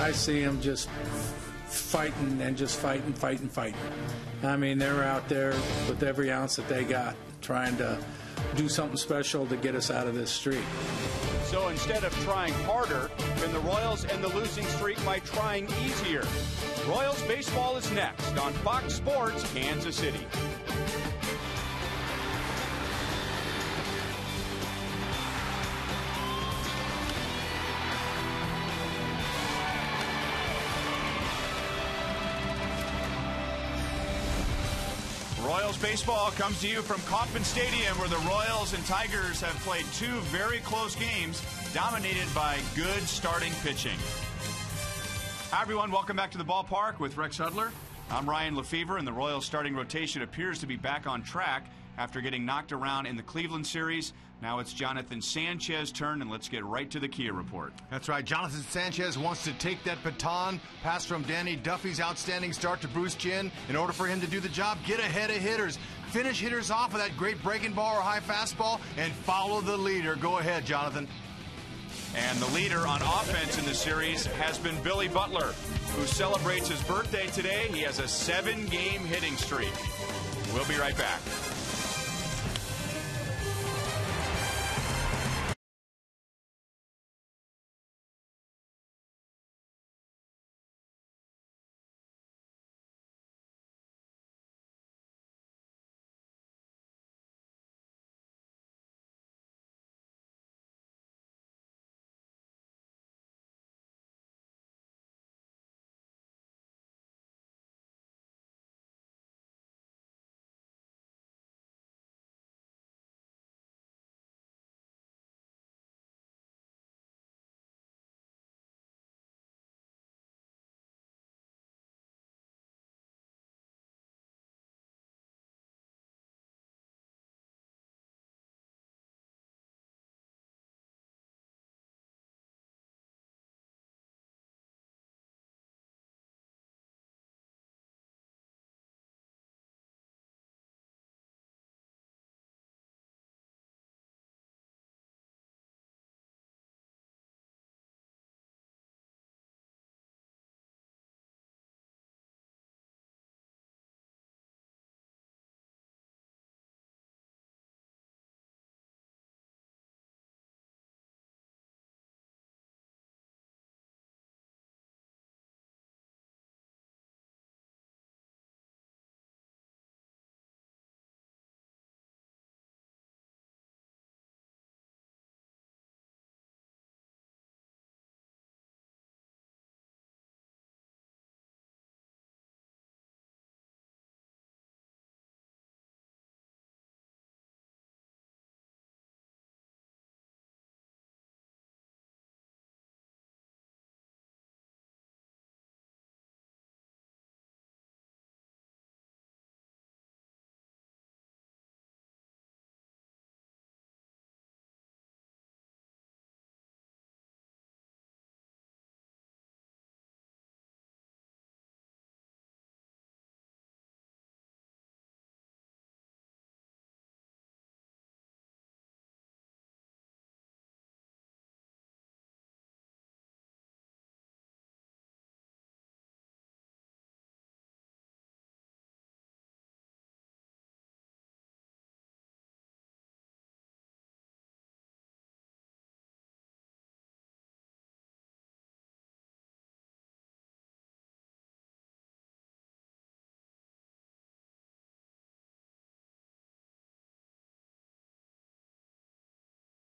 I see them just fighting and just fighting. I mean, they're out there with every ounce that they got, trying to do something special to get us out of this streak. So instead of trying harder, can the Royals end the losing streak by trying easier? Royals baseball is next on Fox Sports Kansas City. Royals baseball comes to you from Kauffman Stadium, where the Royals and Tigers have played two very close games, dominated by good starting pitching. Hi, everyone. Welcome back to the ballpark with Rex Hudler. I'm Ryan Lefevre, and the Royals starting rotation appears to be back on track after getting knocked around in the Cleveland series. Now it's Jonathan Sanchez's turn, and let's get right to the Kia report. That's right. Jonathan Sanchez wants to take that baton, pass from Danny Duffy's outstanding start to Bruce Chinn. In order for him to do the job, get ahead of hitters, finish hitters off with that great breaking ball or high fastball, and follow the leader. Go ahead, Jonathan. And the leader on offense in the series has been Billy Butler, who celebrates his birthday today. He has a 7-game hitting streak. We'll be right back.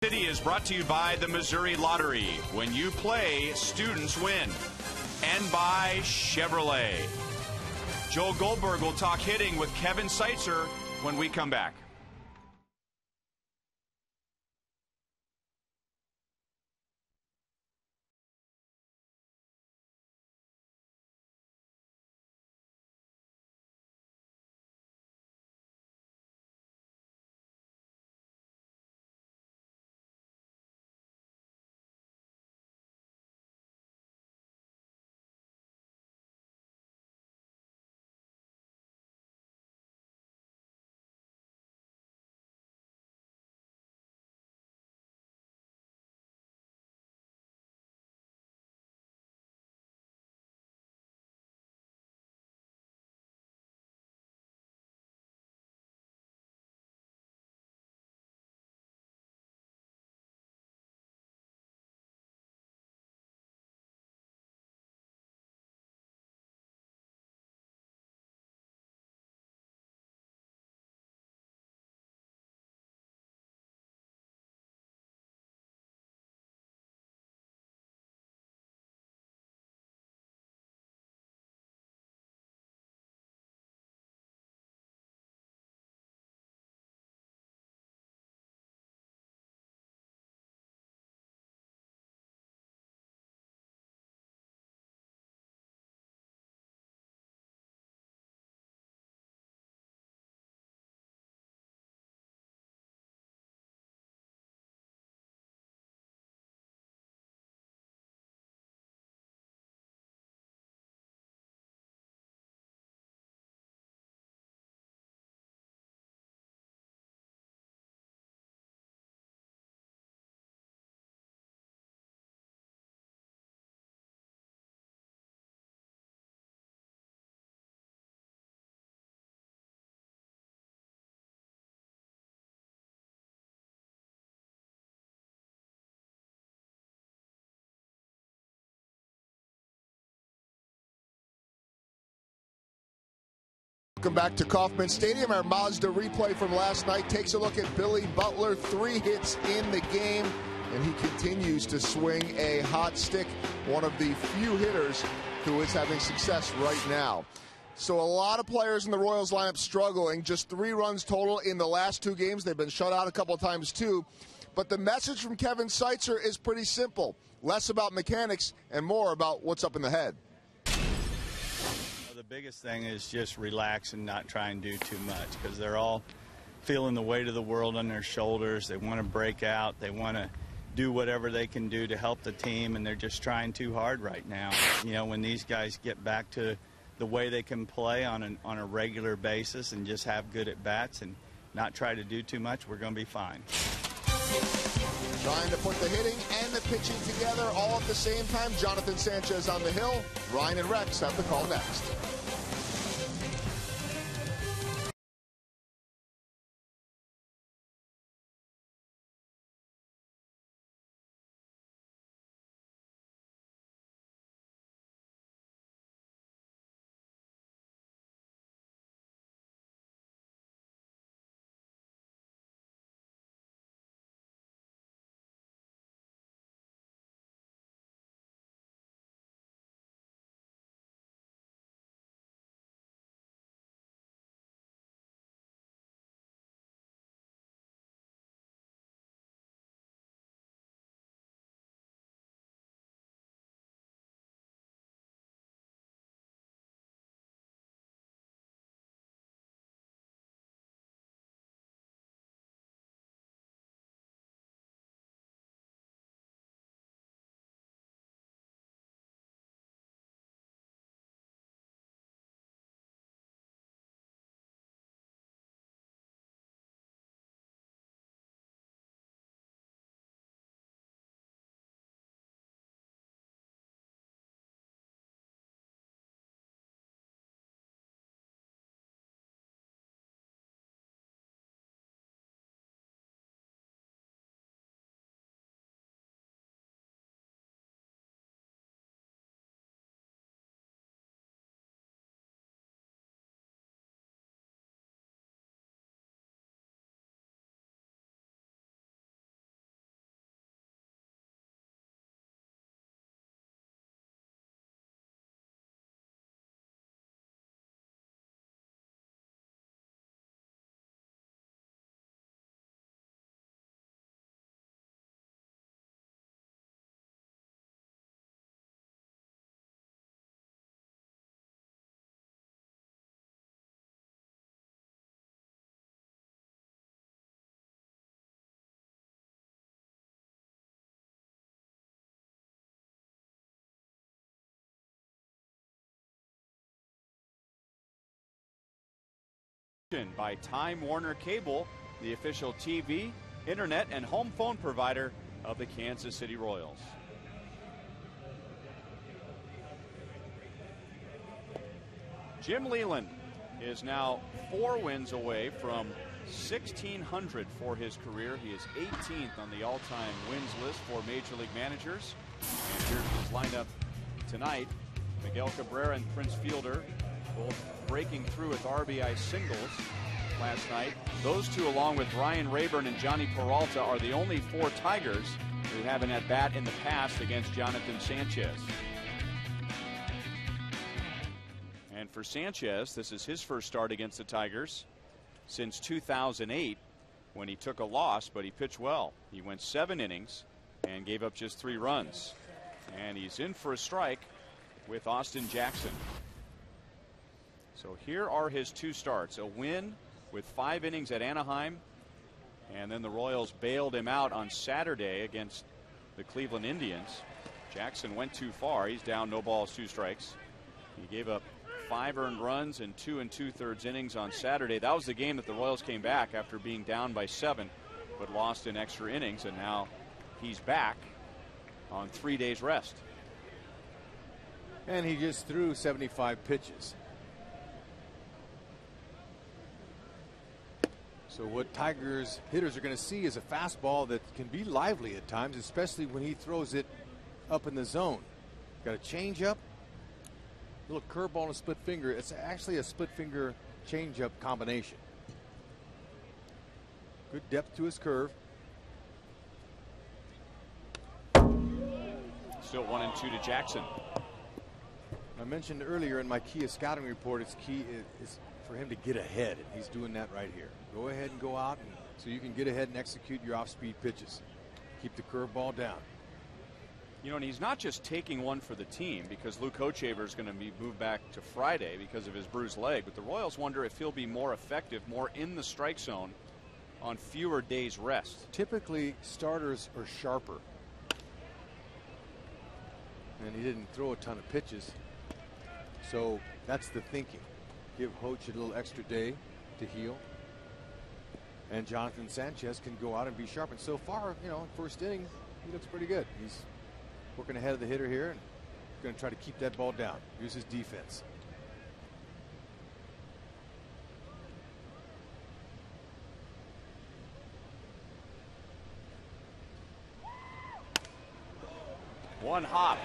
City is brought to you by the Missouri Lottery. When you play, students win. And by Chevrolet. Joel Goldberg will talk hitting with Kevin Seitzer when we come back. Welcome back to Kauffman Stadium. Our Mazda replay from last night takes a look at Billy Butler. 3 hits in the game, and he continues to swing a hot stick. One of the few hitters who is having success right now. So a lot of players in the Royals lineup struggling. Just 3 runs total in the last 2 games. They've been shut out a couple of times too. But the message from Kevin Seitzer is pretty simple. Less about mechanics and more about what's up in the head. The biggest thing is just relax and not try and do too much, because they're all feeling the weight of the world on their shoulders. They want to break out. They want to do whatever they can do to help the team, and they're just trying too hard right now. You know, when these guys get back to the way they can play on a regular basis and just have good at-bats and not try to do too much, we're going to be fine. Trying to put the hitting and the pitching together all at the same time. Jonathan Sanchez on the hill. Ryan and Rex have the call next. By Time Warner Cable, the official TV, internet, and home phone provider of the Kansas City Royals. Jim Leyland is now 4 wins away from 1,600 for his career. He is 18th on the all-time wins list for Major League managers. And here's his lineup tonight. Miguel Cabrera and Prince Fielder both breaking through with RBI singles last night. Those two, along with Ryan Rayburn and Johnny Peralta, are the only 4 Tigers who have an at-bat in the past against Jonathan Sanchez. And for Sanchez, this is his first start against the Tigers since 2008, when he took a loss, but he pitched well. He went 7 innings and gave up just 3 runs. And he's in for a strike with Austin Jackson. So here are his 2 starts. A win with 5 innings at Anaheim, and then the Royals bailed him out on Saturday against the Cleveland Indians. Jackson went too far. He's down, no balls, 2 strikes. He gave up 5 earned runs in 2 2/3 innings on Saturday. That was the game that the Royals came back after being down by 7, but lost in extra innings, and now he's back on 3 days rest. And he just threw 75 pitches. So what Tigers hitters are going to see is a fastball that can be lively at times, especially when he throws it up in the zone. Got a changeup, little curveball and a split finger. It's actually a split finger changeup combination. Good depth to his curve. Still 1-2 to Jackson. I mentioned earlier in my Kia scouting report, it's key is for him to get ahead, and he's doing that right here. Go ahead and go out, and so you can get ahead and execute your off-speed pitches. Keep the curveball down. You know, and he's not just taking one for the team because Luke Hochaver is going to be moved back to Friday because of his bruised leg, but the Royals wonder if he'll be more effective, more in the strike zone on fewer days rest. Typically, starters are sharper. And he didn't throw a ton of pitches. So that's the thinking. Give Hoch a little extra day to heal. And Jonathan Sanchez can go out and be sharp. And so far, you know, first inning, he looks pretty good. He's working ahead of the hitter here and going to try to keep that ball down. Use his defense. One hop.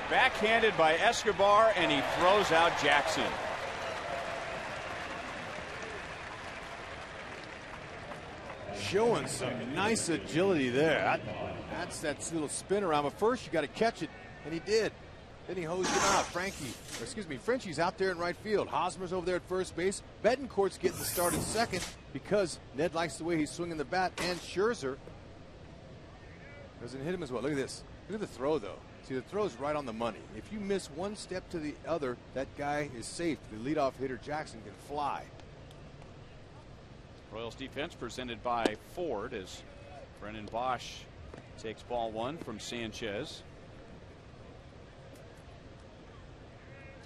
Backhanded by Escobar, and he throws out Jackson. Showing some nice agility there. That's that little spin around. But first, you got to catch it, and he did. Then he hosed him out. Frenchie's out there in right field. Hosmer's over there at first base. Betancourt's getting the start at second because Ned likes the way he's swinging the bat, and Scherzer doesn't hit him as well. Look at this. Look at the throw, though. See, the throw's right on the money. If you miss one step to the other, that guy is safe. The leadoff hitter, Jackson, can fly. Royals defense presented by Ford as Brennan Bosch takes ball one from Sanchez.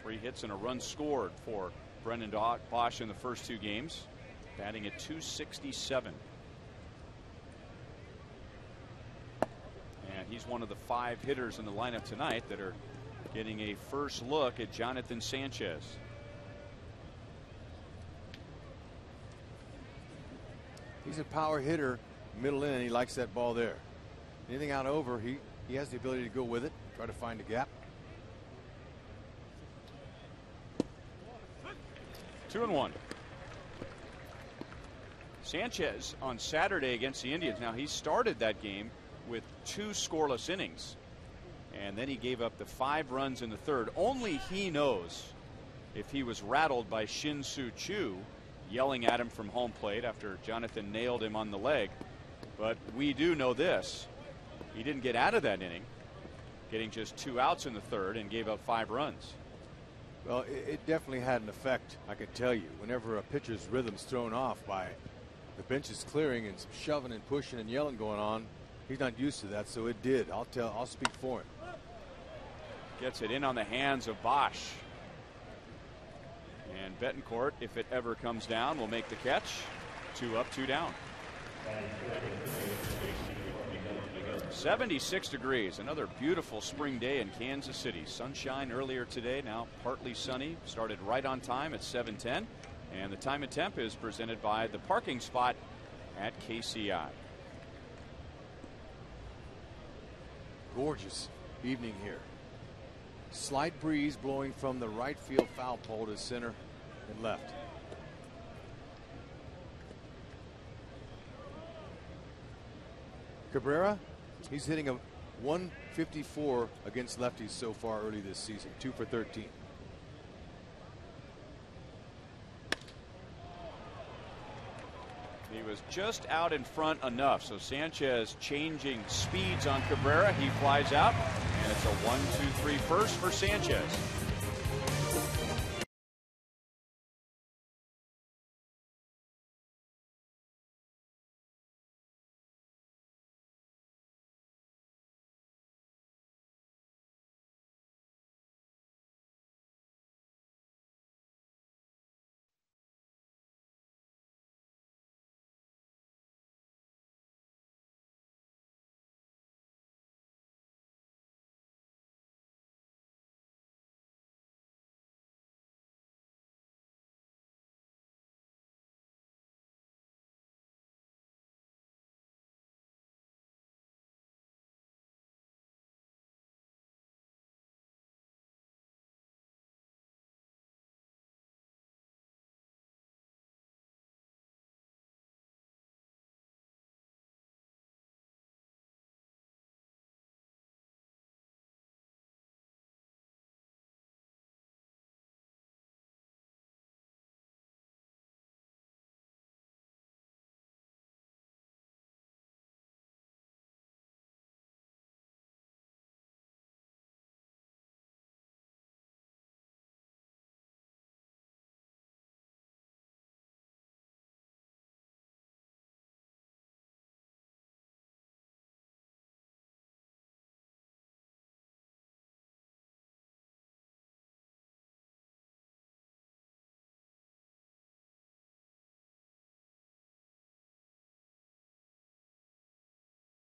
3 hits and a run scored for Brennan Bosch in the first 2 games, batting at .267. And he's one of the 5 hitters in the lineup tonight that are getting a first look at Jonathan Sanchez. He's a power hitter, middle in, and he likes that ball there. Anything out over, he has the ability to go with it, try to find a gap. 2-1. Sanchez on Saturday against the Indians. Now, he started that game with 2 scoreless innings, and then he gave up the 5 runs in the third. Only he knows if he was rattled by Shin-Soo Choo yelling at him from home plate after Jonathan nailed him on the leg. But we do know this: he didn't get out of that inning, getting just 2 outs in the third, and gave up 5 runs. Well, it definitely had an effect, I can tell you. Whenever a pitcher's rhythm's thrown off by the bench is clearing and some shoving and pushing and yelling going on, he's not used to that, so it did. I'll speak for him. Gets it in on the hands of Bosch. And Betancourt, if it ever comes down, will make the catch. 2 up, 2 down. 76 degrees. Another beautiful spring day in Kansas City. Sunshine earlier today, now partly sunny. Started right on time at 7:10. And the time and temp is presented by the parking spot at KCA. Gorgeous evening here. Slight breeze blowing from the right field foul pole to center and left. Cabrera, he's hitting a 154 against lefties so far early this season. 2 for 13. He was just out in front enough, so Sanchez changing speeds on Cabrera. He flies out, and it's a 1-2-3 first for Sanchez.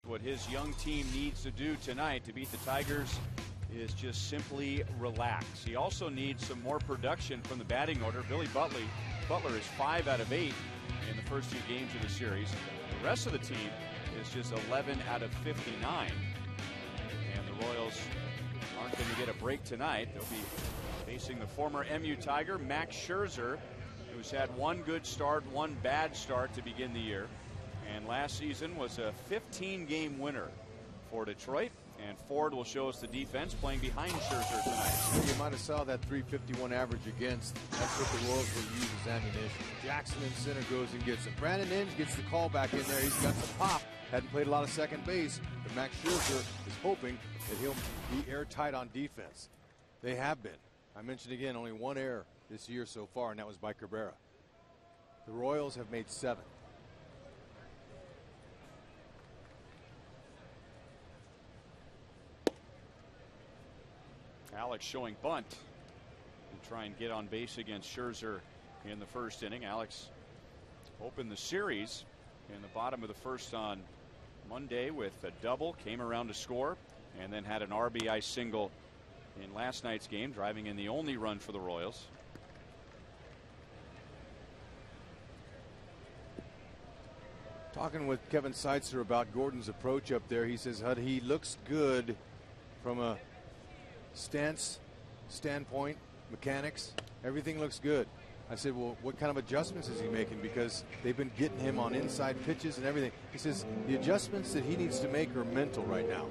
What his young team needs to do tonight to beat the Tigers is just simply relax. He also needs some more production from the batting order. Billy Butler is 5 out of 8 in the first 2 games of the series. The rest of the team is just 11 out of 59. And the Royals aren't going to get a break tonight. They'll be facing the former MU Tiger, Max Scherzer, who's had 1 good start, 1 bad start to begin the year. And last season was a 15-game winner for Detroit. And Ford will show us the defense playing behind Scherzer tonight. You might have saw that 351 average against. That's what the Royals will use as ammunition. Jackson in center goes and gets it. Brandon Inge gets the call back in there. He's got some pop. Hadn't played a lot of second base. But Max Scherzer is hoping that he'll be airtight on defense. They have been. I mentioned again, only 1 error this year so far, and that was by Cabrera. The Royals have made 7. Alex showing bunt and try and get on base against Scherzer in the first inning. Alex opened the series in the bottom of the first on Monday with a double, came around to score, and then had an RBI single in last night's game, driving in the only run for the Royals. Talking with Kevin Seitzer about Gordon's approach up there, he says, Hud, he looks good from a standpoint, mechanics, everything looks good. I said, well, what kind of adjustments is he making? Because they've been getting him on inside pitches and everything. He says the adjustments that he needs to make are mental right now.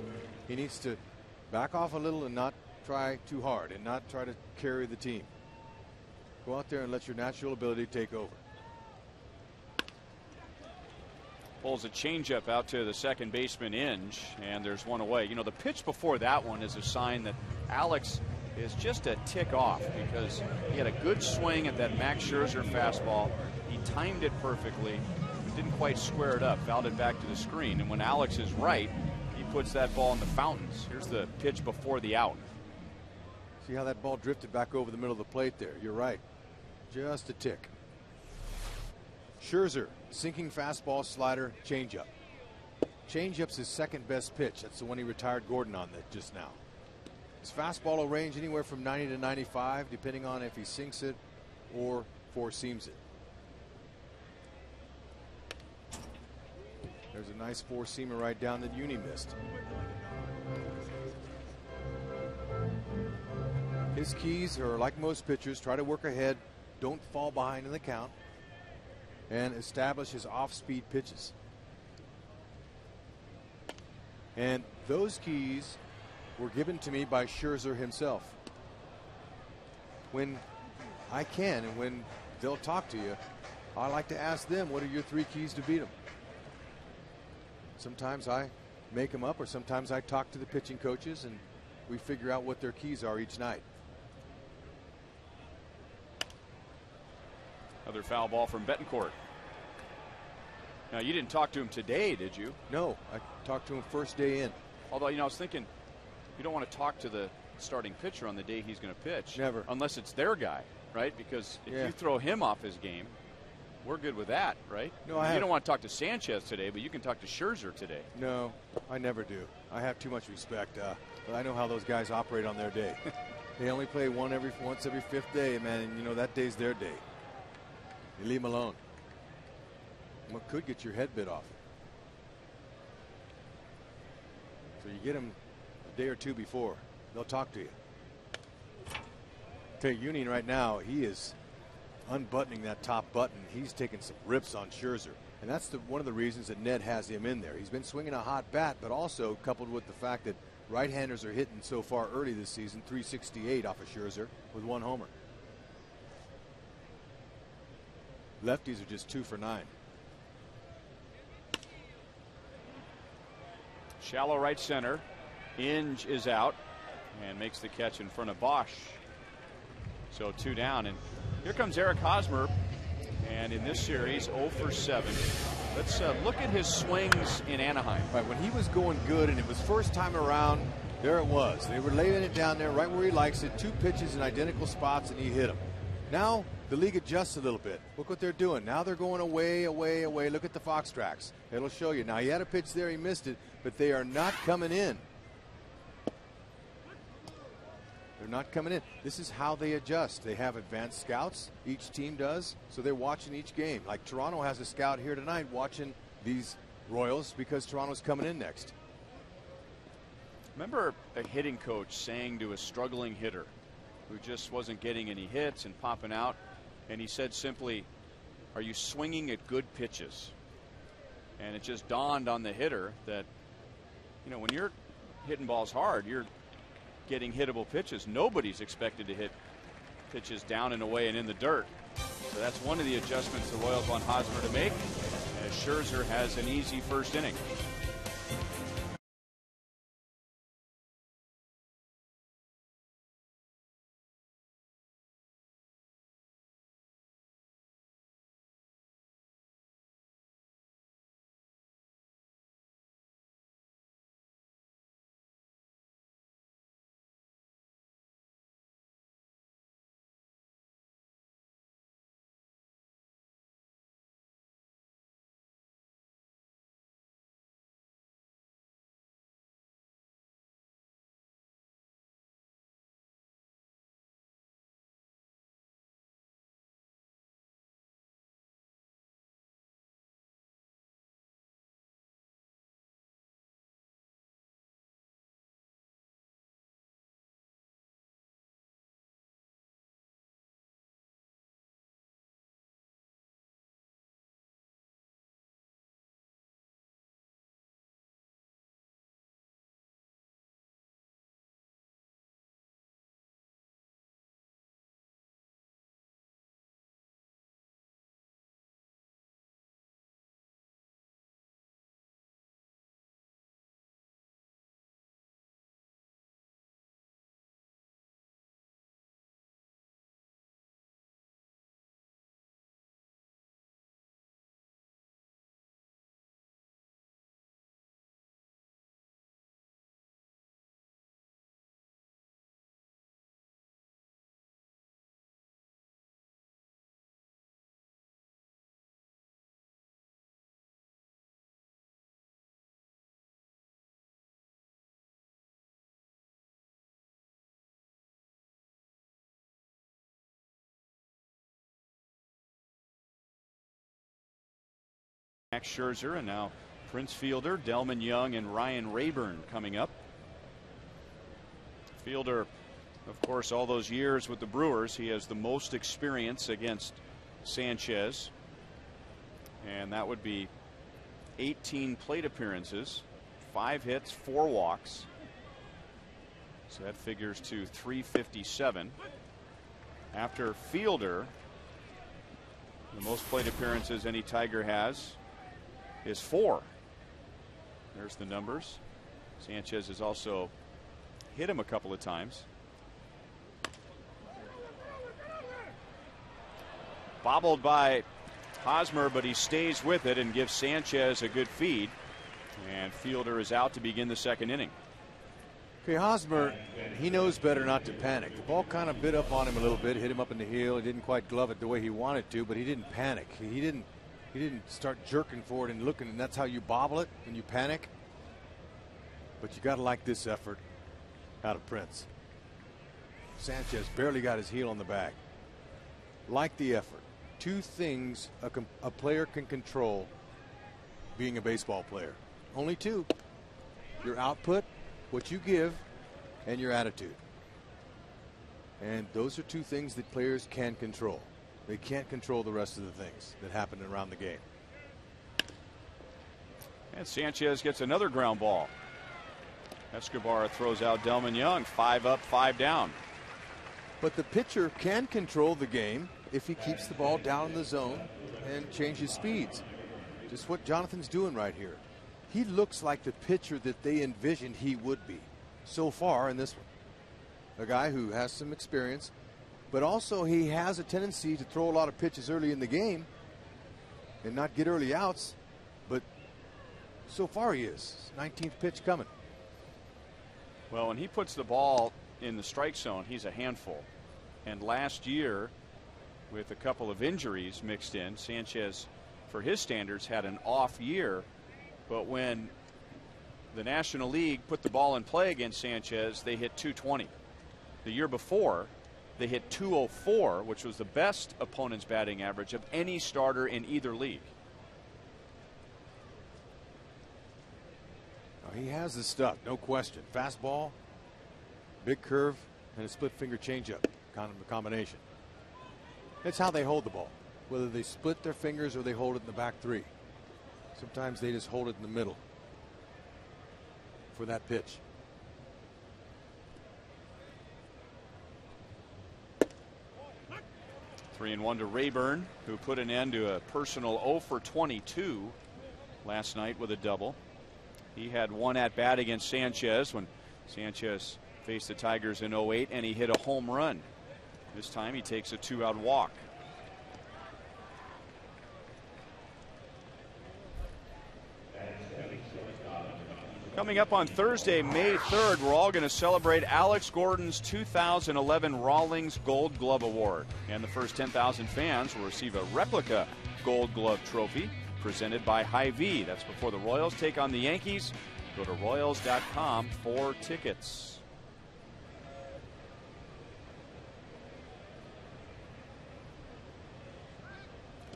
He needs to back off a little and not try too hard and not try to carry the team. Go out there and let your natural ability take over. Pulls a changeup out to the second baseman Inge, and there's 1 away. You know, the pitch before that one is a sign that Alex is just a tick off, because he had a good swing at that Max Scherzer fastball. He timed it perfectly, didn't quite square it up, fouled it back to the screen. And when Alex is right, he puts that ball in the fountains. Here's the pitch before the out. See how that ball drifted back over the middle of the plate there. You're right. Just a tick. Scherzer, sinking fastball, slider, changeup. Changeup's his second best pitch. That's the one he retired Gordon on that just now. His fastball will range anywhere from 90 to 95, depending on if he sinks it or four seams it. There's a nice four-seamer right down that Uni missed. His keys are like most pitchers, try to work ahead, don't fall behind in the count, and establish his off-speed pitches. And those keys were given to me by Scherzer himself. When I can and when they'll talk to you, I like to ask them, what are your 3 keys to beat them? Sometimes I make them up, or sometimes I talk to the pitching coaches and we figure out what their keys are each night. Another foul ball from Betancourt. Now, you didn't talk to him today, did you? No, I talked to him first day in. Although, you know, I was thinking, you don't want to talk to the starting pitcher on the day he's going to pitch. Never. Unless it's their guy, right? Because if you throw him off his game, we're good with that, right? No, you don't want to talk to Sanchez today, but you can talk to Scherzer today. No, I never do. I have too much respect. But I know how those guys operate on their day. They only play once every 5th day, man, and you know that day's their day. You leave them alone. What could get your head bit off? So you get them a day or 2 before. They'll talk to you. Okay, Union right now, he is unbuttoning that top button. He's taking some rips on Scherzer. And that's one of the reasons that Ned has him in there. He's been swinging a hot bat, but also coupled with the fact that right-handers are hitting so far early this season, 368 off of Scherzer with 1 homer. Lefties are just 2 for 9. Shallow right center. Inge is out and makes the catch in front of Bosch. So 2 down, and here comes Eric Hosmer, and in this series 0 for 7. Let's look at his swings in Anaheim. Right, when he was going good and it was first time around, there it was. They were laying it down there right where he likes it. 2 pitches in identical spots and he hit them. Now the league adjusts a little bit. Look what they're doing. Now they're going away, away, away. Look at the fox tracks. It'll show you. Now, he had a pitch there. He missed it, but they are not coming in. They're not coming in. This is how they adjust. They have advanced scouts. Each team does. So they're watching each game. Like Toronto has a scout here tonight watching these Royals because Toronto's coming in next. Remember a hitting coach saying to a struggling hitter who just wasn't getting any hits and popping out, and he said simply, "Are you swinging at good pitches?" And it just dawned on the hitter that, you know, when you're hitting balls hard, you're getting hittable pitches. Nobody's expected to hit pitches down and away and in the dirt. So that's one of the adjustments the Royals want Hosmer to make, as Scherzer has an easy first inning. Max Scherzer, and now Prince Fielder, Delman Young, and Ryan Rayburn coming up. Fielder, of course, all those years with the Brewers, he has the most experience against Sanchez, and that would be 18 plate appearances, 5 hits, 4 walks. So that figures to 357. After Fielder, the most plate appearances any Tiger has is 4. There's the numbers. Sanchez has also hit him a couple of times. Bobbled by Hosmer, but he stays with it and gives Sanchez a good feed. And Fielder is out to begin the second inning. Okay, Hosmer, he knows better not to panic. The ball kind of bit up on him a little bit, hit him up in the heel. He didn't quite glove it the way he wanted to, but he didn't panic. He didn't start jerking for it and looking, and that's how you bobble it when you panic. But you got to like this effort out of Prince. Sanchez barely got his heel on the bag. Like the effort. 2 things a player can control being a baseball player. Only 2. Your output, what you give, and your attitude. And those are 2 things that players can control. They can't control the rest of the things that happen around the game. And Sanchez gets another ground ball. Escobar throws out Delman Young. 5 up, 5 down. But the pitcher can control the game if he keeps the ball down in the zone and changes speeds. Just what Jonathan's doing right here. He looks like the pitcher that they envisioned he would be so far in this one. A guy who has some experience, but also he has a tendency to throw a lot of pitches early in the game and not get early outs. But so far he is. 19th pitch coming. Well, when he puts the ball in the strike zone, he's a handful. And last year, with a couple of injuries mixed in. Sanchez, for his standards, had an off year, but when the National League put the ball in play against Sanchez, they hit .220. The year before, they hit .204, which was the best opponent's batting average of any starter in either league. He has the stuff, no question. Fastball, big curve, and a split finger changeup kind of a combination. It's how they hold the ball, whether they split their fingers or they hold it in the back three. Sometimes they just hold it in the middle for that pitch. Three and one to Rayburn, who put an end to a personal 0 for 22 last night with a double. He had one at bat against Sanchez when Sanchez faced the Tigers in 08, and he hit a home run. This time he takes a 2-out walk. Coming up on Thursday, May 3rd, we're all going to celebrate Alex Gordon's 2011 Rawlings Gold Glove Award. And the first 10,000 fans will receive a replica Gold Glove trophy presented by Hy-Vee. That's before the Royals take on the Yankees. Go to Royals.com for tickets.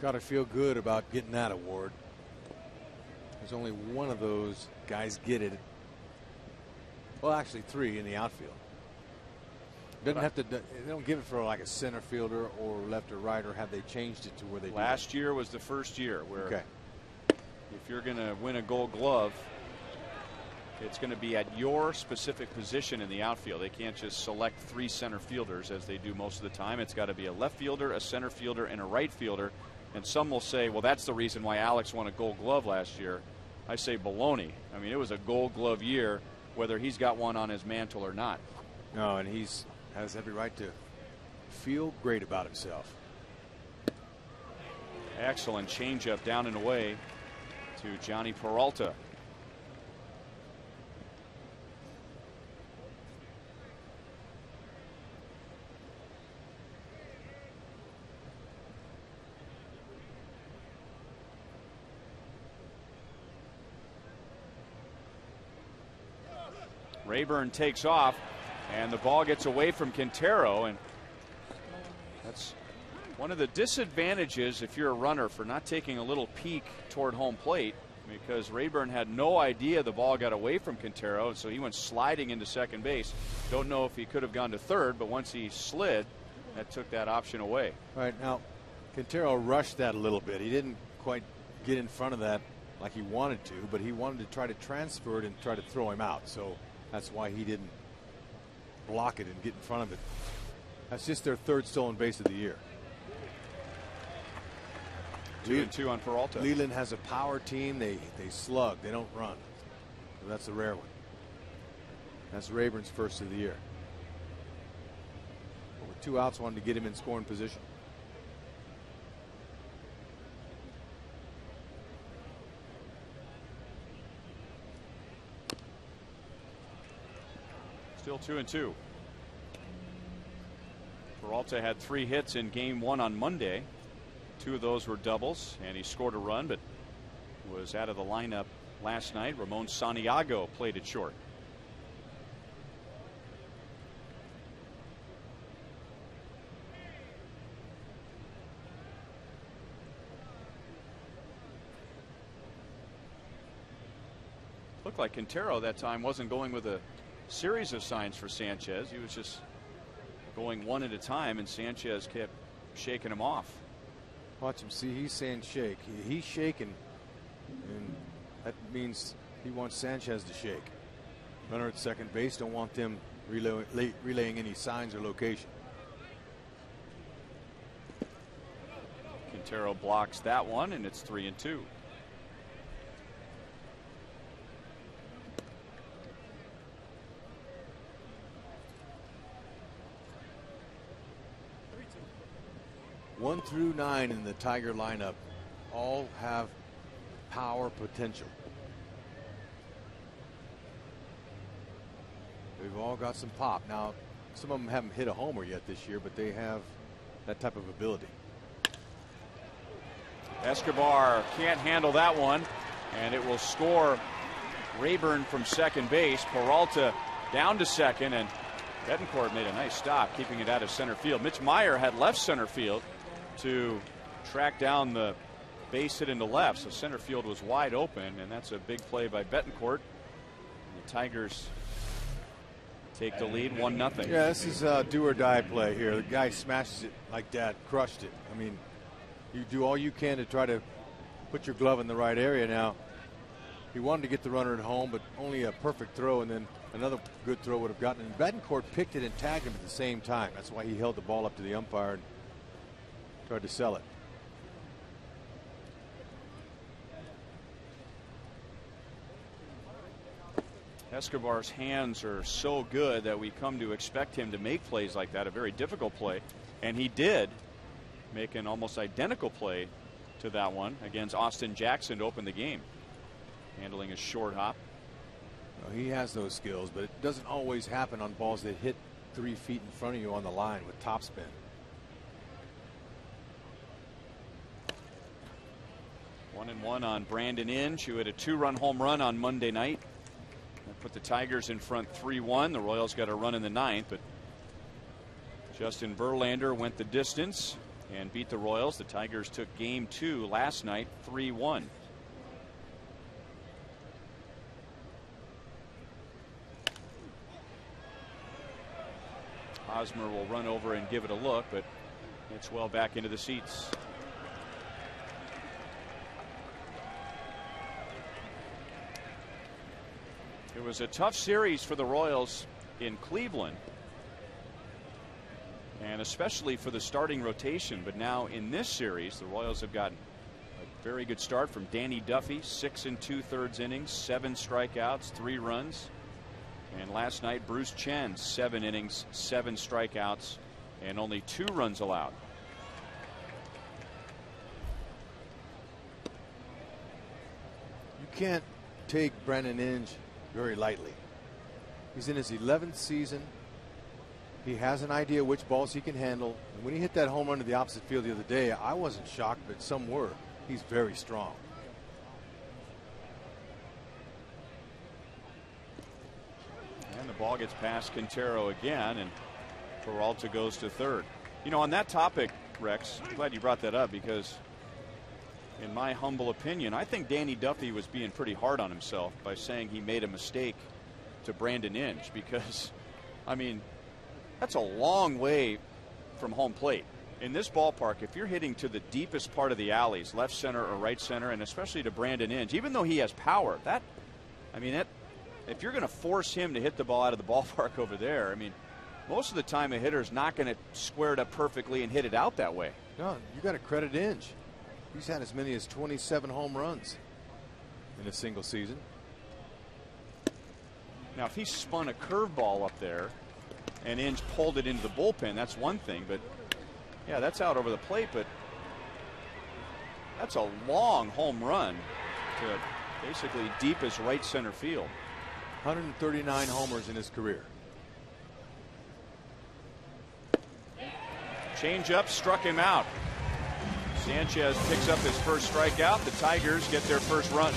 Got to feel good about getting that award. There's only one of those guys get it. Well, actually 3 in the outfield. Doesn't have to. They don't give it for like a center fielder or left or right, or have they changed it to where they? Last year was the first year where, okay, if you're going to win a Gold Glove, it's going to be at your specific position in the outfield. They can't just select 3 center fielders as they do most of the time. It's got to be a left fielder, a center fielder, and a right fielder. And some will say, well, that's the reason why Alex won a Gold Glove last year. I say baloney. I mean, it was a Gold Glove year, whether he's got one on his mantle or not. No, and he's has every right to feel great about himself. Excellent changeup down and away to Johnny Peralta. Rayburn takes off, and the ball gets away from Quintero, and that's one of the disadvantages if you're a runner for not taking a little peek toward home plate, because Rayburn had no idea the ball got away from Quintero, so he went sliding into second base. Don't know if he could have gone to third, but once he slid, that took that option away. All right, now Quintero rushed that a little bit. He didn't quite get in front of that like he wanted to, but he wanted to try to transfer it and try to throw him out. So that's why he didn't block it and get in front of it. That's just their 3rd stolen base of the year. 2-2 on Peralta. Leland has a power team. They slug. They don't run. So that's a rare one. That's Rayburn's first of the year. But with 2 outs, wanted to get him in scoring position. Still 2-2. Peralta had 3 hits in game 1 on Monday. 2 of those were doubles, and he scored a run, but was out of the lineup last night. Ramon Santiago played it short. Looked like Quintero that time wasn't going with a series of signs for Sanchez. He was just going one at a time, and Sanchez kept shaking him off. Watch him. See, he's saying shake. He's shaking, and that means he wants Sanchez to shake. Runner at second base, don't want them relaying any signs or location. Quintero blocks that one, and it's 3-2. One through 9 in the Tiger lineup all have power potential. They've all got some pop. Now, some of them haven't hit a homer yet this year, but they have that type of ability. Escobar can't handle that one, and it will score Rayburn from second base. Peralta down to second, and Betancourt made a nice stop, keeping it out of center field. Mitch Meyer had left center field to track down the base hit into left, so center field was wide open, and that's a big play by Betancourt. The Tigers take the lead 1-0. Yeah, this is a do or die play here. The guy smashes it like that, crushed it. I mean, you do all you can to try to put your glove in the right area. Now, he wanted to get the runner at home, but only a perfect throw, and then another good throw would have gotten it. And Betancourt picked it and tagged him at the same time. That's why he held the ball up to the umpire and tried to sell it. Escobar's hands are so good that we come to expect him to make plays like that, a very difficult play. And he did make an almost identical play to that one against Austin Jackson to open the game, handling a short hop. Well, he has those skills, but it doesn't always happen on balls that hit 3 feet in front of you on the line with topspin. One and one on Brandon Inge, who had a 2-run home run on Monday night. That put the Tigers in front 3-1. The Royals got a run in the 9th, but Justin Verlander went the distance and beat the Royals. The Tigers took game 2 last night 3-1. Hosmer will run over and give it a look, but it's well back into the seats. It was a tough series for the Royals in Cleveland, and especially for the starting rotation. But now in this series, the Royals have gotten a very good start from Danny Duffy, 6 2/3 innings, 7 strikeouts, 3 runs. And last night, Bruce Chen, 7 innings, 7 strikeouts, and only 2 runs allowed. You can't take Brandon Inge very lightly. He's in his 11th season. He has an idea which balls he can handle. And when he hit that home run to the opposite field the other day, I wasn't shocked, but some were. He's very strong. And the ball gets past Quintero again, and Peralta goes to third. You know, on that topic, Rex, I'm glad you brought that up, because in my humble opinion, I think Danny Duffy was being pretty hard on himself by saying he made a mistake to Brandon Inge, because, I mean, that's a long way from home plate. In this ballpark, if you're hitting to the deepest part of the alleys, left center or right center, and especially to Brandon Inge, even though he has power, that, I mean, that, if you're going to force him to hit the ball out of the ballpark over there, I mean, most of the time a hitter's not going to square it up perfectly and hit it out that way. No, you got to credit Inge. He's had as many as 27 home runs in a single season. Now, if he spun a curveball up there and Inge pulled it into the bullpen, that's one thing. But, yeah, that's out over the plate. But that's a long home run to basically deepest right center field. 139 homers in his career. Changeup struck him out. Sanchez picks up his first strikeout. The Tigers get their first run.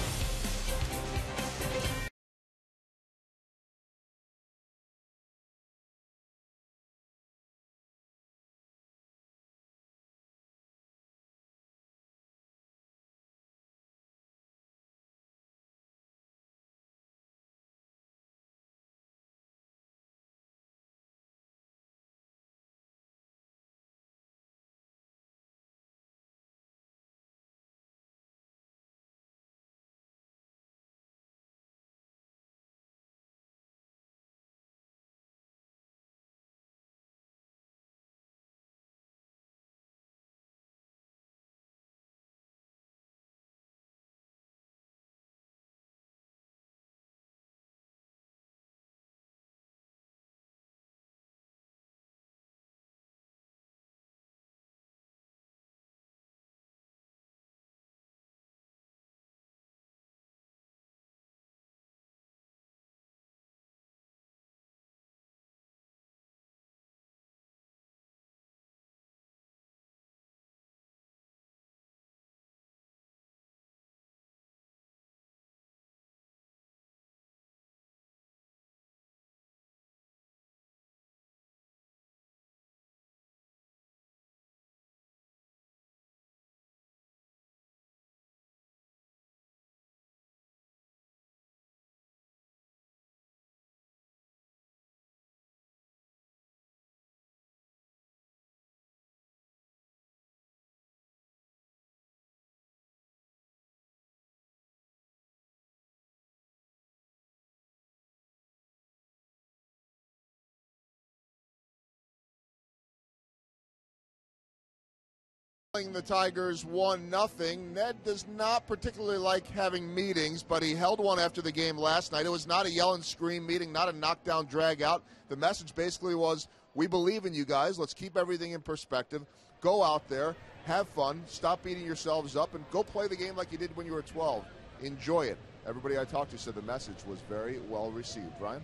The Tigers 1-0. Ned does not particularly like having meetings, but he held one after the game last night. It was not a yell and scream meeting, not a knockdown drag out. The message basically was, we believe in you guys. Let's keep everything in perspective. Go out there, have fun, stop beating yourselves up, and go play the game like you did when you were 12. Enjoy it. Everybody I talked to said the message was very well received. Ryan?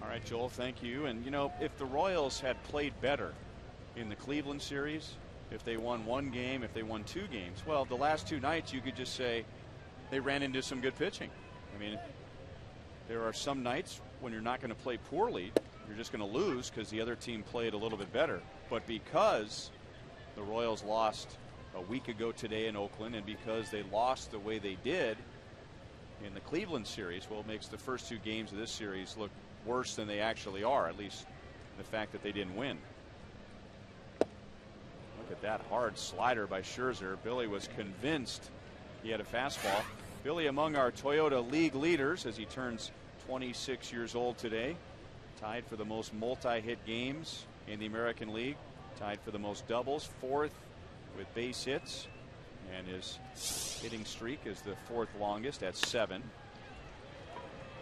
All right, Joel, thank you. And, you know, if the Royals had played better in the Cleveland series, if they won one game, if they won two games, well, the last two nights you could just say they ran into some good pitching. I mean, there are some nights when you're not going to play poorly, you're just going to lose because the other team played a little bit better. But because the Royals lost a week ago today in Oakland, and because they lost the way they did in the Cleveland series, well, it makes the first two games of this series look worse than they actually are, at least the fact that they didn't win. Look at that hard slider by Scherzer. Billy was convinced he had a fastball. Billy among our Toyota League leaders as he turns 26 years old today. Tied for the most multi-hit games in the American League. Tied for the most doubles. Fourth with base hits. And his hitting streak is the fourth longest at 7.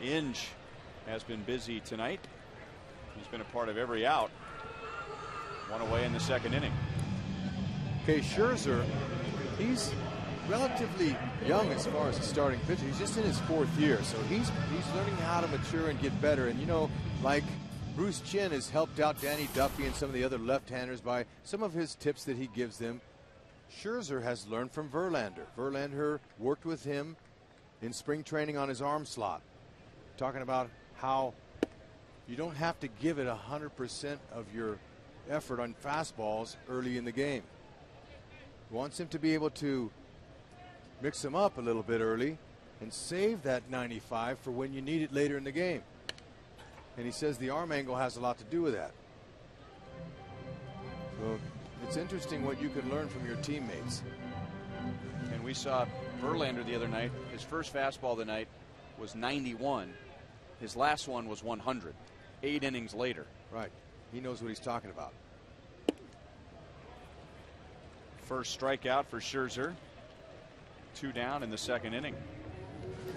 Inge has been busy tonight. He's been a part of every out. One away in the second inning. Okay, Scherzer, he's relatively young as far as a starting pitcher. He's just in his 4th year, so he's learning how to mature and get better. And, you know, like Bruce Chin has helped out Danny Duffy and some of the other left-handers by some of his tips that he gives them. Scherzer has learned from Verlander. Verlander worked with him in spring training on his arm slot, talking about how you don't have to give it 100% of your effort on fastballs early in the game. Wants him to be able to mix them up a little bit early and save that 95 for when you need it later in the game. And he says the arm angle has a lot to do with that. So it's interesting what you can learn from your teammates. And we saw Verlander the other night. His first fastball of the night was 91. His last one was 100. 8 innings later. Right. He knows what he's talking about. First strikeout for Scherzer. 2 down in the second inning.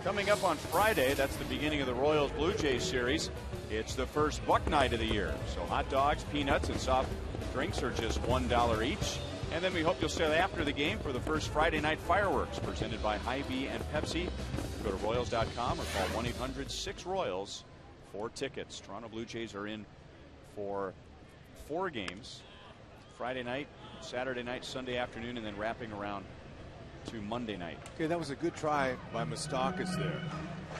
Coming up on Friday, that's the beginning of the Royals Blue Jays series. It's the first Buck night of the year. So hot dogs, peanuts, and soft drinks are just $1 each. And then we hope you'll stay after the game for the first Friday night fireworks presented by Hy-Vee and Pepsi. Go to Royals.com or call 1-800-6-ROYALS for tickets. Toronto Blue Jays are in for 4 games. Friday night, Saturday night, Sunday afternoon, and then wrapping around to Monday night. Okay, that was a good try by Moustakas there.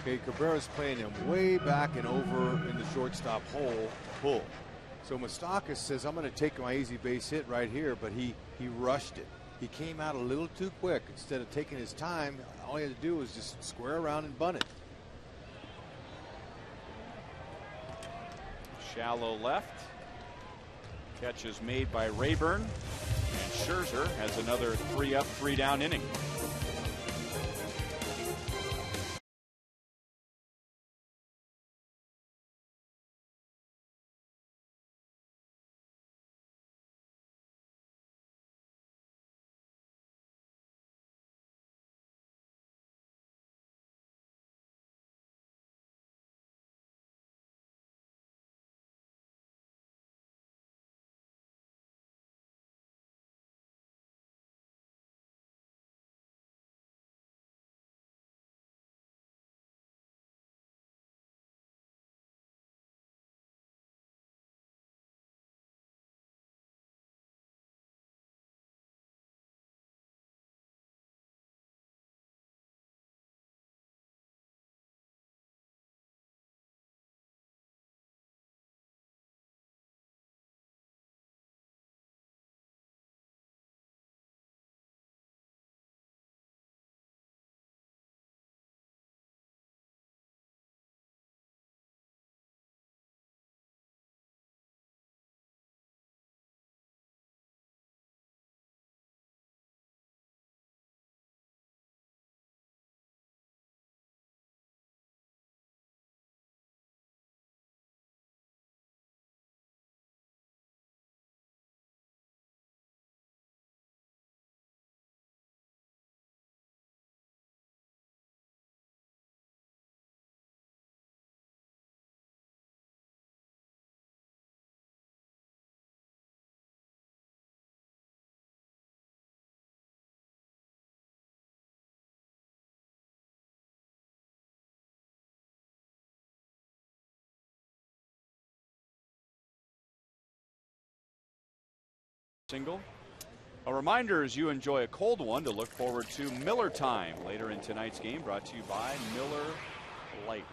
Okay, Cabrera's playing him way back and over in the shortstop hole pull. So Moustakas says, I'm going to take my easy base hit right here, but he rushed it. He came out a little too quick. Instead of taking his time, all he had to do was just square around and bunt it. Shallow left. Catch is made by Rayburn. And Scherzer has another 3-up, 3-down inning. single. A reminder, as you enjoy a cold one, to look forward to Miller Time later in tonight's game, brought to you by Miller Lite.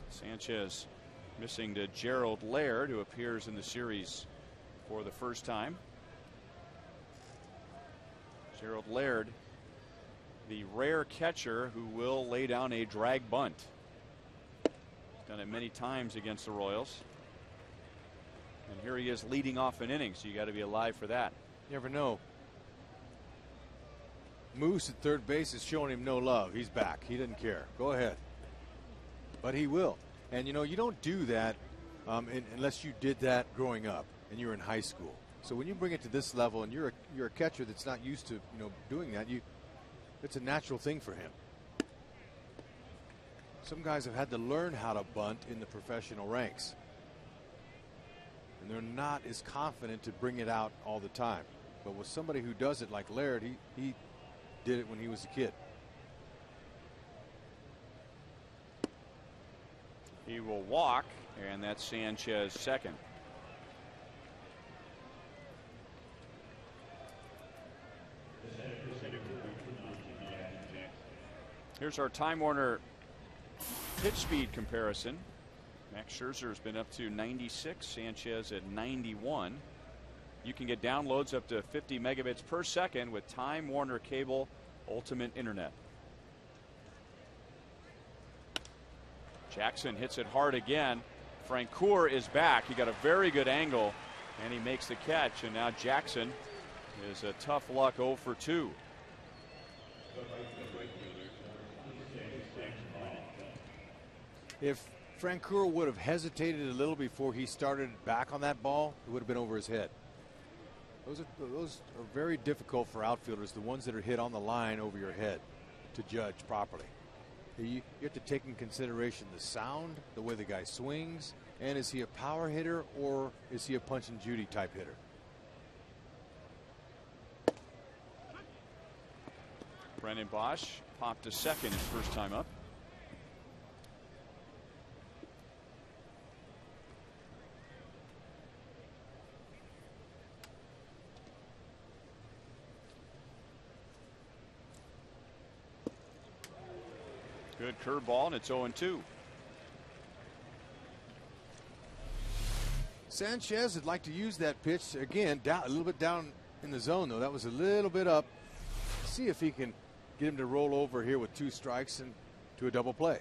Sanchez missing to Gerald Laird, who appears in the series for the first time. Gerald Laird, the rare catcher who will lay down a drag bunt. He's done it many times against the Royals. And here he is leading off an inning, so you got to be alive for that. You never know. Moose at third base is showing him no love. He's back. He doesn't care. Go ahead. But he will. And, you know, you don't do that unless you did that growing up and you were in high school. So when you bring it to this level and you're a catcher that's not used to, you know, doing that, it's a natural thing for him. Some guys have had to learn how to bunt in the professional ranks. And they're not as confident to bring it out all the time. But with somebody who does it like Laird, he did it when he was a kid. He will walk, and that's Sanchez second. Here's our Time Warner pitch speed comparison. Max Scherzer has been up to 96, Sanchez at 91. You can get downloads up to 50 megabits per second with Time Warner Cable Ultimate Internet. Jackson hits it hard again. Francoeur is back. He got a very good angle, and he makes the catch. And now Jackson is a tough luck 0 for 2. If Francoeur would have hesitated a little before he started back on that ball, it would have been over his head. Those are very difficult for outfielders, the ones that are hit on the line over your head, to judge properly. You have to take in consideration the sound, the way the guy swings, and is he a power hitter or is he a punch and Judy type hitter? Brennan Bosch popped to second his first time up. Good curveball, and it's 0-2. Sanchez would like to use that pitch again, down a little bit down in the zone, though. That was a little bit up. See if he can get him to roll over here with 2 strikes and to a double play.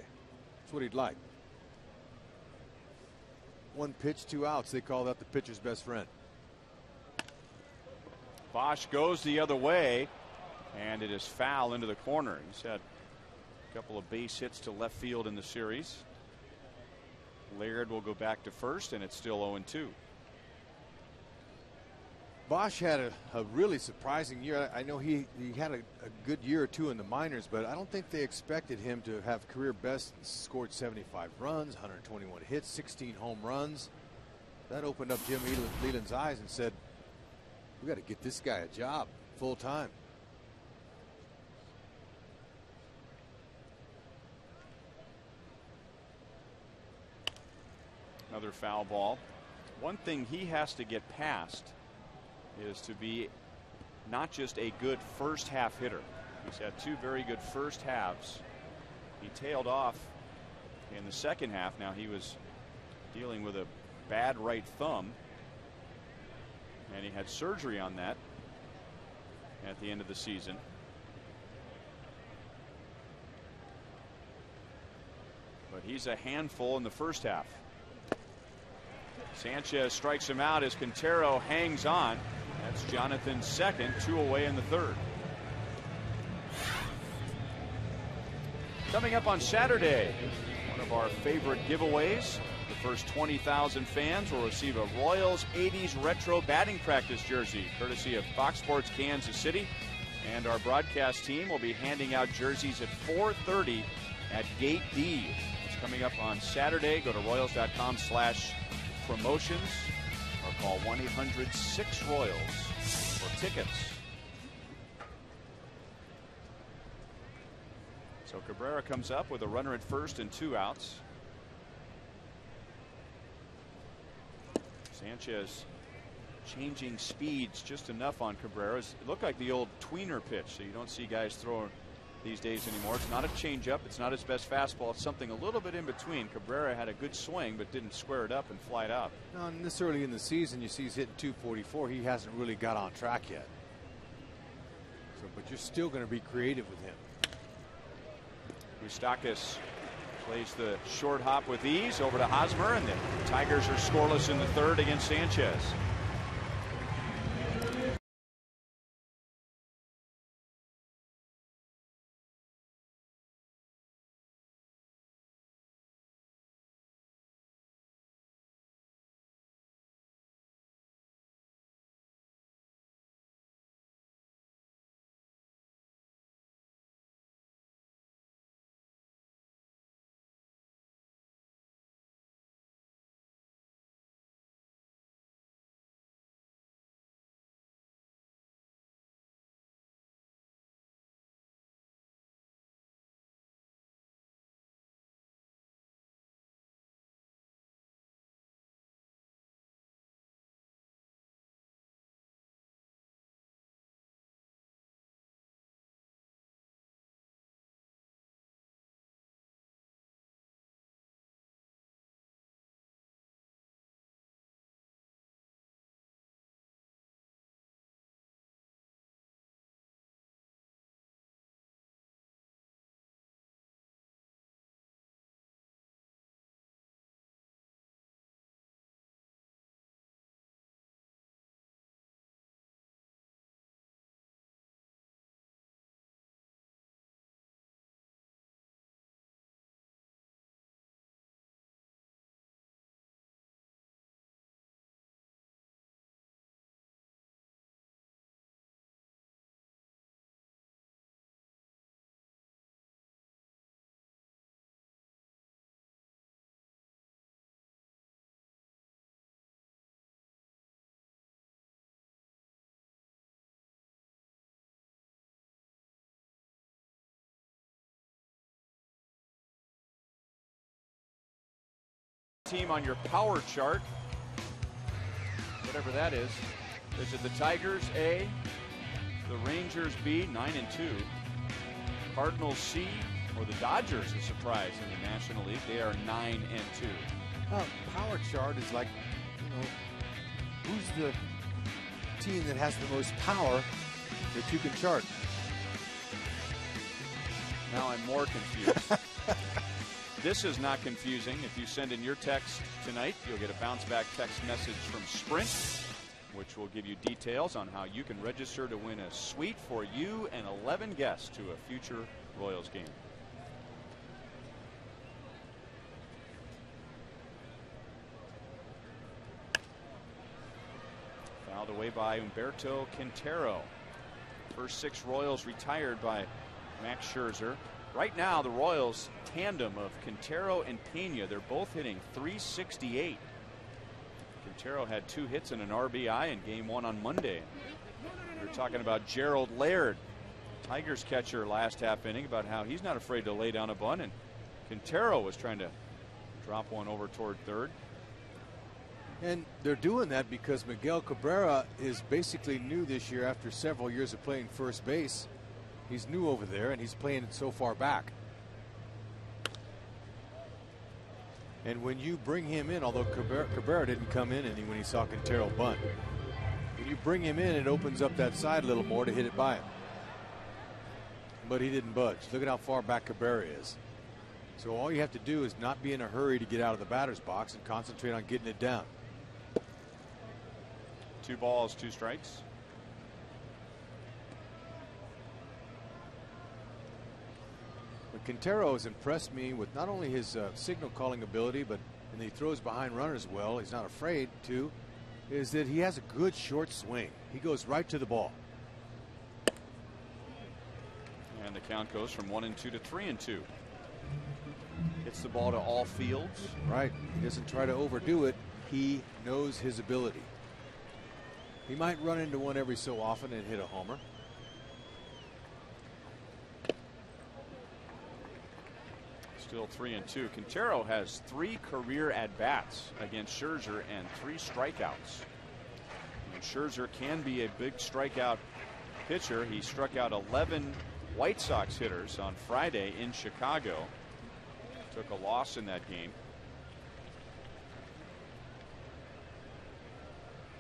That's what he'd like. 1 pitch, 2 outs. They call that the pitcher's best friend. Bosch goes the other way, and it is foul into the corner. He's had a couple of base hits to left field in the series. Laird will go back to first, and it's still 0-2. Bosch had a really surprising year. I know he had a good year or 2 in the minors, but I don't think they expected him to have career best. Scored 75 runs, 121 hits, 16 home runs. That opened up Jim Leland's eyes and said, we got to get this guy a job full time. Another foul ball. One thing he has to get past is to be not just a good first half hitter. He's had 2 very good first halves. He tailed off in the second half. Now he was dealing with a bad right thumb, and he had surgery on that at the end of the season. But he's a handful in the first half. Sanchez strikes him out as Quintero hangs on. That's Jonathan's second, 2 away in the third. Coming up on Saturday, one of our favorite giveaways. The first 20,000 fans will receive a Royals 80s retro batting practice jersey, courtesy of Fox Sports Kansas City. And our broadcast team will be handing out jerseys at 4:30 at Gate D. It's coming up on Saturday. Go to Royals.com/promotions or call 1-800-6-ROYALS for tickets. So Cabrera comes up with a runner at first and 2 outs. Sanchez changing speeds just enough on Cabrera. It looked like the old tweener pitch, so you don't see guys throwing these days anymore. It's not a changeup. It's not his best fastball. It's something a little bit in between. Cabrera had a good swing, but didn't square it up and fly it out. Now, this early in the season, you see he's hitting 244. He hasn't really got on track yet. So, but you're still going to be creative with him. Moustakas plays the short hop with ease over to Hosmer, and the Tigers are scoreless in the third against Sanchez. Team on your power chart, whatever that is it the Tigers A, the Rangers B, 9-2, Cardinals C, or the Dodgers a surprise in the National League? They are 9-2. Power chart is like, who's the team that has the most power that you can chart? Now I'm more confused. This is not confusing. If you send in your text tonight, you'll get a bounce back text message from Sprint, which will give you details on how you can register to win a suite for you and 11 guests to a future Royals game. Fouled away by Humberto Quintero. First 6 Royals retired by Max Scherzer. Right now, the Royals tandem of Quintero and Pena, they're both hitting .368. Quintero had 2 hits and an RBI in Game 1 on Monday. We were talking about Gerald Laird, Tigers catcher, last half inning, about how he's not afraid to lay down a bunt, and Quintero was trying to drop one over toward third. And they're doing that because Miguel Cabrera is basically new this year after several years of playing first base. He's new over there, and he's playing it so far back. And when you bring him in, although Cabrera didn't come in any when he saw Quintero bunt, when you bring him in, it opens up that side a little more to hit it by him. But he didn't budge. Look at how far back Cabrera is. So all you have to do is not be in a hurry to get out of the batter's box and concentrate on getting it down. 2 balls, 2 strikes. Quintero has impressed me with not only his signal calling ability, but and he throws behind runners well. He's not afraid to. Is that he has a good short swing. He goes right to the ball. And the count goes from 1-2 to 3-2. Hits the ball to all fields. Right. He doesn't try to overdo it. He knows his ability. He might run into one every so often and hit a homer. Still 3-2. Quintero has 3 career at-bats against Scherzer and 3 strikeouts. And Scherzer can be a big strikeout pitcher. He struck out 11 White Sox hitters on Friday in Chicago. Took a loss in that game.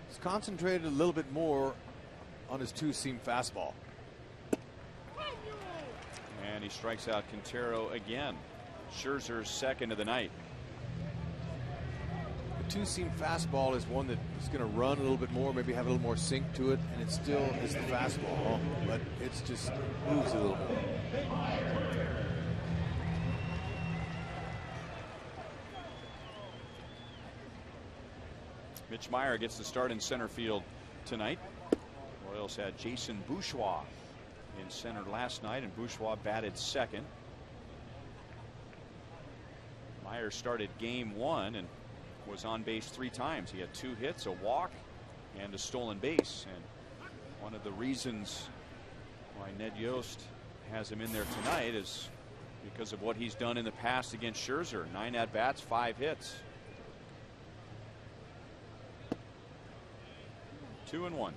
He's concentrated a little bit more on his two-seam fastball. And he strikes out Quintero again. Scherzer's second of the night. The two-seam fastball is one that is going to run a little bit more, maybe have a little more sink to it, and it still is the fastball, but it's just moves a little bit. Mitch Meyer gets the start in center field tonight. Royals had Jason Bourgeois in center last night, and Bourgeois batted second. Meyer started game 1 and was on base 3 times. He had 2 hits, a walk, and a stolen base. And one of the reasons why Ned Yost has him in there tonight is because of what he's done in the past against Scherzer. 9 at-bats, 5 hits. 2-1.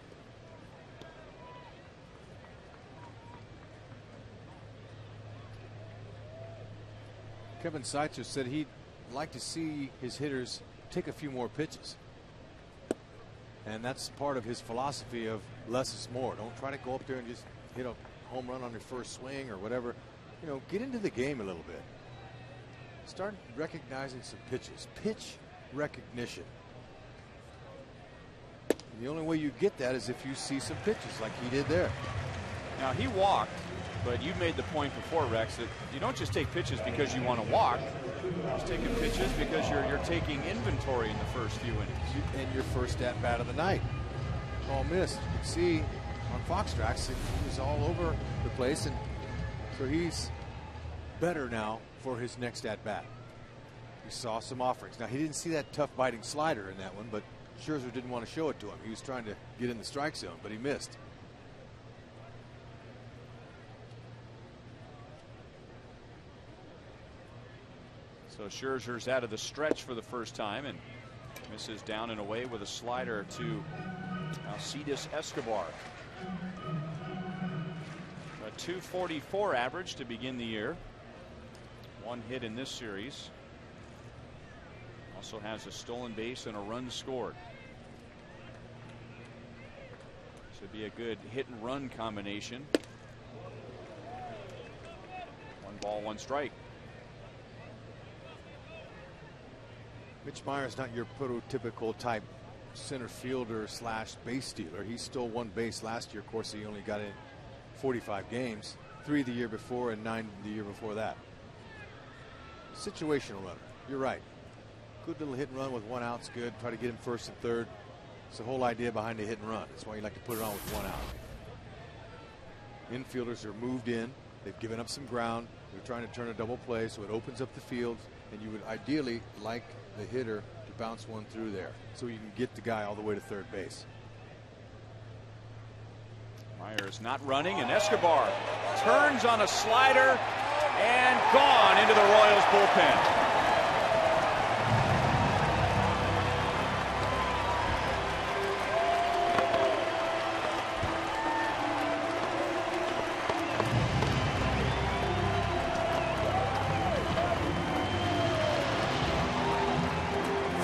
Kevin Seitzer said he'd like to see his hitters take a few more pitches. And that's part of his philosophy of less is more. Don't try to go up there and just hit a home run on your first swing or whatever. You know, get into the game a little bit. Start recognizing some pitches. Pitch recognition. And the only way you get that is if you see some pitches like he did there. Now, he walked, but you made the point before, Rex, that you don't just take pitches because you want to walk. You're just taking pitches because you're taking inventory in the first few innings. And your first at bat of the night. All missed. You can see on Fox Tracks, he was all over the place, and so he's better now for his next at bat. We saw some offerings. Now, he didn't see that tough biting slider in that one, but Scherzer didn't want to show it to him. He was trying to get in the strike zone, but he missed. So Scherzer's out of the stretch for the first time and misses down and away with a slider to Alcides Escobar. A .244 average to begin the year. 1 hit in this series. Also has a stolen base and a run scored. Should be a good hit and run combination. 1 ball, 1 strike. Mitch Meyer's not your prototypical type center fielder / base stealer. He stole 1 base last year. Of course, he only got in 45 games, 3 the year before and 9 the year before that. Situational runner. You're right. Good little hit and run with 1 out's good. Try to get him first and third. It's the whole idea behind the hit and run. That's why you like to put it on with 1 out. Infielders are moved in. They've given up some ground. They're trying to turn a double play, so it opens up the field, and you would ideally like the hitter to bounce 1 through there so you can get the guy all the way to third base. Meyer is not running, and Escobar turns on a slider and gone into the Royals bullpen.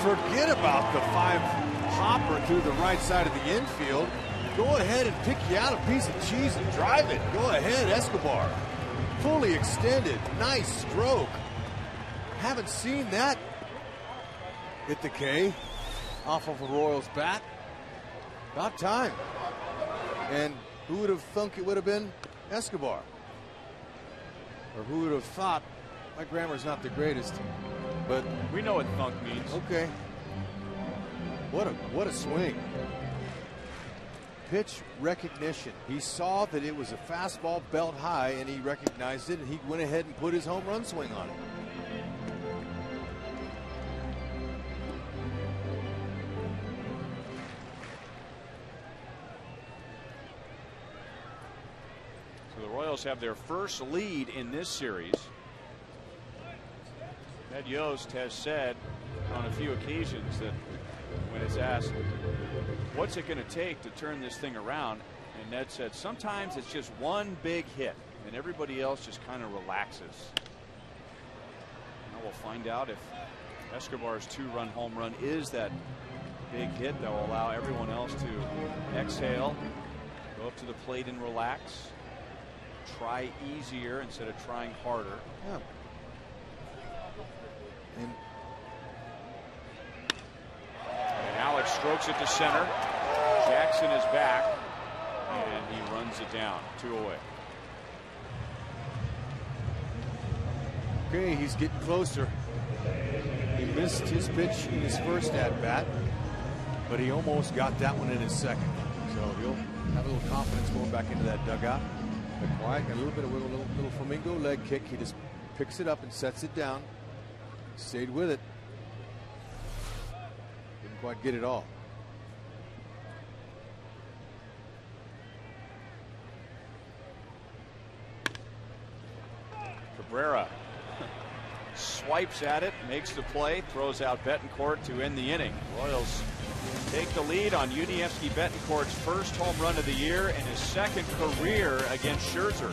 Forget about the 5 hopper through the right side of the infield. Go ahead and pick you out a piece of cheese and drive it. Go ahead, Escobar. Fully extended. Nice stroke. Haven't seen that hit the K off of a Royals bat. About time. And who would have thunk it would have been Escobar? Or who would have thought? My grammar's not the greatest, but we know what thunk means. Okay. What a swing. Pitch recognition. He saw that it was a fastball belt high, and he recognized it, and he went ahead and put his home run swing on it. So the Royals have their first lead in this series. Ed Yost has said on a few occasions that when it's asked, what's it going to take to turn this thing around? And Ned said, sometimes it's just one big hit and everybody else just kind of relaxes. Now we'll find out if Escobar's 2-run home run is that big hit that will allow everyone else to exhale, go up to the plate and relax, try easier instead of trying harder. Yeah. And Alex strokes it to center. Jackson is back and he runs it down. 2 away. okay, he's getting closer. He missed his pitch in his first at bat, but he almost got that one in his second. So he'll have a little confidence going back into that dugout. But quiet, got a little bit of a little flamingo leg kick. He just picks it up and sets it down. Stayed with it. Didn't quite get it all. Cabrera swipes at it, makes the play, throws out Betancourt to end the inning. Royals take the lead on Yuniesky Betancourt's first home run of the year and his second career against Scherzer.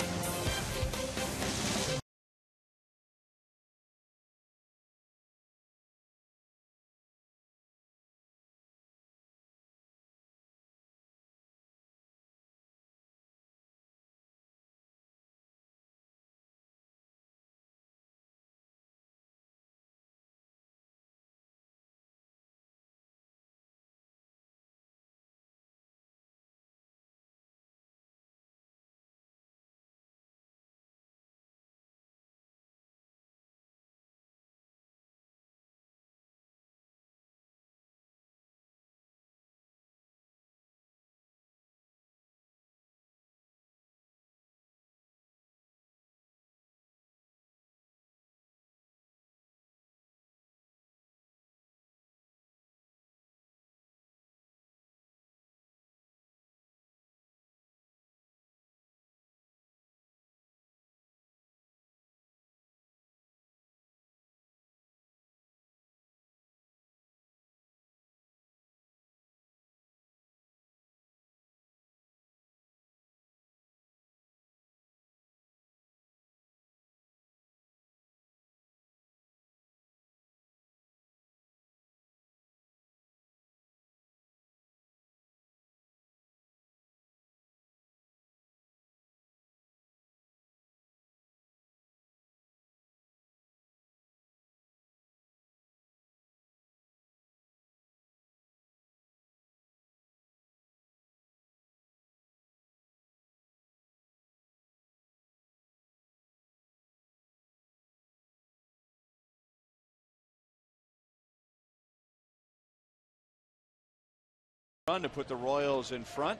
Run to put the Royals in front.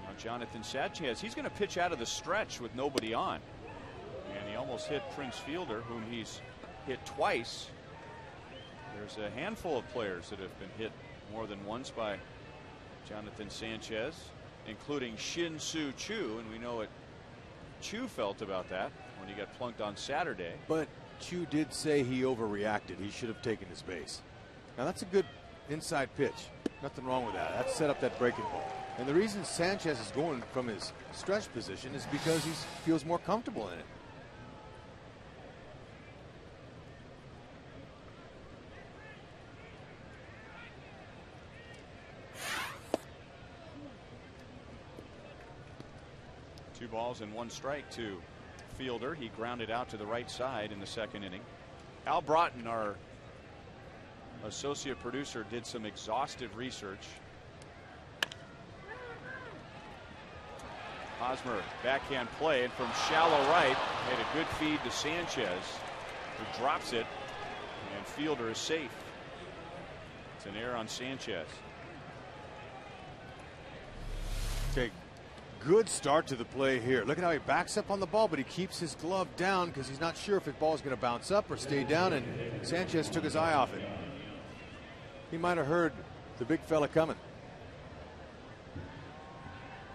Now Jonathan Sanchez, he's going to pitch out of the stretch with nobody on. And he almost hit Prince Fielder, whom he's hit twice. There's a handful of players that have been hit more than once by Jonathan Sanchez, including Shin-Soo Choo, and we know what Choo felt about that when he got plunked on Saturday. But Choo did say he overreacted. He should have taken his base. Now that's a good inside pitch. Nothing wrong with that. That set up that breaking ball. And the reason Sanchez is going from his stretch position is because he feels more comfortable in it. Two balls and one strike to Fielder. He grounded out to the right side in the second inning. Al Broughton, our associate producer, did some exhaustive research. Hosmer backhand play, and from shallow right made a good feed to Sanchez, who drops it, and Fielder is safe. It's an error on Sanchez. Okay, good start to the play here. Look at how he backs up on the ball, but he keeps his glove down because he's not sure if the ball is going to bounce up or stay down, and Sanchez took his eye off it. He might have heard the big fella coming.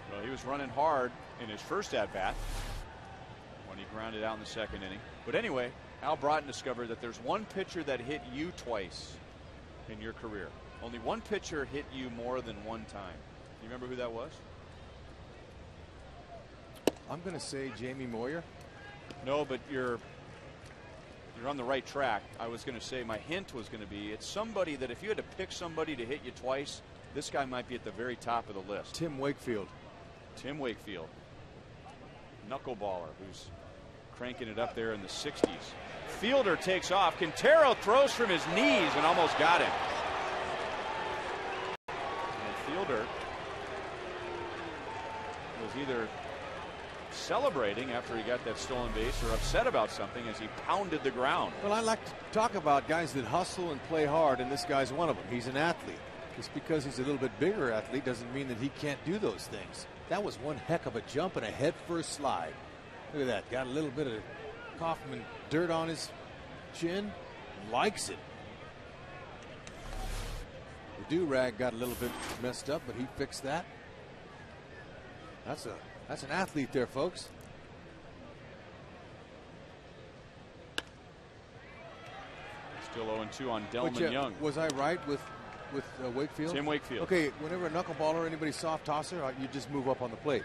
Well, he was running hard in his first at bat when he grounded out in the second inning. But anyway, Al Broughton discovered that there's one pitcher that hit you twice in your career. Only one pitcher hit you more than one time. You remember who that was? I'm going to say Jamie Moyer. No, but you're on the right track. I was going to say, my hint was going to be, it's somebody that if you had to pick somebody to hit you twice, this guy might be at the very top of the list. Tim Wakefield. Tim Wakefield. Knuckleballer who's cranking it up there in the 60s. Fielder takes off. Quintero throws from his knees and almost got him. And Fielder was either celebrating after he got that stolen base or upset about something as he pounded the ground. Well, I like to talk about guys that hustle and play hard, and this guy's one of them. He's an athlete. Just because he's a little bit bigger athlete doesn't mean that he can't do those things. That was one heck of a jump and a head-first slide. Look at that. Got a little bit of Kaufman dirt on his chin. Likes it. The do-rag got a little bit messed up, but he fixed that. That's an athlete there, folks. Still 0-2 on Delman Young. Was I right with Wakefield? Tim Wakefield. Okay, whenever a knuckleballer or anybody soft tosser, you just move up on the plate.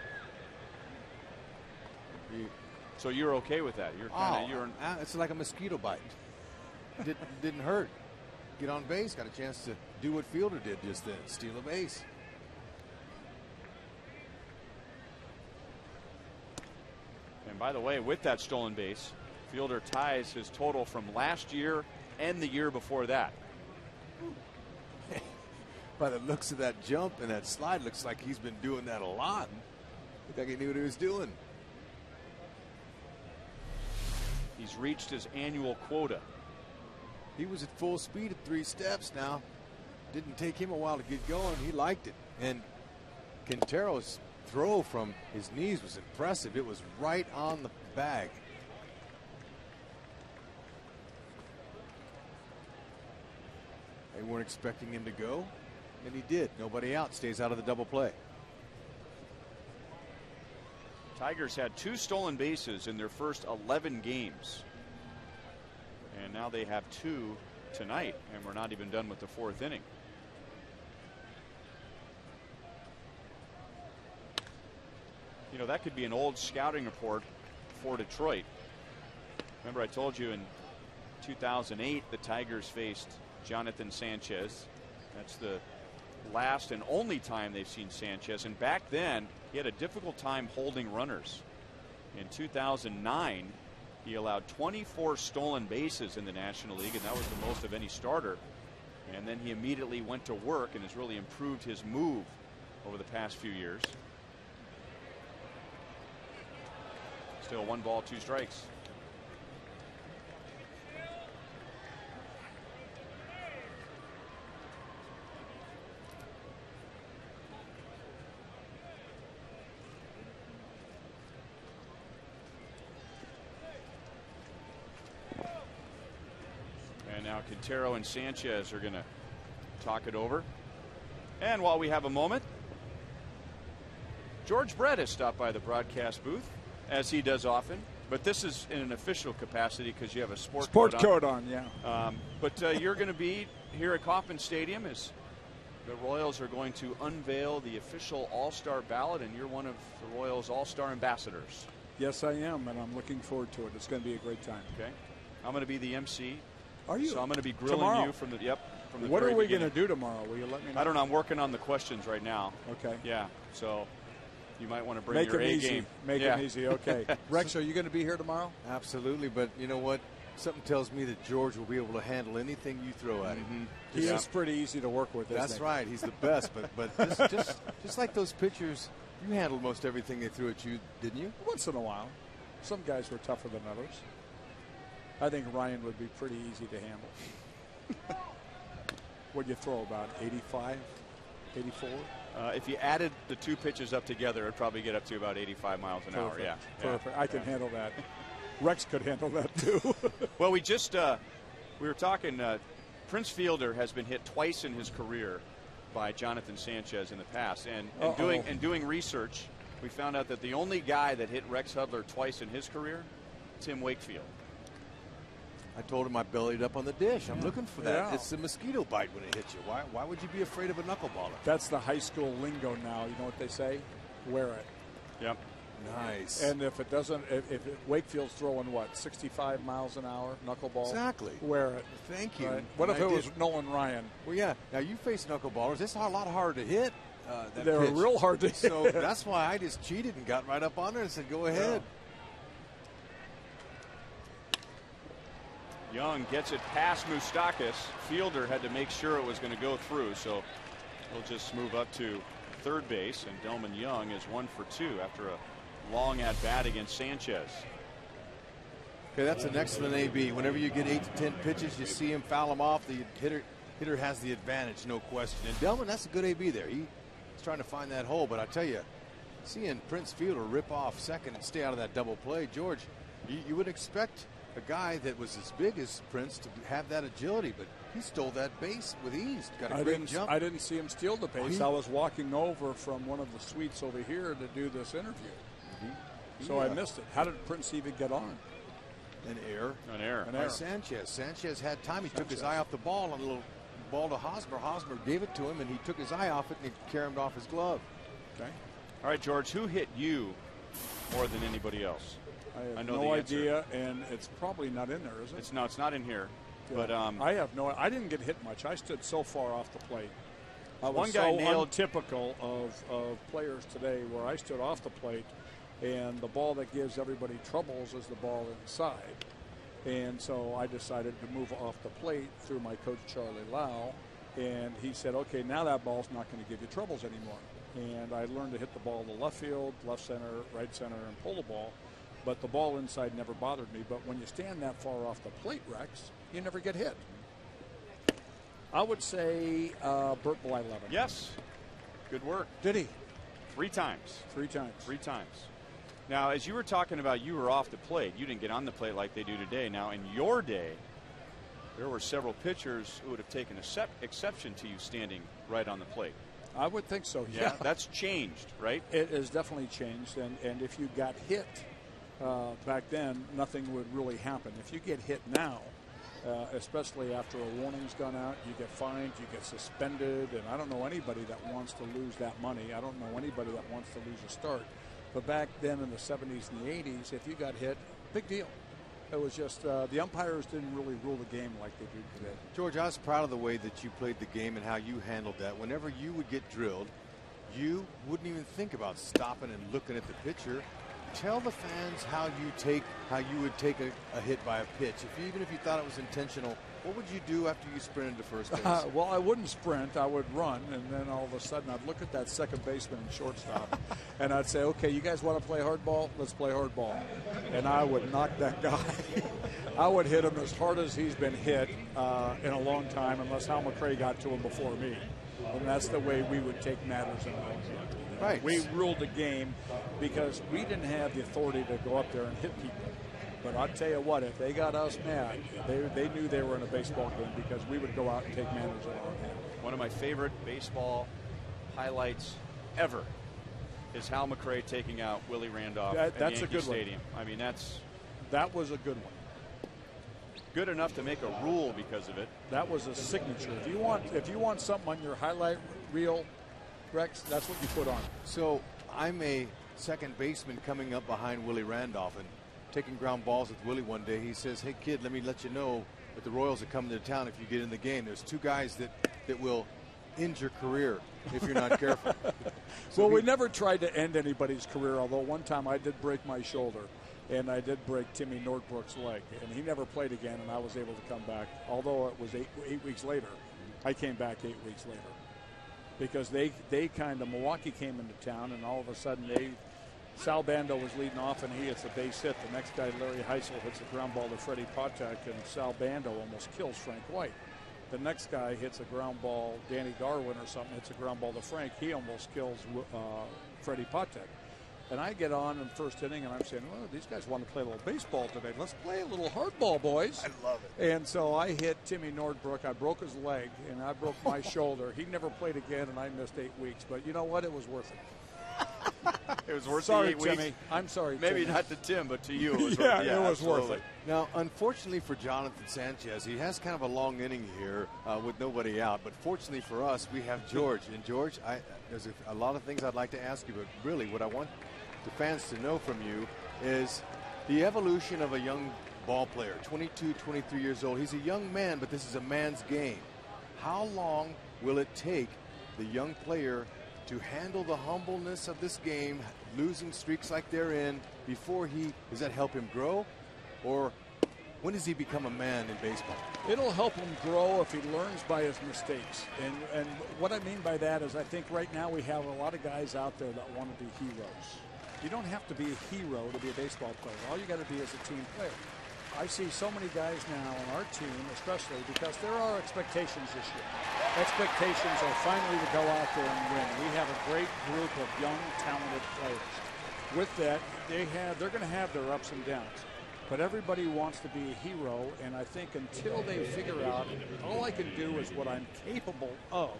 So you're okay with that? You're kind of it's like a mosquito bite. Didn't hurt. Get on base, got a chance to do what Fielder did just then, steal a base. And by the way, with that stolen base, Fielder ties his total from last year and the year before that. By the looks of that jump and that slide, looks like he's been doing that a lot. Looked like he knew what he was doing. He's reached his annual quota. He was at full speed at 3 steps now. Didn't take him a while to get going. He liked it. And Quintero's throw from his knees was impressive. It was right on the bag. They weren't expecting him to go, and he did. Nobody out. Stays out of the double play. Tigers had 2 stolen bases in their first 11 games. And now they have 2 tonight, and we're not even done with the 4th inning. You know, that could be an old scouting report for Detroit. Remember, I told you in 2008 the Tigers faced Jonathan Sanchez. That's the last and only time they've seen Sanchez, and back then he had a difficult time holding runners. In 2009 he allowed 24 stolen bases in the National League, and that was the most of any starter. And then he immediately went to work and has really improved his move over the past few years. Still 1 ball, 2 strikes. And now Quintero and Sanchez are going to talk it over. And while we have a moment, George Brett has stopped by the broadcast booth, as he does often, but this is in an official capacity because you have a sport coat on. Yeah. But you're going to be here at Kauffman Stadium as the Royals are going to unveil the official All-Star ballot, and you're one of the Royals All-Star ambassadors. Yes, I am, and I'm looking forward to it. It's going to be a great time. Okay. I'm going to be the MC. Are you? So I'm going to be grilling tomorrow? you from the from the What very are we beginning. going to do tomorrow? Will you let me know? I don't know. I'm working on the questions right now. Okay. Yeah. So you might want to bring Make your them A easy. game. Make them easy. Okay. Rex, are you going to be here tomorrow? Absolutely, but you know what? Something tells me that George will be able to handle anything you throw at him. He is pretty easy to work with. That's isn't he? right. He's the best. But just like those pitchers, you handled most everything they threw at you, didn't you? Once in a while. Some guys were tougher than others. I think Ryan would be pretty easy to handle. What'd you throw, about 85, 84? If you added the 2 pitches up together, it'd probably get up to about 85 miles an hour. Yeah. Perfect. I can handle that. Rex could handle that too. Well, we were talking. Prince Fielder has been hit twice in his career by Jonathan Sanchez in the past, and doing research, we found out that the only guy that hit Rex Hudler twice in his career Tim Wakefield. I told him I bellied up on the dish. I'm looking for that. Yeah. It's a mosquito bite when it hits you. Why would you be afraid of a knuckleballer? That's the high school lingo now. You know what they say? Wear it. Yep. Nice. And if it doesn't, if Wakefield's throwing what, 65 miles an hour knuckleball? Exactly. Wear it. Thank you. Right? What if it was Nolan Ryan? Well, yeah. Now you face knuckleballers. It's a lot harder to hit. They're pitch. real hard to hit. So that's why I just cheated and got right up on there and said, "Go ahead." Young gets it past Moustakis. Fielder had to make sure it was going to go through, so he'll just move up to third base, and Delman Young is 1 for 2 after a long at bat against Sanchez. Okay, that's an excellent AB. Whenever you get 8 to 10 pitches, you see him foul them off. The hitter has the advantage, no question. And Delman, that's a good AB there. He's trying to find that hole, but I tell you, seeing Prince Fielder rip off second and stay out of that double play, George, you would expect a guy that was as big as Prince to have that agility, but he stole that base with ease. Got a great jump. I didn't see him steal the base. I was walking over from one of the suites over here to do this interview. So I missed it. How did Prince even get on? An error. By Sanchez. Sanchez had time. He took his eye off the ball on a little ball to Hosmer. Hosmer gave it to him, and he took his eye off it and he carried off his glove. Okay. All right, George, who hit you more than anybody else? I have know no the answer. idea, and it's probably not in there, is it? It's not in here. Yeah. But I have no. I didn't get hit much. I stood so far off the plate. I was one guy so nailed untypical of players today, where I stood off the plate, and the ball that gives everybody troubles is the ball inside. And so I decided to move off the plate through my coach Charlie Lau, and he said, "Okay, now that ball's not going to give you troubles anymore." And I learned to hit the ball to left field, left center, right center, and pull the ball. But the ball inside never bothered me. But when you stand that far off the plate, Rex, you never get hit. I would say Burt Blyleven. yes, good work. Did he? 3 times. 3 times. 3 times. Now, as you were talking about, you were off the plate. You didn't get on the plate like they do today. Now, in your day, there were several pitchers who would have taken exception to you standing right on the plate. I would think so, yeah. That's changed, right? It has definitely changed. And if you got hit back then, nothing would really happen. If you get hit now, especially after a warning's gone out, you get fined, you get suspended, and I don't know anybody that wants to lose that money. I don't know anybody that wants to lose a start. But back then in the 70s and the 80s, if you got hit, big deal. It was just the umpires didn't really rule the game like they do today. George, I was proud of the way that you played the game and how you handled that. Whenever you would get drilled, you wouldn't even think about stopping and looking at the pitcher. Tell the fans how you would take a hit by a pitch. Even if you thought it was intentional, what would you do after you sprinted to first base? Well, I wouldn't sprint. I would run, and then all of a sudden I'd look at that second baseman and shortstop, and I'd say, okay, you guys want to play hardball? Let's play hardball. And I would knock that guy. I would hit him as hard as he's been hit in a long time, unless Hal McRae got to him before me. And that's the way we would take matters in our own hands. Right. We ruled the game because we didn't have the authority to go up there and hit people. But I'll tell you what, if they got us mad, they knew they were in a baseball game because we would go out and take matters in our own hands. One of my favorite baseball highlights ever is Hal McRae taking out Willie Randolph at that's Yankee a good Stadium. one. I mean, that was a good one. Good enough to make a rule because of it. That was a signature. If you want something on your highlight reel, Rex, that's what you put on. So I'm a second baseman coming up behind Willie Randolph and taking ground balls with Willie one day. He says, "Hey kid, let me let you know that the Royals are coming to town if you get in the game. There's 2 guys that will end your career if you're not careful." Well, we never tried to end anybody's career, although one time I did break my shoulder, and I did break Timmy Nordbrook's leg, and he never played again, and I was able to come back. Although it was eight weeks later, I came back 8 weeks later. Because they kind of, Milwaukee came into town, and all of a sudden Sal Bando was leading off, and he hits a base hit. The next guy, Larry Heisel, hits a ground ball to Freddie Patek, and Sal Bando almost kills Frank White. The next guy hits a ground ball, Danny Darwin or something, hits a ground ball to Frank. He almost kills Freddie Patek. And I get on in the first inning, and I'm saying, well, these guys want to play a little baseball today. Let's play a little hardball, boys. I love it. And so I hit Timmy Nordbrook. I broke his leg, and I broke my shoulder. He never played again, and I missed 8 weeks. But you know what? It was worth it. It was worth Sorry, the 8 weeks. Timmy. I'm sorry, Maybe Timmy. not to Tim, but to you. It was Yeah, worth, it was worth absolutely. it. Now, unfortunately for Jonathan Sanchez, he has kind of a long inning here with nobody out. But fortunately for us, we have George. And George, there's a lot of things I'd like to ask you, but really what I want the fans to know from you is the evolution of a young ball player, 22, 23 years old. He's a young man, but this is a man's game. How long will it take the young player to handle the humbleness of this game, losing streaks like they're in, does that help him grow? Or when does he become a man in baseball? It'll help him grow if he learns by his mistakes. And what I mean by that is I think right now we have a lot of guys out there that want to be heroes. You don't have to be a hero to be a baseball player. All you got to be is a team player. I see so many guys now on our team, especially because there are expectations this year. Expectations are finally to go out there and win. We have a great group of young, talented players. With that, they're going to have their ups and downs. But everybody wants to be a hero, and I think until they figure out all I can do is what I'm capable of,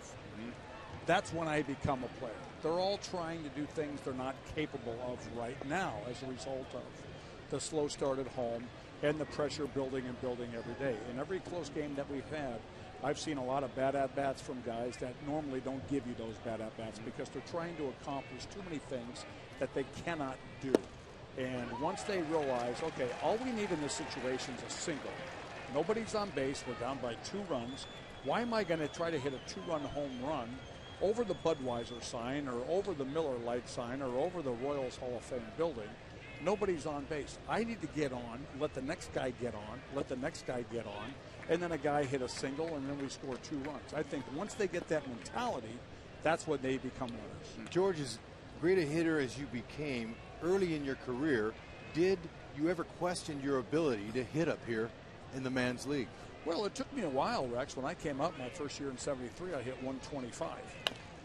that's when I become a player. They're all trying to do things they're not capable of right now as a result of the slow start at home and the pressure building and building every day. In every close game that we've had, I've seen a lot of bad at-bats from guys that normally don't give you those bad at-bats because they're trying to accomplish too many things that they cannot do. And once they realize, okay, all we need in this situation is a single. Nobody's on base. We're down by 2 runs. Why am I going to try to hit a 2-run home run over the Budweiser sign or over the Miller Lite sign or over the Royals Hall of Fame building? Nobody's on base. I need to get on, let the next guy get on, let the next guy get on, and then a guy hit a single, and then we score 2 runs. I think once they get that mentality, that's when they become winners. George, as great a hitter as you became early in your career, did you ever question your ability to hit up here in the man's league? Well, it took me a while, Rex. When I came up my first year in '73, I hit 125.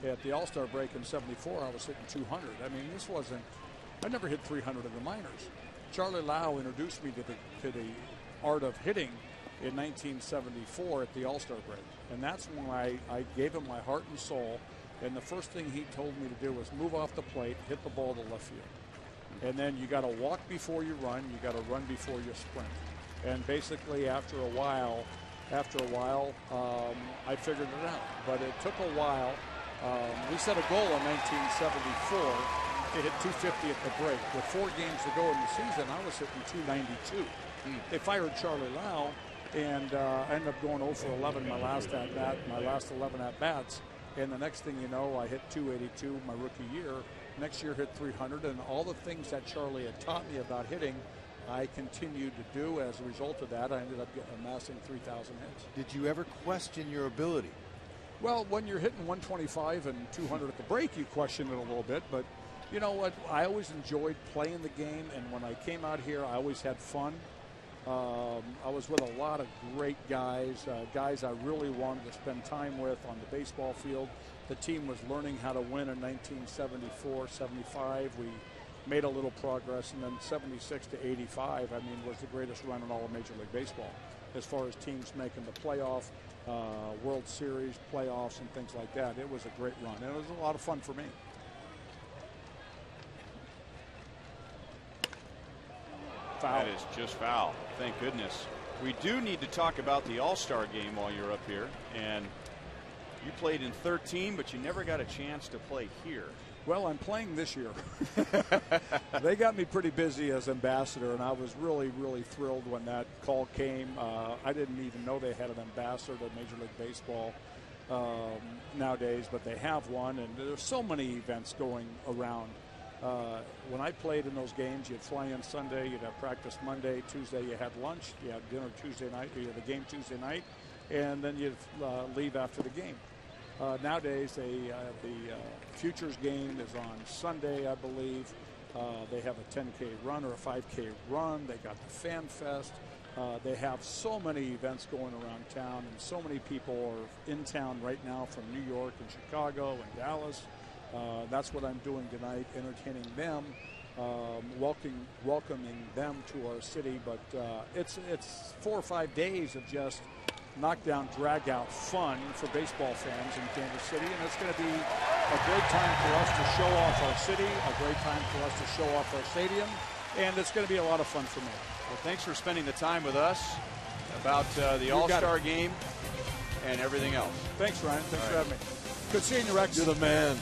At the All-Star break in '74, I was hitting 200. I mean, I never hit 300 in the minors. Charlie Lau introduced me to the art of hitting in 1974 at the All-Star break. And that's when I gave him my heart and soul. And the first thing he told me to do was move off the plate, hit the ball to left field. And then you got to walk before you run. You got to run before you sprint. And basically, after a while, I figured it out. But it took a while. We set a goal in 1974 to hit 250 at the break. With 4 games to go in the season, I was hitting 292. They fired Charlie Lau, and I ended up going 0 for 11 my last 11 at-bats. And the next thing you know, I hit 282 my rookie year. Next year, hit 300, and all the things that Charlie had taught me about hitting, I continued to do. As a result of that, I ended up amassing 3,000 hits. Did you ever question your ability? Well, when you're hitting 125 and 200 at the break, you question it a little bit. But you know what? I always enjoyed playing the game, and when I came out here, I always had fun. I was with a lot of great guys, guys I really wanted to spend time with on the baseball field. The team was learning how to win in 1974, 75. We made a little progress, and then 76 to 85, I mean, was the greatest run in all of Major League Baseball as far as teams making the playoff, World Series, playoffs, and things like that. It was a great run, and it was a lot of fun for me. Foul. That is just foul. Thank goodness. We do need to talk about the All-Star game while you're up here. And you played in 13, but you never got a chance to play here. Well, I'm playing this year. They got me pretty busy as ambassador, and I was really, really thrilled when that call came. I didn't even know they had an ambassador to Major League Baseball nowadays, but they have one, and there's so many events going around. When I played in those games, you'd fly in Sunday, you'd have practice Monday, Tuesday you had lunch, you had dinner Tuesday night, you had the game Tuesday night, and then you'd leave after the game. Nowadays, the Futures game is on Sunday, I believe. They have a 10K run or a 5K run. They got the Fan Fest. They have so many events going around town, and so many people are in town right now from New York and Chicago and Dallas. That's what I'm doing tonight, entertaining them, welcoming them to our city. But it's 4 or 5 days of just knockdown, drag-out fun for baseball fans in Kansas City, and it's going to be a great time for us to show off our city, a great time for us to show off our stadium, and it's going to be a lot of fun for me. Well, thanks for spending the time with us about the All-Star game and everything else. Thanks, Ryan. Thanks for having me. Good seeing you, Rex. You're the man.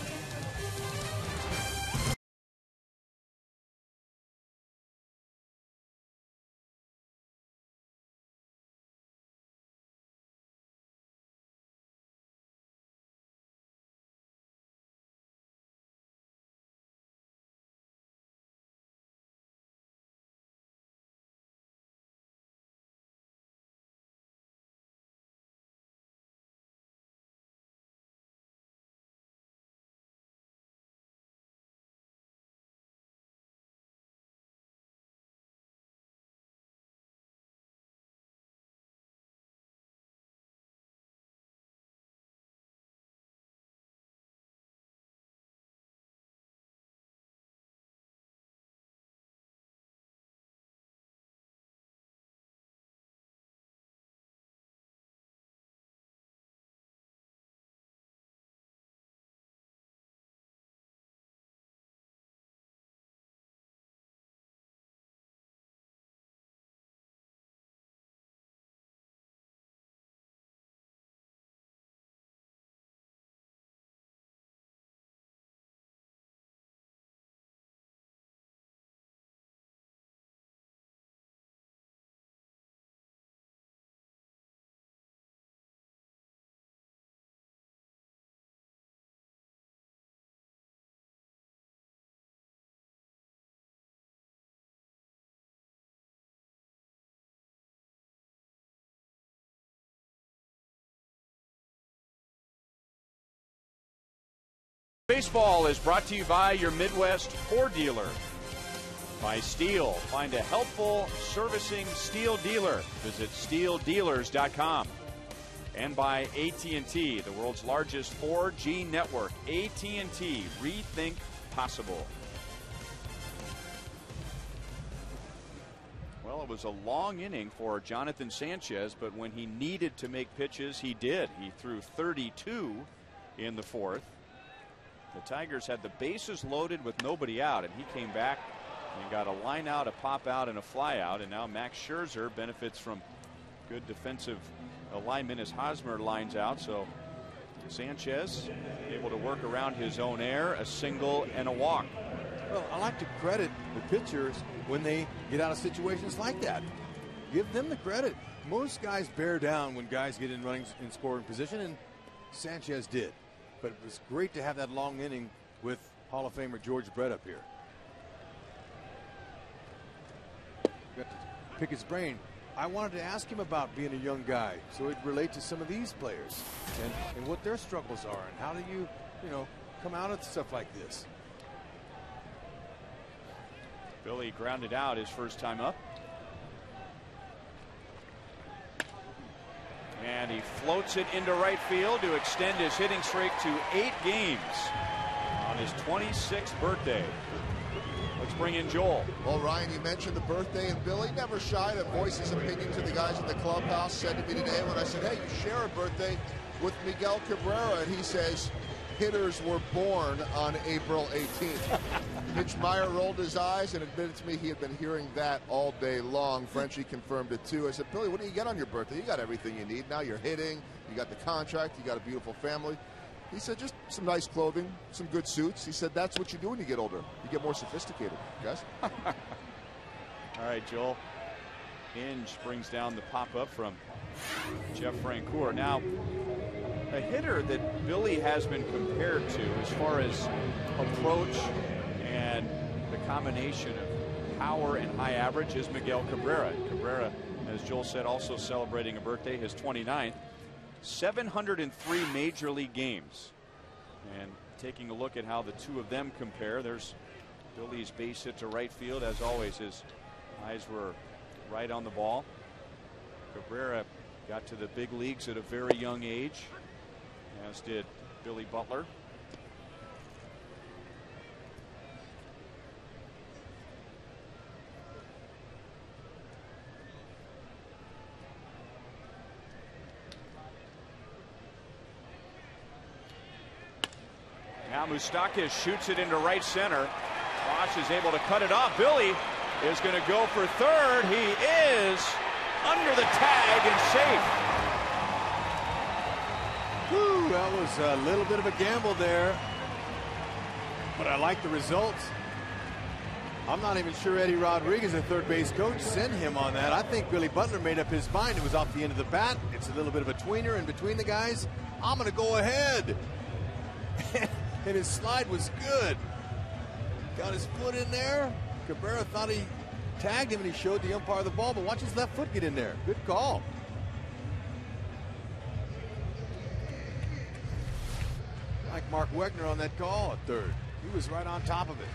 Baseball is brought to you by your Midwest Ford dealer. By Steel. Find a helpful servicing Steel dealer. Visit steeldealers.com. And by AT&T, the world's largest 4G network. AT&T, rethink possible. Well, it was a long inning for Jonathan Sanchez, but when he needed to make pitches, he did. He threw 32 in the fourth. The Tigers had the bases loaded with nobody out, and he came back and got a line out, a pop out, and a fly out. And now Max Scherzer benefits from good defensive alignment as Hosmer lines out. So Sanchez able to work around his own air, a single and a walk. Well, I like to credit the pitchers when they get out of situations like that. Give them the credit. Most guys bear down when guys get in running in scoring position, and Sanchez did. But it was great to have that long inning with Hall of Famer George Brett up here. Got to pick his brain. I wanted to ask him about being a young guy so it'd relate to some of these players and what their struggles are and how do you come out of stuff like this. Billy grounded out his first time up. And he floats it into right field to extend his hitting streak to 8 games on his 26th birthday. Let's bring in Joel. Well, Ryan, you mentioned the birthday, and Billy never shy to voice his opinion to the guys in the clubhouse. Said to me today when I said, hey, you share a birthday with Miguel Cabrera, and he says, hitters were born on April 18th. Mitch Meyer rolled his eyes and admitted to me he had been hearing that all day long. Frenchie confirmed it too. I said, Billy, what do you get on your birthday? You got everything you need. Now you're hitting, you got the contract, you got a beautiful family. He said, just some nice clothing, some good suits. He said, that's what you do when you get older. You get more sophisticated, guys. All right, Joel. Hinge brings down the pop-up from Jeff Francoeur. Now, a hitter that Billy has been compared to as far as approach and the combination of power and high average is Miguel Cabrera. Cabrera, as Joel said, also celebrating a birthday, his 29th. 703 major league games. And taking a look at how the two of them compare, there's Billy's base hit to right field. As always, his eyes were right on the ball. Cabrera got to the big leagues at a very young age, as did Billy Butler. Now Moustakas shoots it into right center. Bosch is able to cut it off. Billy is going to go for third. He is under the tag and safe. Whew, that was a little bit of a gamble there, but I like the results. I'm not even sure Eddie Rodriguez, the third base coach, sent him on that. I think Billy Butler made up his mind. It was off the end of the bat. It's a little bit of a tweener in between the guys. I'm going to go ahead. And his slide was good. Got his foot in there. Cabrera thought he tagged him and he showed the umpire the ball, but watch his left foot get in there. Good call. Like Mark Wegner on that call at third. He was right on top of it.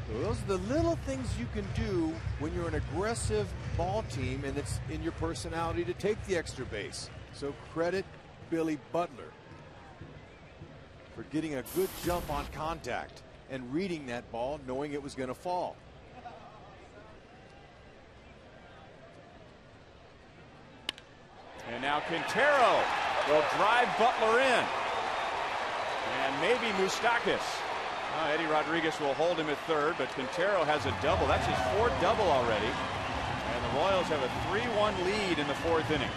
So those are the little things you can do when you're an aggressive ball team and it's in your personality to take the extra base. So credit Billy Butler for getting a good jump on contact and reading that ball, knowing it was going to fall. And now Quintero will drive Butler in. And maybe Moustakas. Eddie Rodriguez will hold him at third, but Quintero has a double. That's his fourth double already. And the Royals have a 3-1 lead in the fourth inning.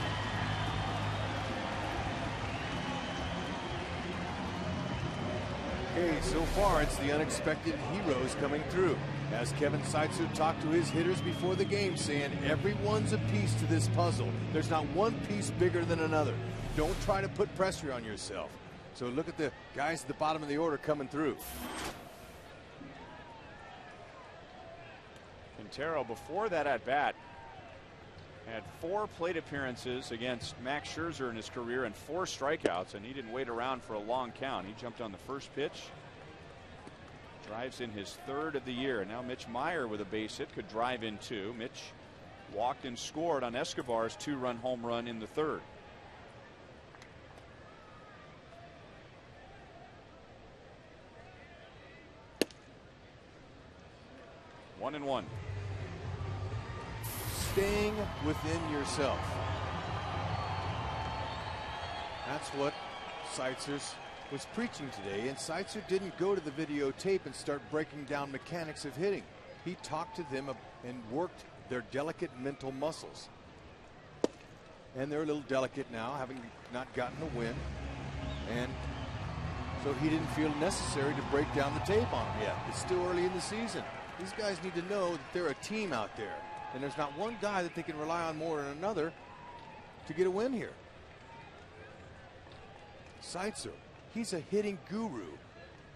Okay, so far it's the unexpected heroes coming through. As Kevin Seitzer talked to his hitters before the game, saying everyone's a piece to this puzzle. There's not one piece bigger than another. Don't try to put pressure on yourself. So look at the guys at the bottom of the order coming through. Quintero, before that at bat, had 4 plate appearances against Max Scherzer in his career and 4 strikeouts, and he didn't wait around for a long count. He jumped on the first pitch. Drives in his 3rd of the year. Now Mitch Meyer with a base hit could drive in 2. Mitch walked and scored on Escobar's 2-run home run in the 3rd. One and one. Staying within yourself. That's what Seitzer's was preaching today, and Seitzer didn't go to the videotape and start breaking down mechanics of hitting. He talked to them and worked their delicate mental muscles. And they're a little delicate now, having not gotten a win. And so he didn't feel necessary to break down the tape on them yet. It's still early in the season. These guys need to know that they're a team out there. And there's not one guy that they can rely on more than another to get a win here. Seitzer, he's a hitting guru.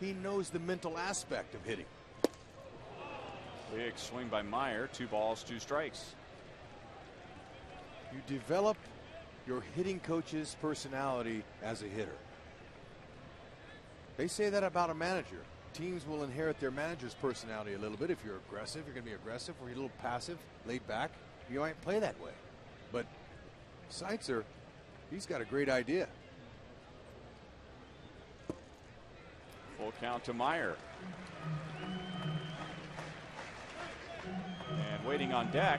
He knows the mental aspect of hitting. Big swing by Meyer. 2 balls, 2 strikes. You develop your hitting coach's personality as a hitter. They say that about a manager. Teams will inherit their manager's personality a little bit. If you're aggressive, you're going to be aggressive. Or you're a little passive, laid back, you might play that way. But Seitzer, he's got a great idea. Full count to Meyer. And waiting on deck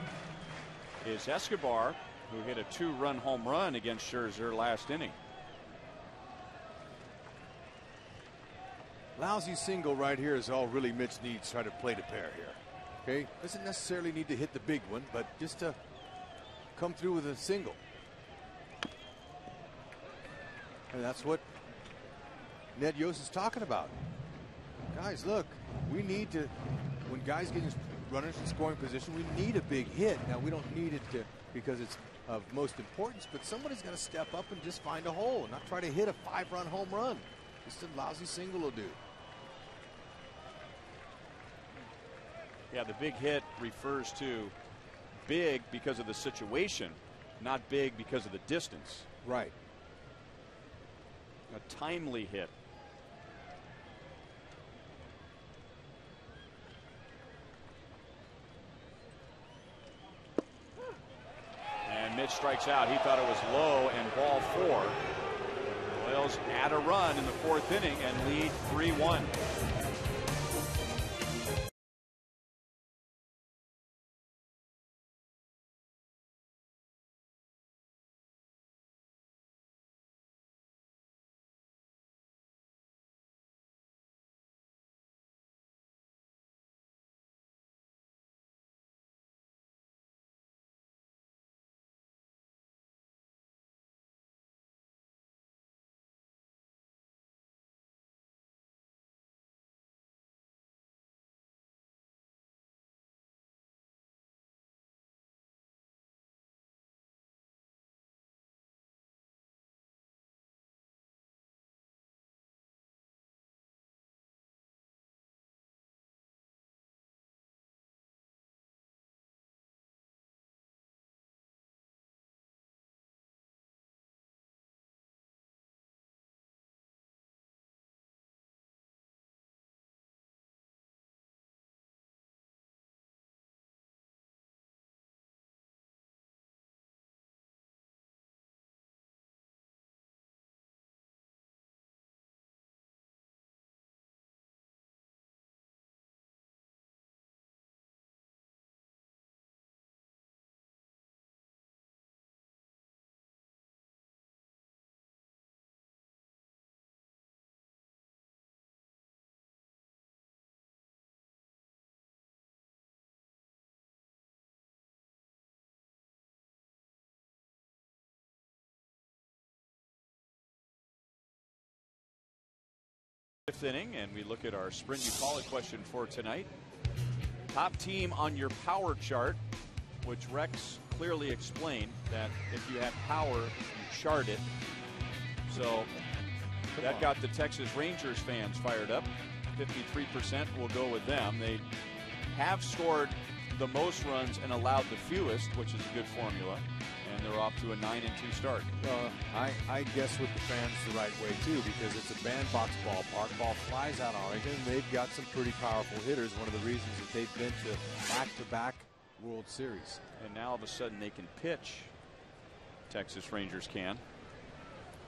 is Escobar, who hit a 2-run home run against Scherzer last inning. Lousy single right here is all really Mitch needs to try to play to pair here. Okay, doesn't necessarily need to hit the big one, but just to come through with a single. And that's what Ned Yost is talking about. Guys, look, we need to, when guys get in runners in scoring position, we need a big hit. Now, we don't need it to because it's of most importance, but somebody's got to step up and just find a hole and not try to hit a 5-run home run. Just a lousy single will do. Yeah, the big hit refers to big because of the situation, not big because of the distance. Right. A timely hit. And Mitch strikes out. He thought it was low, and ball 4. The Royals add a run in the 4th inning and lead 3-1. 4th inning, and we look at our Sprint You Call It question for tonight. Top team on your power chart, which Rex clearly explained that if you have power, you chart it. So that got the Texas Rangers fans fired up. 53% will go with them. They have scored the most runs and allowed the fewest, which is a good formula, and they're off to a 9-2 start. I guess with the fans the right way too, because it's a bandbox ballpark. Ball flies out Arlington. They've got some pretty powerful hitters. One of the reasons that they've been to back-to-back World Series. And now all of a sudden they can pitch. Texas Rangers can.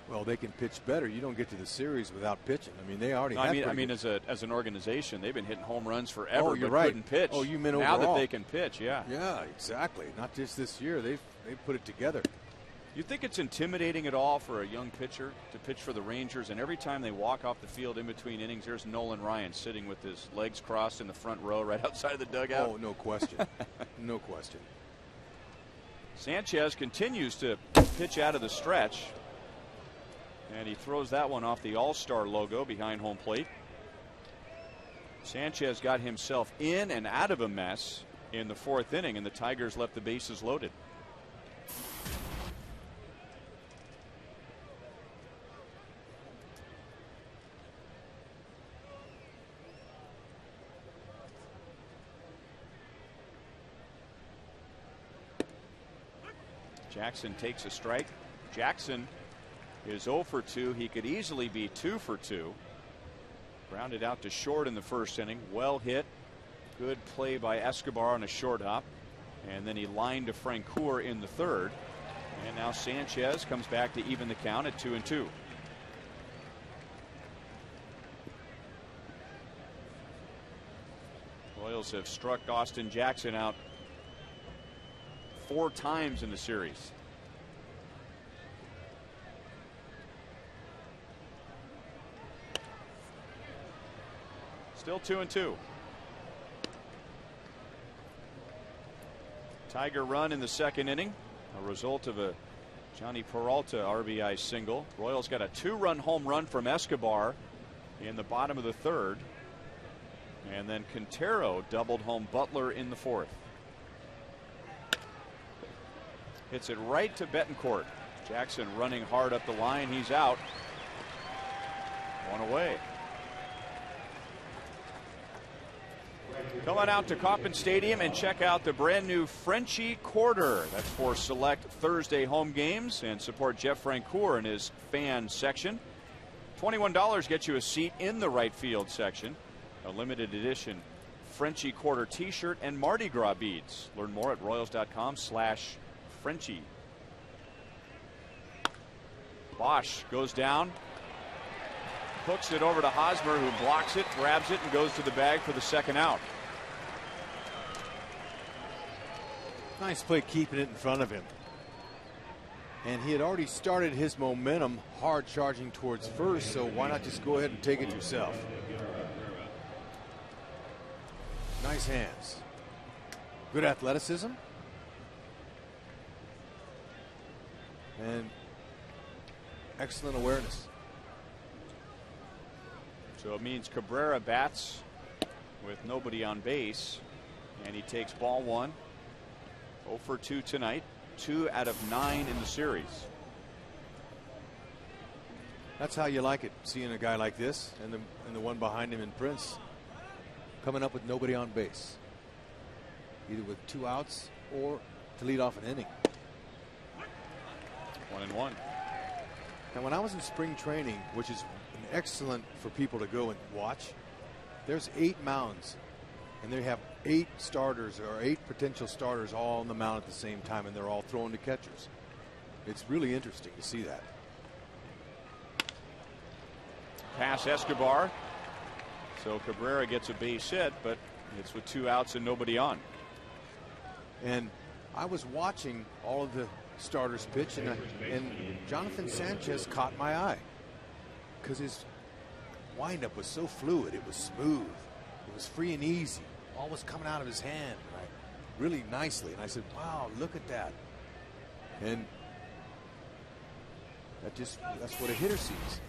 Well, they can pitch better. You don't get to the series without pitching. I mean, they already. I mean, as an organization, they've been hitting home runs forever. Oh, you're but right. Couldn't pitch. Oh, you meant now overall. that they can pitch, yeah. Yeah, exactly. Not just this year. They've put it together. You think it's intimidating at all for a young pitcher to pitch for the Rangers, and every time they walk off the field in between innings, there's Nolan Ryan sitting with his legs crossed in the front row right outside of the dugout? Oh, no question. No question. Sanchez continues to pitch out of the stretch, and he throws that one off the All-Star logo behind home plate. Sanchez got himself in and out of a mess in the 4th inning, and the Tigers left the bases loaded. Jackson takes a strike. Jackson is 0 for 2. He could easily be 2 for 2. Grounded out to short in the 1st inning. Well hit. Good play by Escobar on a short hop. And then he lined to Francoeur in the 3rd. And now Sanchez comes back to even the count at 2-2. Royals have struck Austin Jackson out 4 times in the series. Still 2-2. Tiger run in the 2nd inning, a result of a Johnny Peralta RBI single. Royals got a 2-run home run from Escobar in the bottom of the 3rd. And then Quintero doubled home Butler in the 4th. Hits it right to Betancourt. Jackson running hard up the line. He's out. 1 away. Come on out to Kauffman Stadium and check out the brand new Frenchie Quarter. That's for select Thursday home games, and support Jeff Francoeur in his fan section. $21 gets you a seat in the right field section. A limited edition Frenchie Quarter t-shirt and Mardi Gras beads. Learn more at Royals.com/Frenchie. Bosch goes down, hooks it over to Hosmer, who blocks it, grabs it, and goes to the bag for the 2nd out. Nice play keeping it in front of him. And he had already started his momentum hard charging towards first, so why not just go ahead and take it yourself? Nice hands. Good athleticism. And excellent awareness. So it means Cabrera bats with nobody on base, and he takes ball 1. 0 for 2 tonight. 2 out of 9 in the series. That's how you like it, seeing a guy like this and the one behind him in Prince coming up with nobody on base, either with 2 outs or to lead off an inning. 1-1. And when I was in spring training, which is excellent for people to go and watch, there's 8 mounds, and they have 8 starters or 8 potential starters all on the mound at the same time, and they're all throwing to catchers. It's really interesting to see that. Pass Escobar. So Cabrera gets a base hit, but it's with 2 outs and nobody on. And I was watching all of the starters pitch, and Jonathan Sanchez caught my eye because his windup was so fluid. It was smooth. It was free and easy. All was coming out of his hand really nicely. And I said, wow, look at that. And that's what a hitter sees.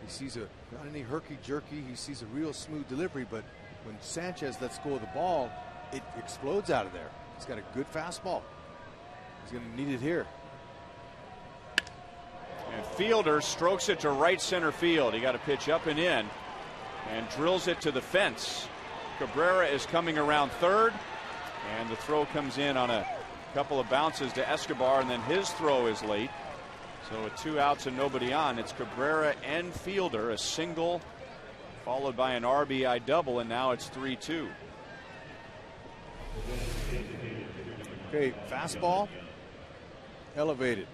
He sees not any herky-jerky. He sees a real smooth delivery, but when Sanchez lets go of the ball, it explodes out of there. He's got a good fastball. He's going to need it here. And Fielder strokes it to right center field. He got a pitch up and in and drills it to the fence. Cabrera is coming around third, and the throw comes in on a couple of bounces to Escobar, and then his throw is late. So with 2 outs and nobody on, it's Cabrera and Fielder, a single followed by an RBI double, and now it's 3-2. Okay, fastball elevated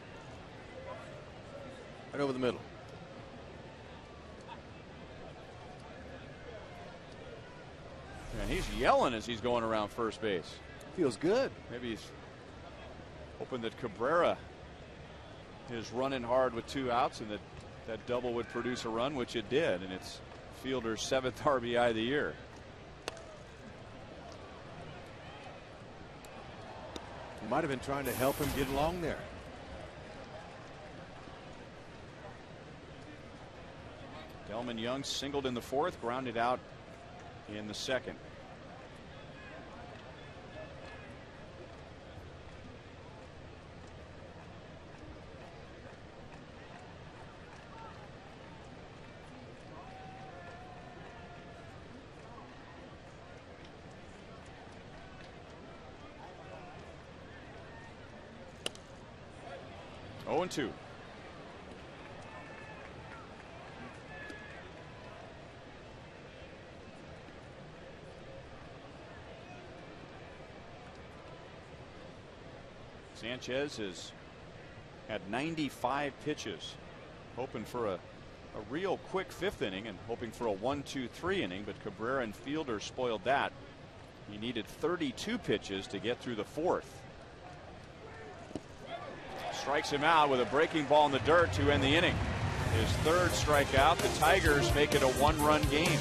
right over the middle. And he's yelling as he's going around first base. Feels good. Maybe he's hoping that Cabrera is running hard with 2 outs and that double would produce a run, which it did, and it's Fielder's 7th RBI of the year. He might have been trying to help him get along there. Delman Young singled in the 4th, grounded out in the 2nd. Oh, and 2. Sanchez has had 95 pitches, hoping for a real quick 5th inning and hoping for a 1-2-3 inning, but Cabrera and Fielder spoiled that. He needed 32 pitches to get through the 4th. Strikes him out with a breaking ball in the dirt to end the inning. His 3rd strikeout. The Tigers make it a 1-run game.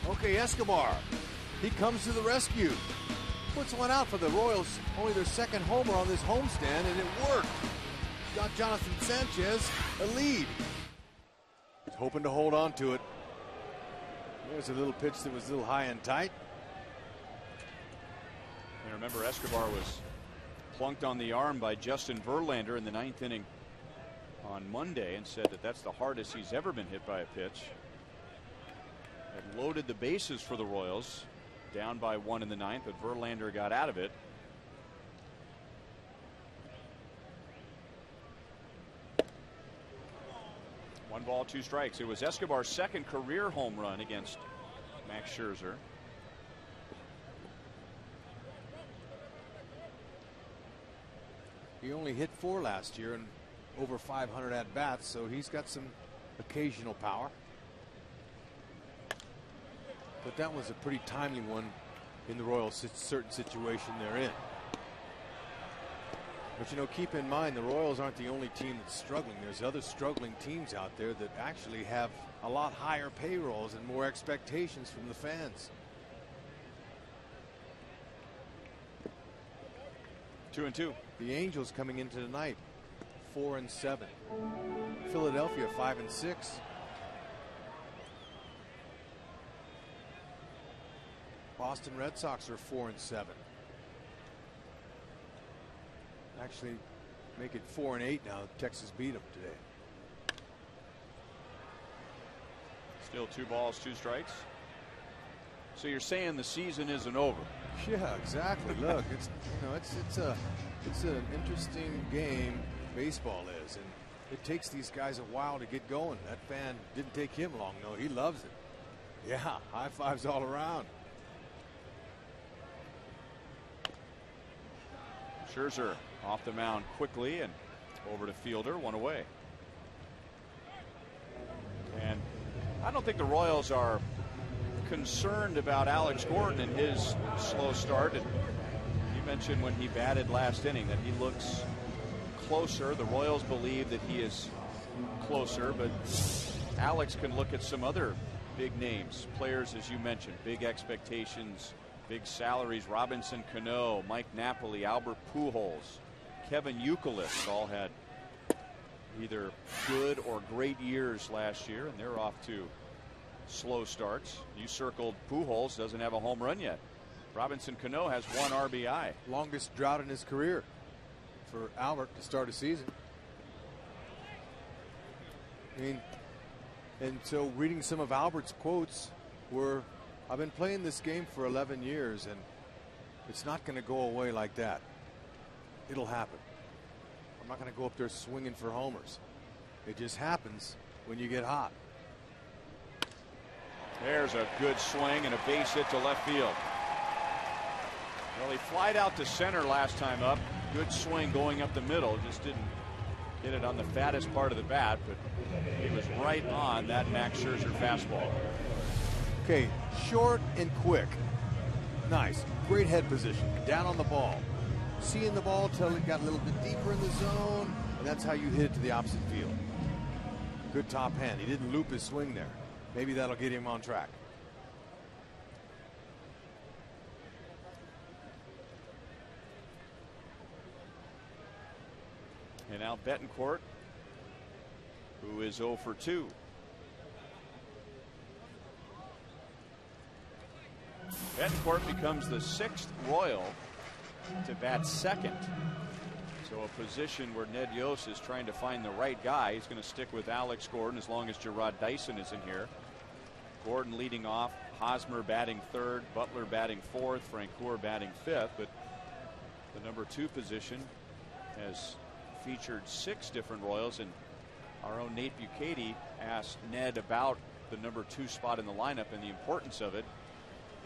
Okay, Escobar. He comes to the rescue. Puts one out for the Royals. Only their 2nd homer on this homestand, and it worked. Got Jonathan Sanchez a lead. He's hoping to hold on to it. There's a little pitch that was a little high and tight. And remember, Escobar was plunked on the arm by Justin Verlander in the 9th inning on Monday and said that that's the hardest he's ever been hit by a pitch. Had loaded the bases for the Royals, down by 1 in the 9th, but Verlander got out of it. One ball, 2 strikes. It was Escobar's 2nd career home run against Max Scherzer. He only hit 4 last year and over 500 at-bats, so he's got some occasional power. But that was a pretty timely one in the Royals' certain situation they're in. But, you know, keep in mind, the Royals aren't the only team that's struggling. There's other struggling teams out there that actually have a lot higher payrolls and more expectations from the fans. 2-2. The Angels coming into tonight, 4-7. Philadelphia 5-6. Boston Red Sox are 4-7. Actually, make it 4-8 now. Texas beat them today. Still 2 balls, 2 strikes. So you're saying the season isn't over? Yeah, exactly. Look, it's it's an interesting game. Baseball is, and it takes these guys a while to get going. That fan didn't take him long. No, he loves it. Yeah, high fives all around. Scherzer off the mound quickly and over to Fielder, 1 away. And I don't think the Royals are concerned about Alex Gordon and his slow start. And you mentioned when he batted last inning that he looks closer. The Royals believe that he is closer, but Alex can look at some other big names, players, as you mentioned, big expectations, big salaries. Robinson Cano, Mike Napoli, Albert Pujols, Kevin Youkilis all had either good or great years last year, and they're off to slow starts. You circled Pujols, doesn't have a home run yet. Robinson Cano has 1 RBI. Longest drought in his career for Albert to start a season. I mean, and so reading some of Albert's quotes were, I've been playing this game for 11 years and it's not going to go away like that. It'll happen. I'm not going to go up there swinging for homers. It just happens when you get hot. There's a good swing and a base hit to left field. Well, he flied out to center last time up. Good swing going up the middle. Just didn't hit it on the fattest part of the bat, but he was right on that Max Scherzer fastball. Okay, short and quick. Nice. Great head position. Down on the ball. Seeing the ball till it got a little bit deeper in the zone, and that's how you hit it to the opposite field. Good top hand. He didn't loop his swing there. Maybe that'll get him on track. And now Betancourt, who is 0 for 2. Betancourt becomes the 6th Royal to bat second. So a position where Ned Yost is trying to find the right guy. He's going to stick with Alex Gordon as long as Gerard Dyson is in here. Gordon leading off, Hosmer batting 3rd, Butler batting 4th, Francoeur batting 5th. But the number 2 position has featured 6 different Royals, and our own Nate Bukaty asked Ned about the number 2 spot in the lineup and the importance of it.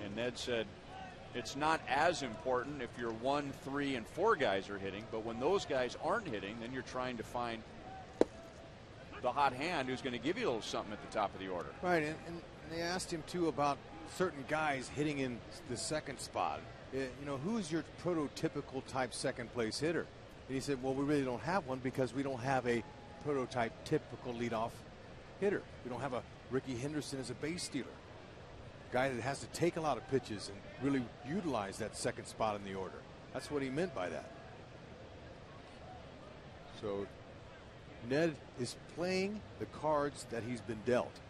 And Ned said, it's not as important if your 1, 3, and 4 guys are hitting, but when those guys aren't hitting, then you're trying to find the hot hand who's going to give you a little something at the top of the order. Right, and they asked him too about certain guys hitting in the 2nd spot. You know, who's your prototypical type 2nd place hitter? And he said, well, we really don't have one because we don't have a prototype typical leadoff hitter. We don't have a Ricky Henderson as a base stealer. Guy that has to take a lot of pitches and really utilize that 2nd spot in the order. That's what he meant by that. So Ned is playing the cards that he's been dealt.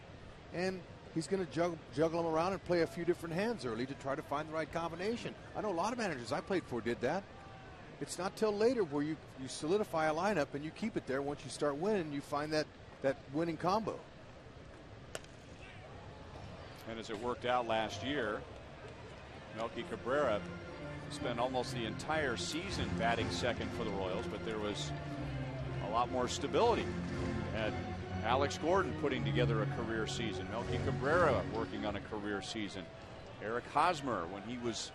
And he's going to juggle them around and play a few different hands early to try to find the right combination. I know a lot of managers I played for did that. It's not till later where you solidify a lineup and you keep it there. Once you start winning, you find that winning combo. And as it worked out last year, Melky Cabrera spent almost the entire season batting 2nd for the Royals, but there was a lot more stability. And Alex Gordon putting together a career season, Melky Cabrera working on a career season. Eric Hosmer, when he was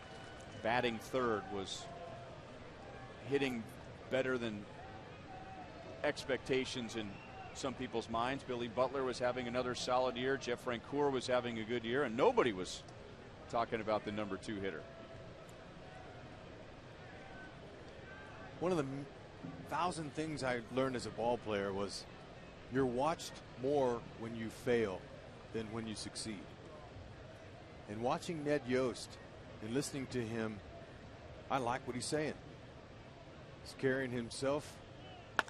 batting 3rd, was hitting better than expectations in some people's minds. Billy Butler was having another solid year. Jeff Francoeur was having a good year, and nobody was talking about the number 2 hitter. One of the 1,000 things I learned as a ball player was you're watched more when you fail than when you succeed. And watching Ned Yost and listening to him, I like what he's saying. He's carrying himself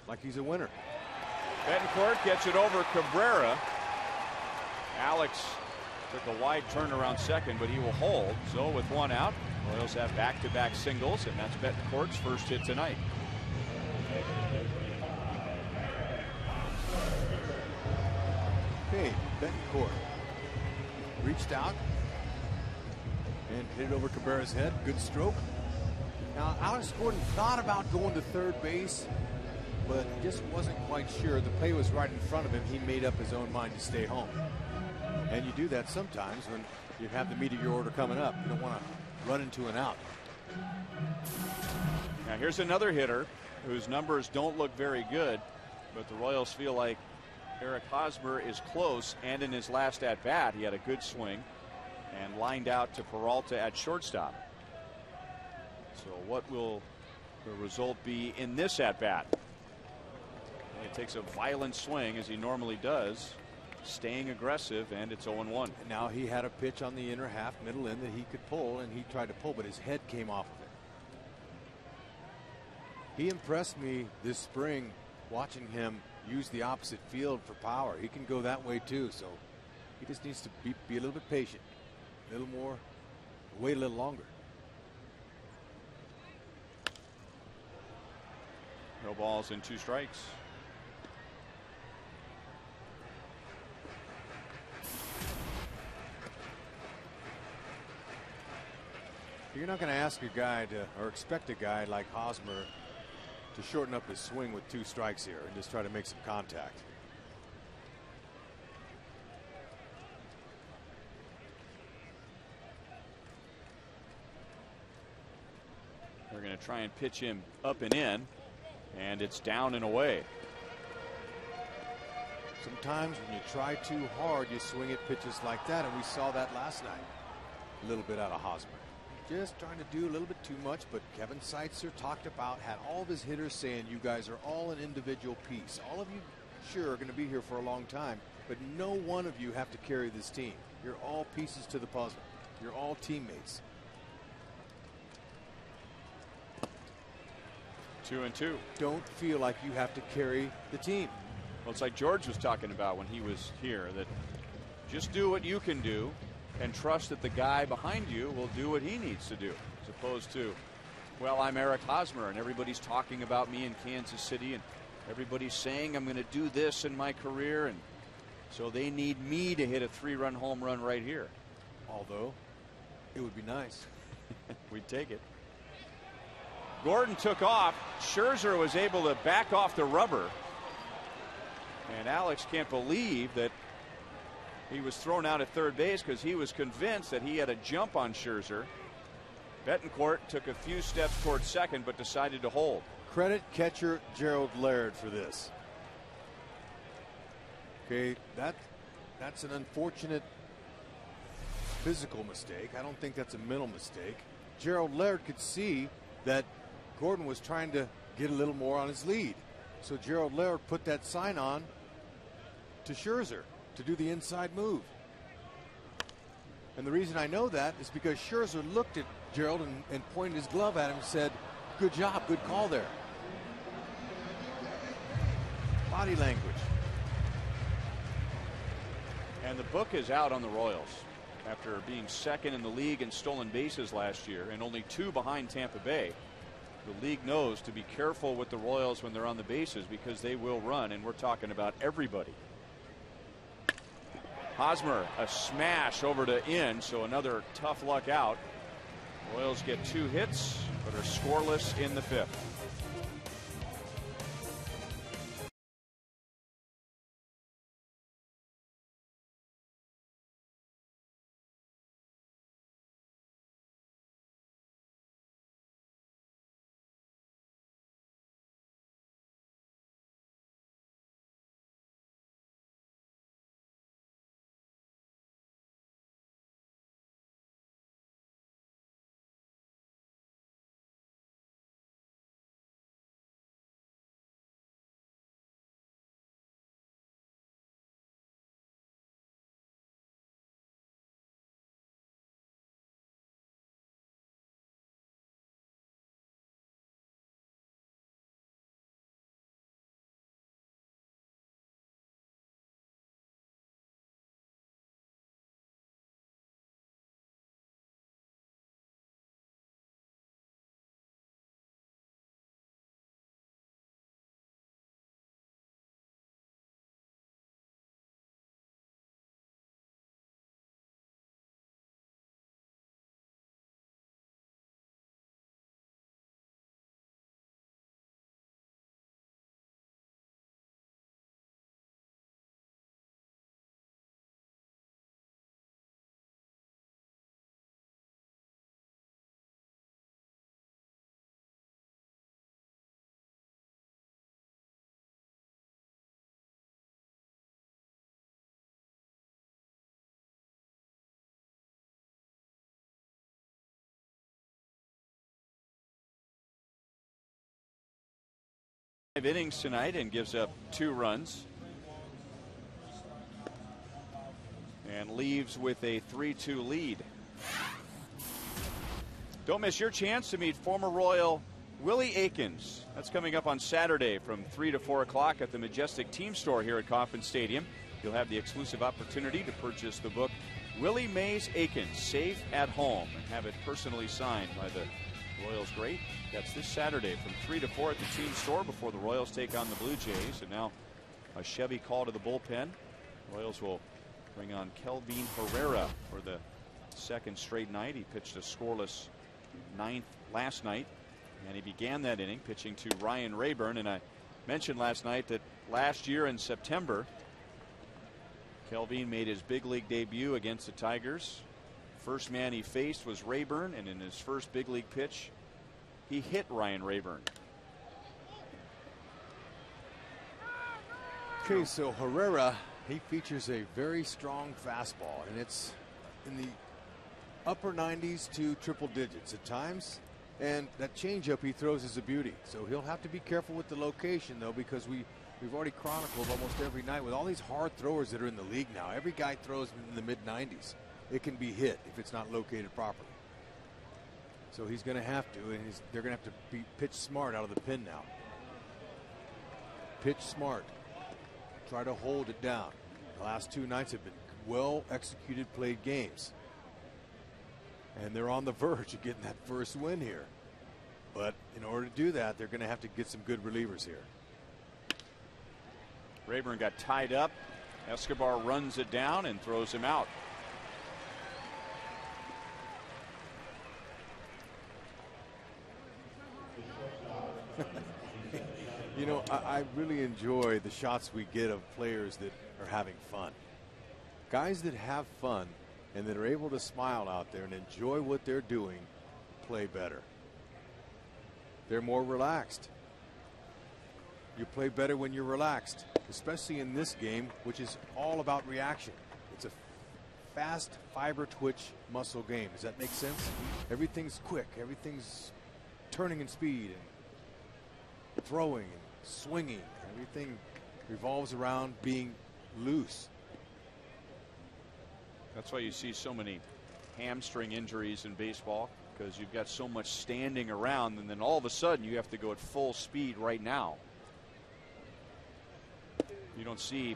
like he's a winner. Betancourt gets it over Cabrera. Alex took a wide turn around second, but he will hold. So with 1 out, Royals have back-to-back singles, and that's Betancourt's first hit tonight. Okay, Betancourt reached out and hit it over Cabrera's head. Good stroke. Now, Alex Gordon thought about going to third base, but just wasn't quite sure. The play was right in front of him. He made up his own mind to stay home. And you do that sometimes when you have the meat of your order coming up. You don't want to run into an out. Now here's another hitter whose numbers don't look very good, but the Royals feel like Eric Hosmer is close, and in his last at bat he had a good swing and lined out to Peralta at shortstop. So what will the result be in this at bat? He takes a violent swing as he normally does, staying aggressive, and it's 0-1. Now he had a pitch on the inner half, middle end that he could pull, and he tried to pull, but his head came off of it. He impressed me this spring watching him use the opposite field for power. He can go that way too, so he just needs to be a little bit patient, a little more, wait a little longer. No balls and 2 strikes. You're not going to ask a guy to, or expect a guy like Hosmer to shorten up his swing with 2 strikes here and just try to make some contact. They're going to try and pitch him up and in, and it's down and away. Sometimes when you try too hard, you swing at pitches like that, and we saw that last night. A little bit out of Hosmer. Just trying to do a little bit too much, but Kevin Seitzer talked about, had all of his hitters saying you guys are all an individual piece. All of you sure are going to be here for a long time, but no one of you have to carry this team. You're all pieces to the puzzle. You're all teammates. 2-2. Don't feel like you have to carry the team. Well, it's like George was talking about when he was here, that just do what you can do and trust that the guy behind you will do what he needs to do, as opposed to, well, I'm Eric Hosmer and everybody's talking about me in Kansas City and everybody's saying I'm going to do this in my career, and so they need me to hit a 3-run home run right here. Although it would be nice. We'd take it. Gordon took off. Scherzer was able to back off the rubber, and Alex can't believe that he was thrown out at third base because he was convinced that he had a jump on Scherzer. Betancourt took a few steps towards second but decided to hold. Credit catcher Gerald Laird for this. Okay, that's an unfortunate physical mistake. I don't think that's a mental mistake. Gerald Laird could see that Gordon was trying to get a little more on his lead. So Gerald Laird put that sign on to Scherzer to do the inside move. And the reason I know that is because Scherzer looked at Gerald and pointed his glove at him and said, good job, good call there. Body language. And the book is out on the Royals after being second in the league in stolen bases last year and only 2 behind Tampa Bay. The league knows to be careful with the Royals when they're on the bases because they will run, and we're talking about everybody. Hosmer, a smash over to in, so another tough luck out. Royals get 2 hits but are scoreless in the 5th. innings tonight and gives up 2 runs. And leaves with a 3-2 lead. Don't miss your chance to meet former Royal Willie Aikens. That's coming up on Saturday from 3 to 4 o'clock at the Majestic Team Store here at Kauffman Stadium. You'll have the exclusive opportunity to purchase the book Willie Mays Aikens, Safe at Home, and have it personally signed by the Royals great. That's this Saturday from 3 to 4 at the Team Store before the Royals take on the Blue Jays. And now a Chevy call to the bullpen. Royals will bring on Kelvin Herrera for the 2nd straight night. He pitched a scoreless 9th last night, and he began that inning pitching to Ryan Rayburn. And I mentioned last night that last year in September, Kelvin made his big league debut against the Tigers. First man he faced was Rayburn, and in his first big league pitch, he hit Ryan Rayburn. Okay, so Herrera, he features a very strong fastball, and it's in the upper 90s to triple digits at times. And that changeup he throws is a beauty. So he'll have to be careful with the location, though, because we've already chronicled almost every night with all these hard throwers that are in the league now. Every guy throws in the mid-90s. It can be hit if it's not located properly. So he's going to have to, and they're going to have to be pitch smart out of the pin now. Pitch smart. Try to hold it down. The last 2 nights have been well executed, played games. And they're on the verge of getting that first win here. But in order to do that, they're going to have to get some good relievers here. Rayburn got tied up. Escobar runs it down and throws him out. You know, I really enjoy the shots we get of players that are having fun. Guys that have fun and that are able to smile out there and enjoy what they're doing play better. They're more relaxed. You play better when you're relaxed, especially in this game, which is all about reaction. It's a fast fiber twitch muscle game. Does that make sense? Everything's quick. Everything's turning in speed and throwing and swinging. Everything revolves around being loose. That's why you see so many hamstring injuries in baseball, because you've got so much standing around, and then all of a sudden you have to go at full speed right now. You don't see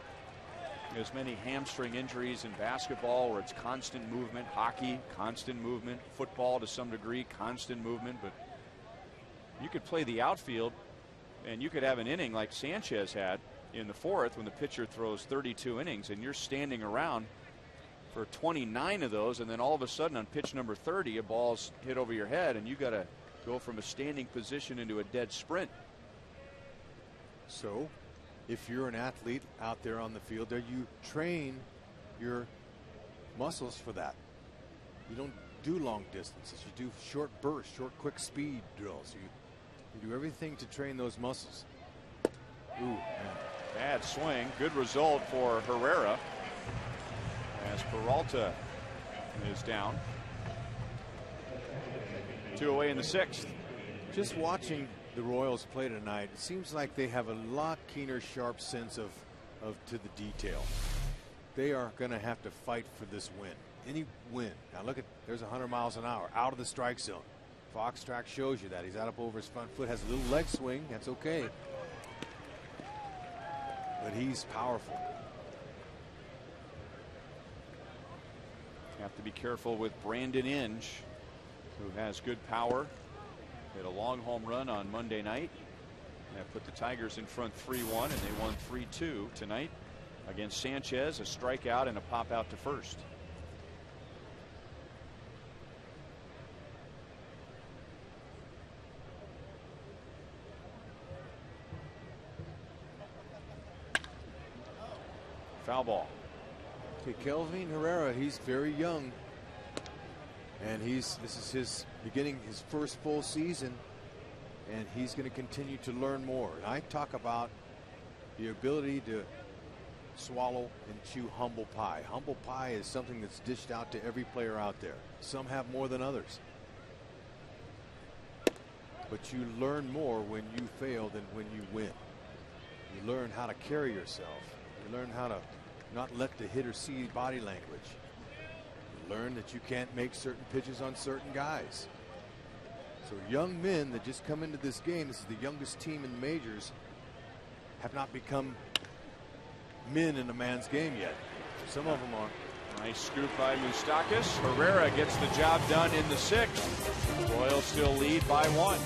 as many hamstring injuries in basketball where it's constant movement. Hockey, constant movement. Football, to some degree, constant movement. But you could play the outfield and you could have an inning like Sanchez had in the 4th when the pitcher throws 32 innings and you're standing around for 29 of those, and then all of a sudden on pitch number 30 a ball's hit over your head and you got to go from a standing position into a dead sprint. So if you're an athlete out there on the field there, you train your muscles for that. You don't do long distances. You do short bursts, short quick speed drills. You do everything to train those muscles. Ooh, man. Bad swing. Good result for Herrera as Peralta is down. 2 away in the 6th. Just watching the Royals play tonight, it seems like they have a lot keener, sharp sense of to the detail. They are going to have to fight for this win. Any win. Now look at, there's 100 miles an hour out of the strike zone. Fox track shows you that. He's out up over his front foot, has a little leg swing. That's okay. But he's powerful. Have to be careful with Brandon Inge, who has good power. Hit a long home run on Monday night. That put the Tigers in front 3-1, and they won 3-2 tonight against Sanchez. A strikeout and a pop out to first. Foul ball. Okay, Kelvin Herrera, he's very young, and this is his beginning, his first full season, and he's going to continue to learn more. And I talk about the ability to swallow and chew humble pie. Humble pie is something that's dished out to every player out there. Some have more than others, but you learn more when you fail than when you win. You learn how to carry yourself. You learn how to not let the hitter see body language. You learn that you can't make certain pitches on certain guys. So young men that just come into this game, this is the youngest team in the majors, have not become men in a man's game yet. Some of them are. Nice scoop by Moustakas. Herrera gets the job done in the 6th. Royals still lead by 1.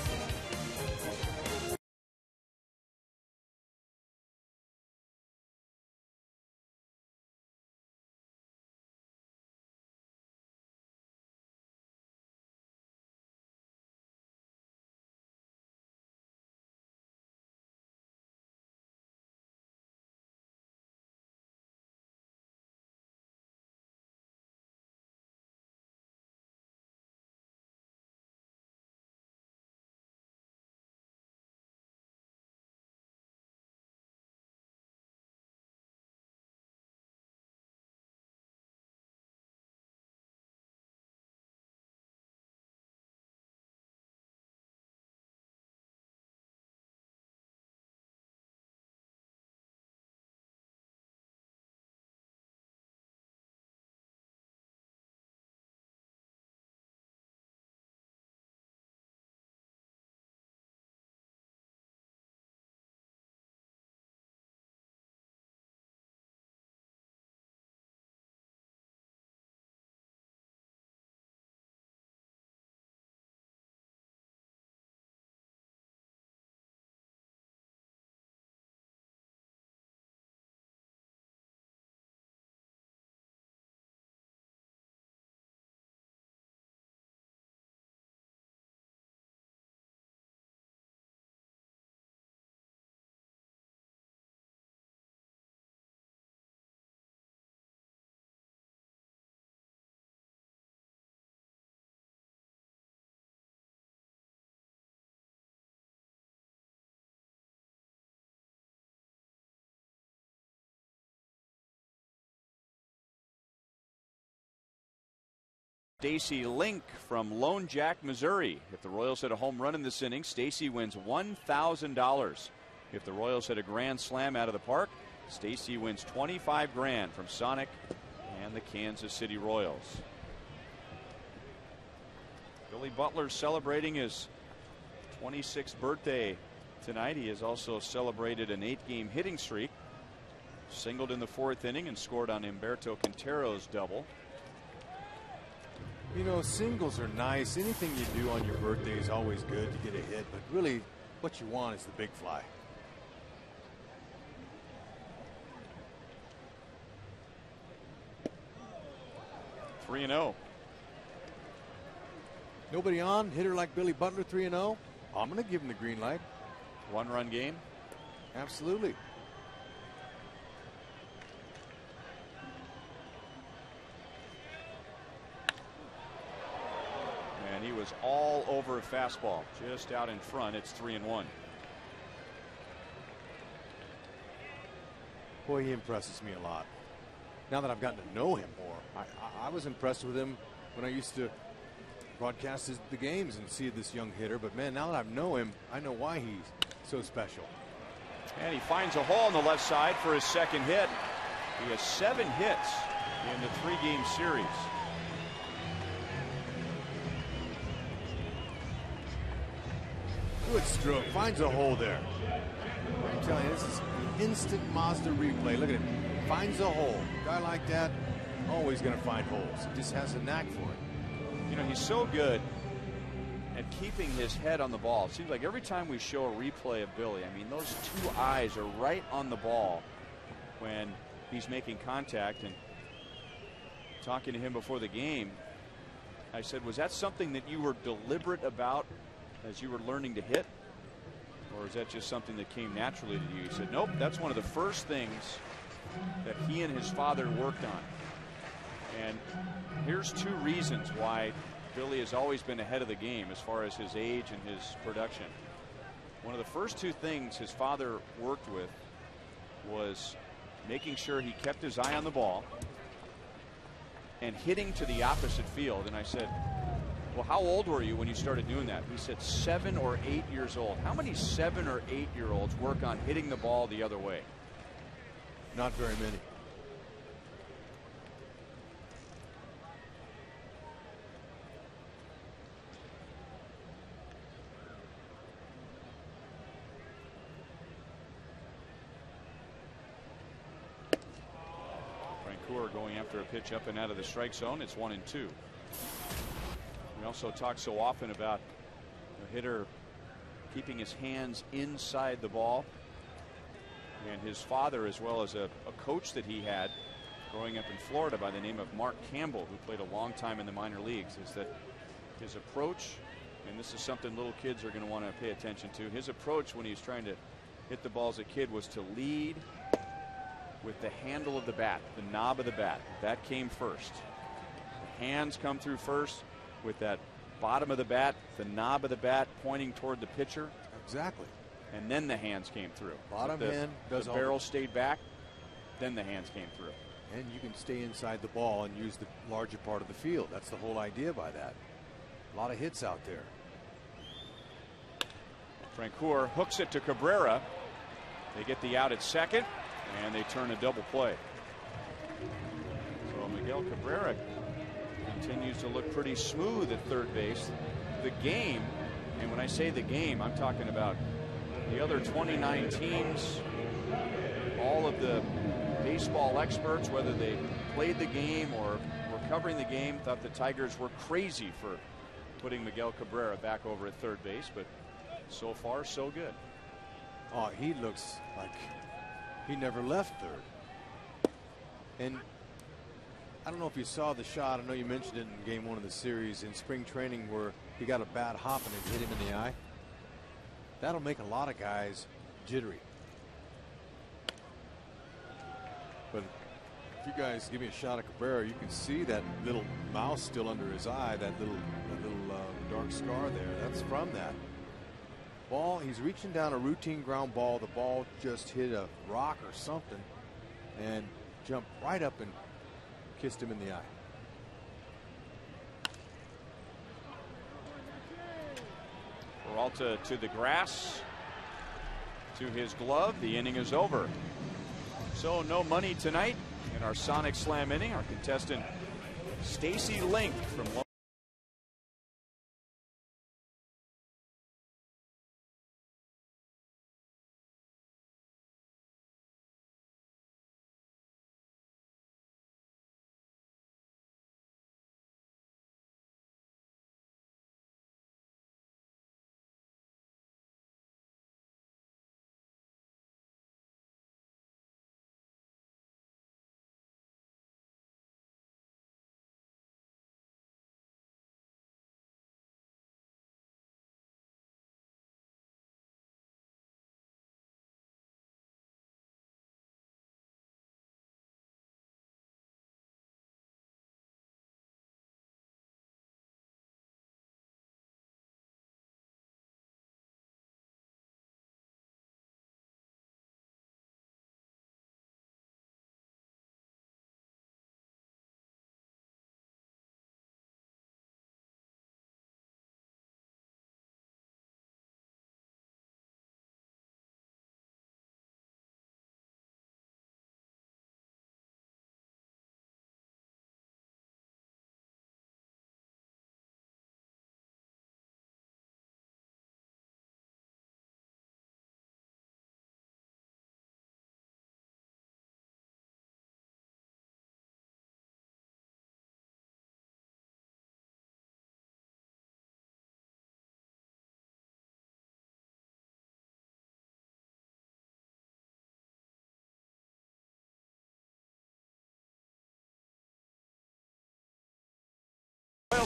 Stacy Link from Lone Jack, Missouri. If the Royals hit a home run in this inning, Stacy wins $1,000. If the Royals hit a grand slam out of the park, Stacy wins $25,000 from Sonic and the Kansas City Royals. Billy Butler celebrating his 26th birthday tonight. He has also celebrated an 8-game hitting streak. Singled in the 4th inning and scored on Humberto Quintero's double. You know, singles are nice. Anything you do on your birthday is always good to get a hit, but really what you want is the big fly. Three and 0. Nobody on, hitter like Billy Butler, 3-0. I'm going to give him the green light. 1-run game. Absolutely. And he was all over a fastball, just out in front. It's 3-1. Boy, he impresses me a lot. Now that I've gotten to know him more, I was impressed with him when I used to broadcast the games and see this young hitter. But man, now that I know him, I know why he's so special. And he finds a hole on the left side for his 2nd hit. He has 7 hits in the 3-game series. Good stroke, finds a hole there. I'm telling you, this is an instant Mazda replay. Look at him, finds a hole. A guy like that, always going to find holes. He just has a knack for it. You know, he's so good at keeping his head on the ball. It seems like every time we show a replay of Billy, I mean, those 2 eyes are right on the ball when he's making contact. And talking to him before the game, I said, was that something that you were deliberate about as you were learning to hit? Or is that just something that came naturally to you? He said, nope, that's one of the first things that he and his father worked on. And here's 2 reasons why Billy has always been ahead of the game as far as his age and his production. One of the first 2 things his father worked with was making sure he kept his eye on the ball and hitting to the opposite field. And I said, well, how old were you when you started doing that? We said 7 or 8 years old. How many 7 or 8-year-olds work on hitting the ball the other way? Not very many. Going after a pitch up and out of the strike zone. It's 1-2. We also talk so often about the hitter keeping his hands inside the ball. And his father, as well as a coach that he had growing up in Florida by the name of Mark Campbell, who played a long time in the minor leagues, is that his approach, and this is something little kids are going to want to pay attention to, his approach when he was trying to hit the ball as a kid was to lead with the handle of the bat, the knob of the bat. That came first. The hands come through first with that bottom of the bat, the knob of the bat pointing toward the pitcher. Exactly. And then the hands came through. Bottom hand does the all barrel stayed back, then the hands came through. And you can stay inside the ball and use the larger part of the field. That's the whole idea by that. A lot of hits out there. Francoeur hooks it to Cabrera. They get the out at second, and they turn a double play. So Miguel Cabrera continues to look pretty smooth at third base. The game, and when I say the game, I'm talking about the other 29 teams, all of the baseball experts, whether they played the game or were covering the game, thought the Tigers were crazy for putting Miguel Cabrera back over at third base, but so far so good. Oh, he looks like he never left third. And I don't know if you saw the shot. I know you mentioned it in game 1 of the series in spring training where he got a bad hop and it hit him in the eye. That'll make a lot of guys jittery. But if you guys give me a shot at Cabrera, you can see that little mouse still under his eye, that little dark scar there. That's from that. Ball, he's reaching down a routine ground ball. The ball just hit a rock or something and jumped right up and kissed him in the eye. Peralta to the grass, to his glove. The inning is over. So no money tonight in our Sonic Slam inning. Our contestant Stacy Link from Royals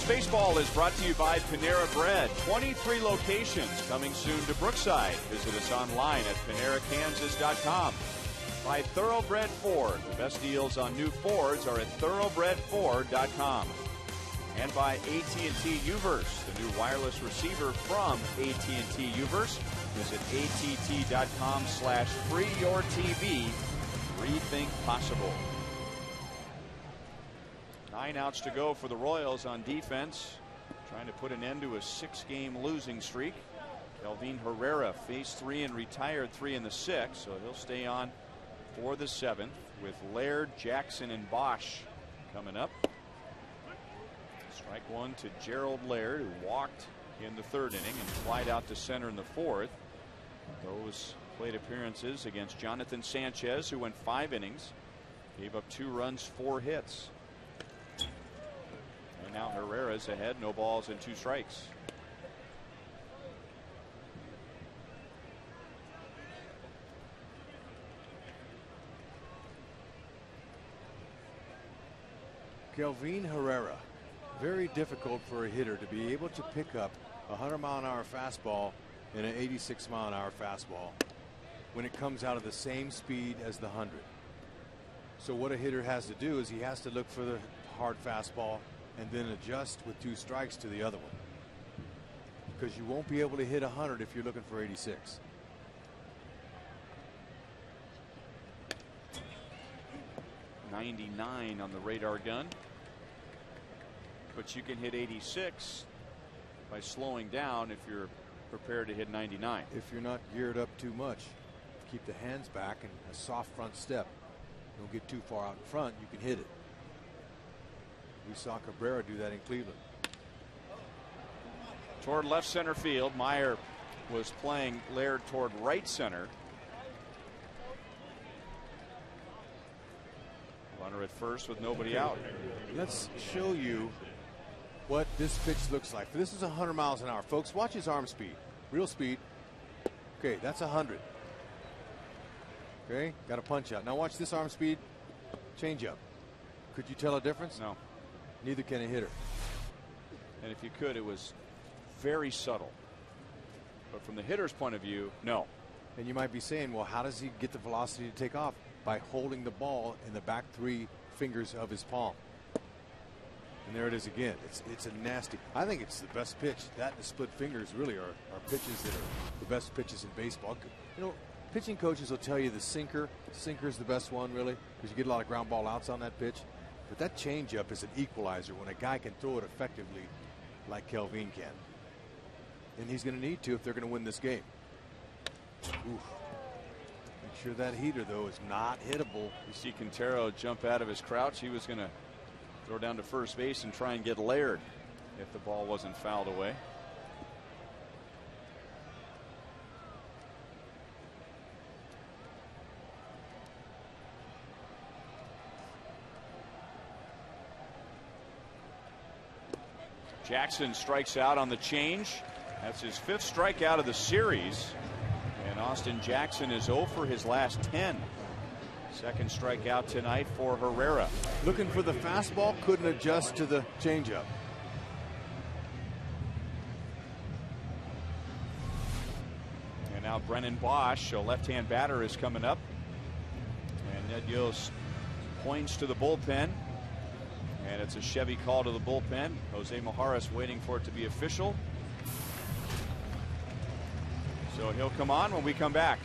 Baseball is brought to you by Panera Bread. 23 locations coming soon to Brookside. Visit us online at PaneraKansas.com. By Thoroughbred Ford. The best deals on new Fords are at ThoroughbredFord.com. And by AT&T Uverse, the new wireless receiver from AT&T Uverse. Visit att.com/freeyourtv. Rethink possible. 9 outs to go for the Royals on defense. trying to put an end to a 6-game losing streak. Kelvin Herrera faced 3 and retired 3 in the 6th, so he'll stay on for the 7th with Laird, Jackson, and Bosch coming up. Strike 1 to Gerald Laird, who walked in the 3rd inning and flied out to center in the 4th. Those plate appearances against Jonathan Sanchez, who went 5 innings, gave up 2 runs, 4 hits. And now Herrera's ahead, no balls and 2 strikes. Kelvin Herrera, very difficult for a hitter to be able to pick up a 100-mile-an-hour fastball and an 86-mile-an-hour fastball when it comes out of the same speed as the 100. So what a hitter has to do is he has to look for the hard fastball and then adjust with 2 strikes to the other one, because you won't be able to hit 100 if you're looking for 86. .99 on the radar gun, but you can hit 86 by slowing down if you're prepared to hit 99. If you're not geared up too much, keep the hands back and a soft front step. Don't get too far out in front, you can hit it. We saw Cabrera do that in Cleveland. Toward left center field, Meyer was playing Laird toward right center. Runner at first with nobody out. Let's show you what this pitch looks like. This is 100 miles an hour. Folks, watch his arm speed. Real speed. Okay, that's 100. Okay, got a punch out. Now watch this arm speed. Change up. Could you tell a difference? No. Neither can a hitter. And if you could, it was very subtle. But from the hitter's point of view, no. And you might be saying, well, how does he get the velocity to take off? By holding the ball in the back 3 fingers of his palm. And there it is again. It's a nasty. I think it's the best pitch. That and the split fingers really are pitches that are the best pitches in baseball. You know, pitching coaches will tell you the sinker. Sinker's the best one, really, because you get a lot of ground ball outs on that pitch. But that changeup is an equalizer when a guy can throw it effectively like Kelvin can. And he's going to need to if they're going to win this game. Oof. Make sure that heater, though, is not hittable. You see Quintero jump out of his crouch. He was going to throw down to first base and try and get Laird if the ball wasn't fouled away. Jackson strikes out on the change. That's his 5th strikeout of the series. And Austin Jackson is 0 for his last 10. Second strikeout tonight for Herrera. Looking for the fastball, couldn't adjust to the changeup. And now Brennan Bosch, a left-hand batter, is coming up. And Ned Yost points to the bullpen. And it's a Chevy call to the bullpen. Jose Mojarras waiting for it to be official. So he'll come on when we come back.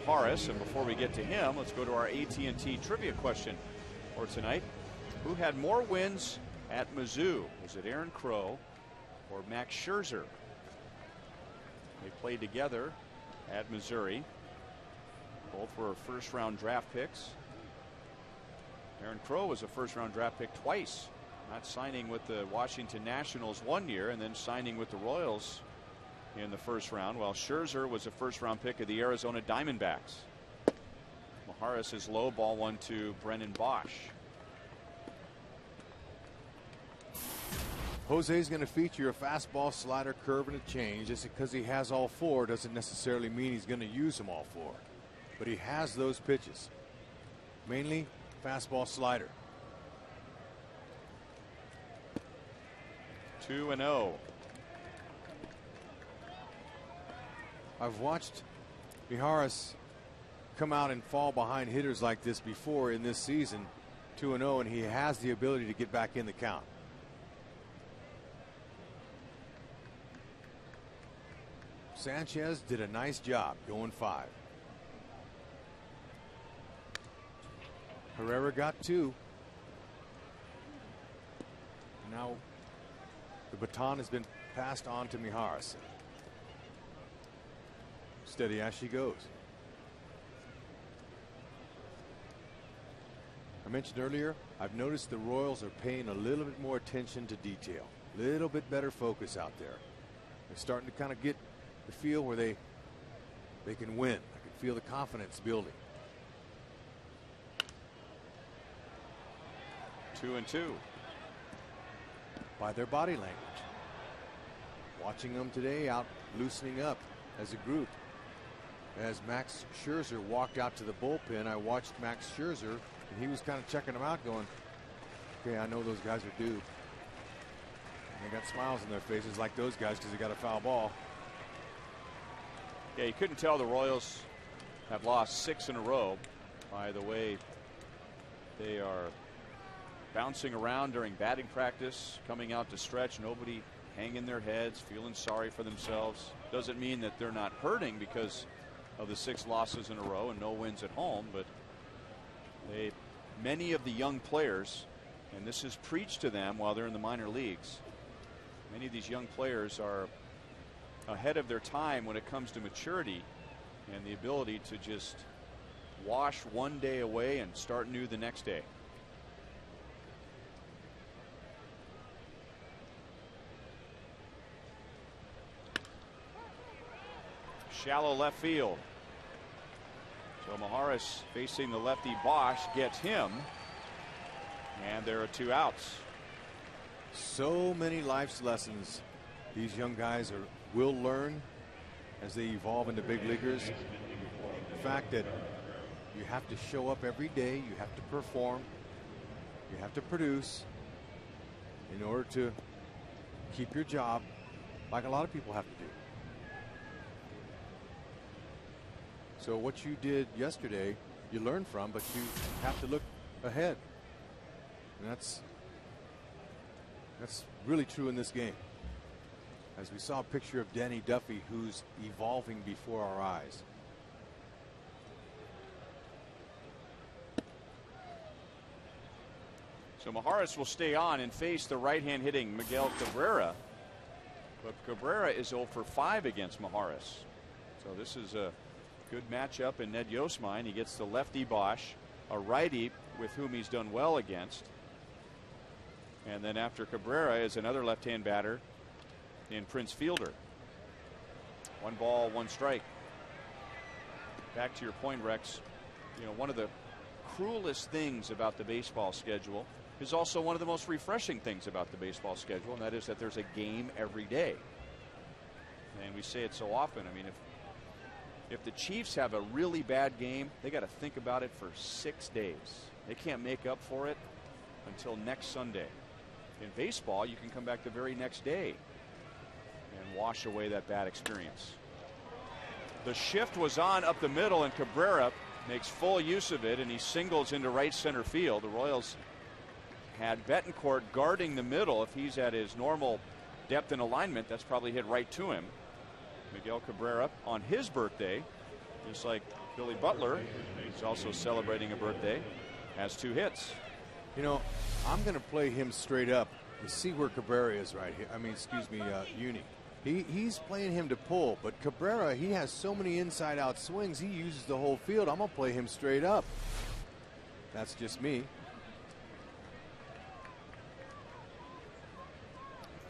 Maharis. And before we get to him, let's go to our AT&T trivia question for tonight. Who had more wins at Mizzou? Was it Aaron Crow or Max Scherzer? They played together at Missouri. Both were first-round draft picks. Aaron Crow was a first-round draft pick twice, not signing with the Washington Nationals one year and then signing with the Royals in the first round, while Scherzer was a first-round pick of the Arizona Diamondbacks. Maharis is low, ball 1-2, Brennan Bosch. Jose's going to feature a fastball, slider, curve, and a change. Just because he has all four doesn't necessarily mean he's going to use them all four. But he has those pitches. Mainly fastball, slider. 2-0. I've watched Miharis come out and fall behind hitters like this before in this season. 2-0, and he has the ability to get back in the count. Sanchez did a nice job going 5. Herrera got 2. Now the baton has been passed on to Miharis. Steady as she goes. I mentioned earlier, I've noticed the Royals are paying a little bit more attention to detail. A little bit better focus out there. They're starting to kind of get the feel where they can win. I can feel the confidence building. 2-2. By their body language. Watching them today out loosening up as a group. As Max Scherzer walked out to the bullpen, I watched Max Scherzer, and he was kind of checking them out going, okay, I know those guys are due. And they got smiles on their faces like those guys because they got a foul ball. Yeah, you couldn't tell the Royals have lost 6 in a row by the way they are bouncing around during batting practice, coming out to stretch, nobody hanging their heads, feeling sorry for themselves. Doesn't mean that they're not hurting because of the 6 losses in a row and no wins at home, but many of the young players, and this is preached to them while they're in the minor leagues, many of these young players are ahead of their time when it comes to maturity and the ability to just wash one day away and start new the next day. Shallow left field. So Maharis facing the lefty Bosch gets him, and there are 2 outs. So many life's lessons these young guys will learn as they evolve into big leaguers. The fact that you have to show up every day, you have to perform, you have to produce in order to keep your job, like a lot of people have to do. So what you did yesterday, you learn from, but you have to look ahead. And that's really true in this game. As we saw a picture of Danny Duffy, who's evolving before our eyes. So Maharis will stay on and face the right-hand hitting Miguel Cabrera. But Cabrera is 0 for 5 against Maharis. So this is a good matchup in Ned Yost's mind. He gets the lefty Bosch, a righty with whom he's done well against. And then after Cabrera is another left-hand batter in Prince Fielder. 1 ball, 1 strike. Back to your point, Rex. You know, one of the cruelest things about the baseball schedule is also one of the most refreshing things about the baseball schedule, and that is that there's a game every day. And we say it so often. I mean, if the Chiefs have a really bad game, they got to think about it for 6 days. They can't make up for it until next Sunday. In baseball, you can come back the very next day and wash away that bad experience. The shift was on up the middle, and Cabrera makes full use of it, and he singles into right center field. The Royals had Betancourt guarding the middle. If he's at his normal depth and alignment, that's probably hit right to him. Miguel Cabrera on his birthday, just like Billy Butler, who's also celebrating a birthday, has 2 hits. You know, I'm going to play him straight up. You see where Cabrera is right here. I mean, excuse me, Uni. He's playing him to pull, but Cabrera, he has so many inside-out swings, he uses the whole field. I'm going to play him straight up. That's just me.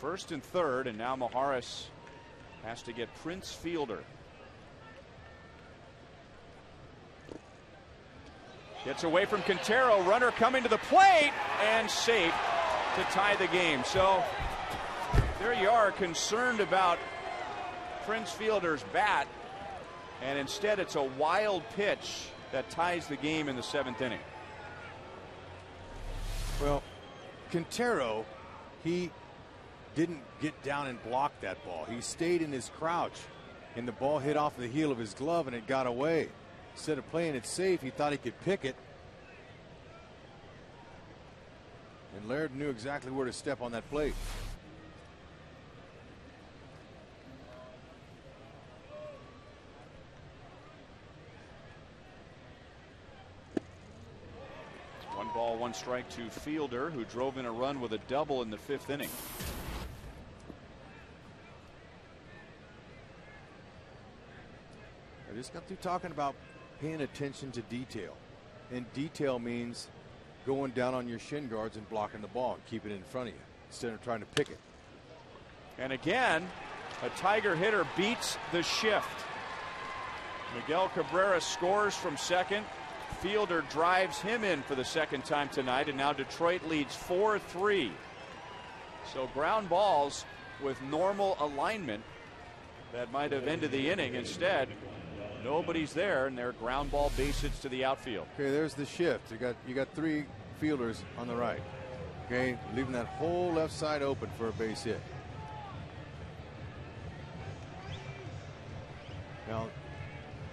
First and third, and now Maharis has to get Prince Fielder. Gets away from Quintero, runner coming to the plate, and safe to tie the game. So there you are, concerned about Prince Fielder's bat, and instead it's a wild pitch that ties the game in the 7th inning. Well, Quintero, he didn't get down and block that ball. He stayed in his crouch, and the ball hit off the heel of his glove and it got away. Instead of playing it safe, he thought he could pick it. And Laird knew exactly where to step on that plate. One ball, 1 strike to Fielder, who drove in a run with a double in the 5th inning. I just got through talking about paying attention to detail. And detail means going down on your shin guards and blocking the ball and keeping it in front of you instead of trying to pick it. And again, a Tiger hitter beats the shift. Miguel Cabrera scores from second. Fielder drives him in for the 2nd time tonight, and now Detroit leads 4-3. So ground balls with normal alignment that might have ended the inning. Instead, nobody's there, and they're ground ball base hits to the outfield. Okay, there's the shift. You got 3 fielders on the right. Okay, leaving that whole left side open for a base hit. Now,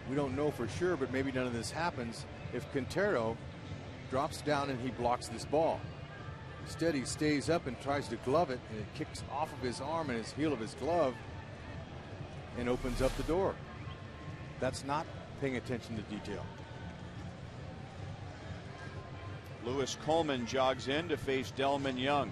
we don't know for sure, but maybe none of this happens if Quintero drops down and he blocks this ball. Instead, he stays up and tries to glove it, and it kicks off of his arm and his heel of his glove and opens up the door. That's not paying attention to detail. Lewis Coleman jogs in to face Delman Young.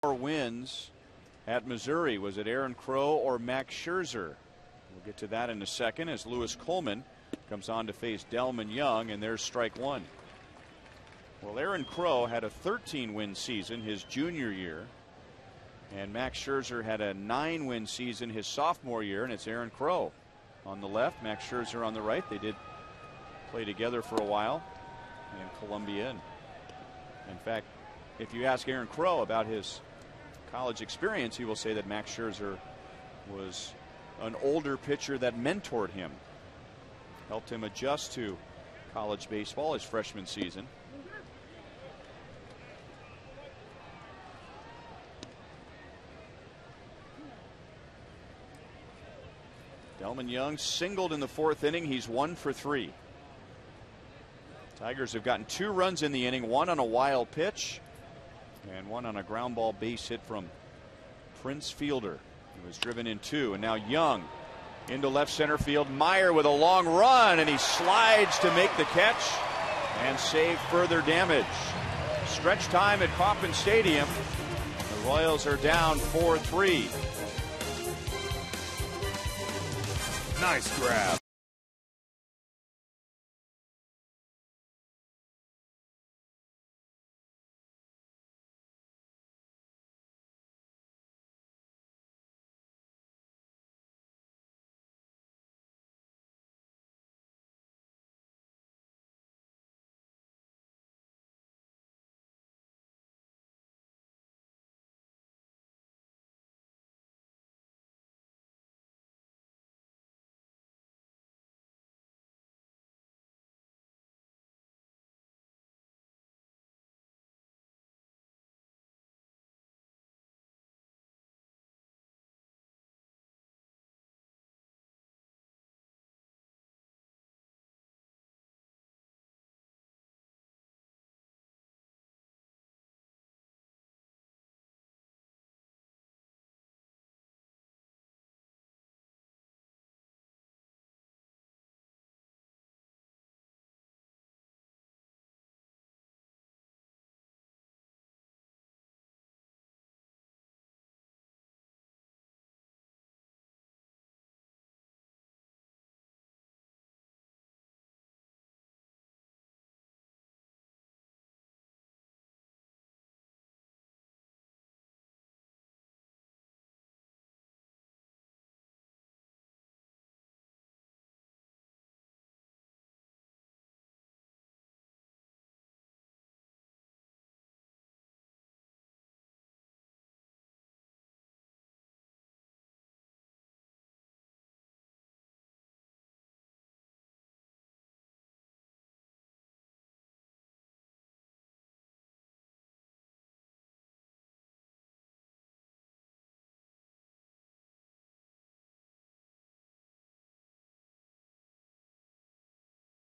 Wins at Missouri. Was it Aaron Crow or Max Scherzer? We'll get to that in a second as Lewis Coleman comes on to face Delman Young, and there's strike 1. Well, Aaron Crow had a 13-win season his junior year, and Max Scherzer had a 9-win season his sophomore year, and it's Aaron Crow on the left, Max Scherzer on the right. They did play together for a while in Columbia. In fact, if you ask Aaron Crow about his college experience, he will say that Max Scherzer was an older pitcher that mentored him. Helped him adjust to college baseball his freshman season. Delman Young singled in the 4th inning. He's 1 for 3. Tigers have gotten 2 runs in the inning, 1 on a wild pitch and 1 on a ground ball base hit from Prince Fielder. He was driven in 2, and now Young into left center field. Meyer with a long run, and he slides to make the catch and save further damage. Stretch time at Kauffman Stadium. The Royals are down 4-3. Nice grab.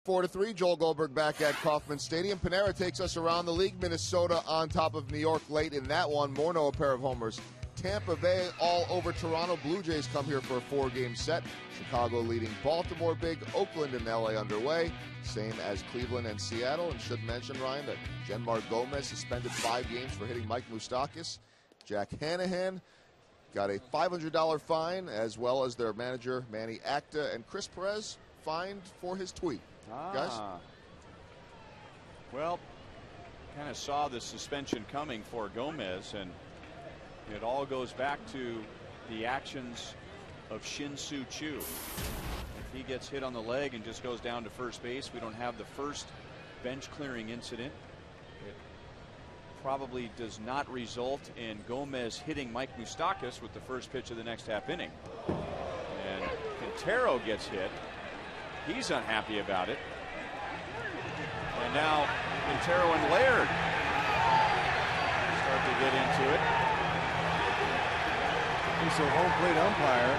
Four to 3, Joel Goldberg back at Kauffman Stadium. Panera takes us around the league. Minnesota on top of New York late in that one. Morneau a pair of homers. Tampa Bay all over Toronto. Blue Jays come here for a 4-game set. Chicago leading Baltimore big. Oakland and LA underway. Same as Cleveland and Seattle. And should mention, Ryan, that Genmar Gomez suspended 5 games for hitting Mike Moustakas. Jack Hanahan got a $500 fine, as well as their manager Manny Acta, and Chris Perez fined for his tweet. Guys? Well, kind of saw the suspension coming for Gomez, and it all goes back to the actions of Shin-Soo Choo. If he gets hit on the leg and just goes down to first base, we don't have the first bench clearing incident. It probably does not result in Gomez hitting Mike Moustakas with the first pitch of the next half inning. And Quintero gets hit. He's unhappy about it. And now Quintero and Laird start to get into it. He's a home plate umpire.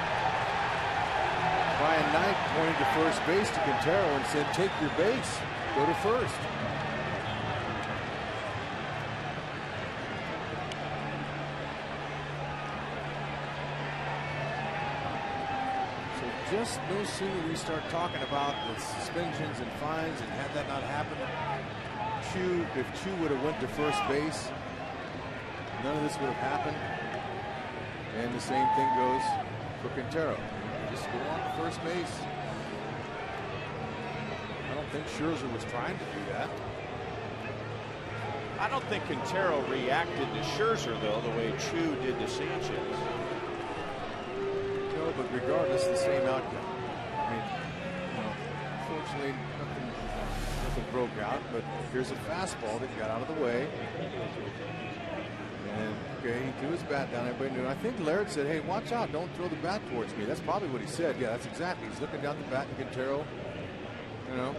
Brian Knight pointed to first base to Quintero and said, take your base, go to first. Just no sooner we start talking about the suspensions and fines, and had that not happened, if Choo would have went to first base, none of this would have happened. And the same thing goes for Quintero. Just go on to first base. I don't think Scherzer was trying to do that. I don't think Quintero reacted to Scherzer, though, the way Choo did to Sanchez. No, but regardless, the same outcome. I mean, fortunately, nothing broke out, but here's a fastball that got out of the way. And, okay, he threw his bat down. Everybody knew. I think Laird said, hey, watch out. Don't throw the bat towards me. That's probably what he said. Yeah, that's exactly. He's looking down the bat, and Quintero You know.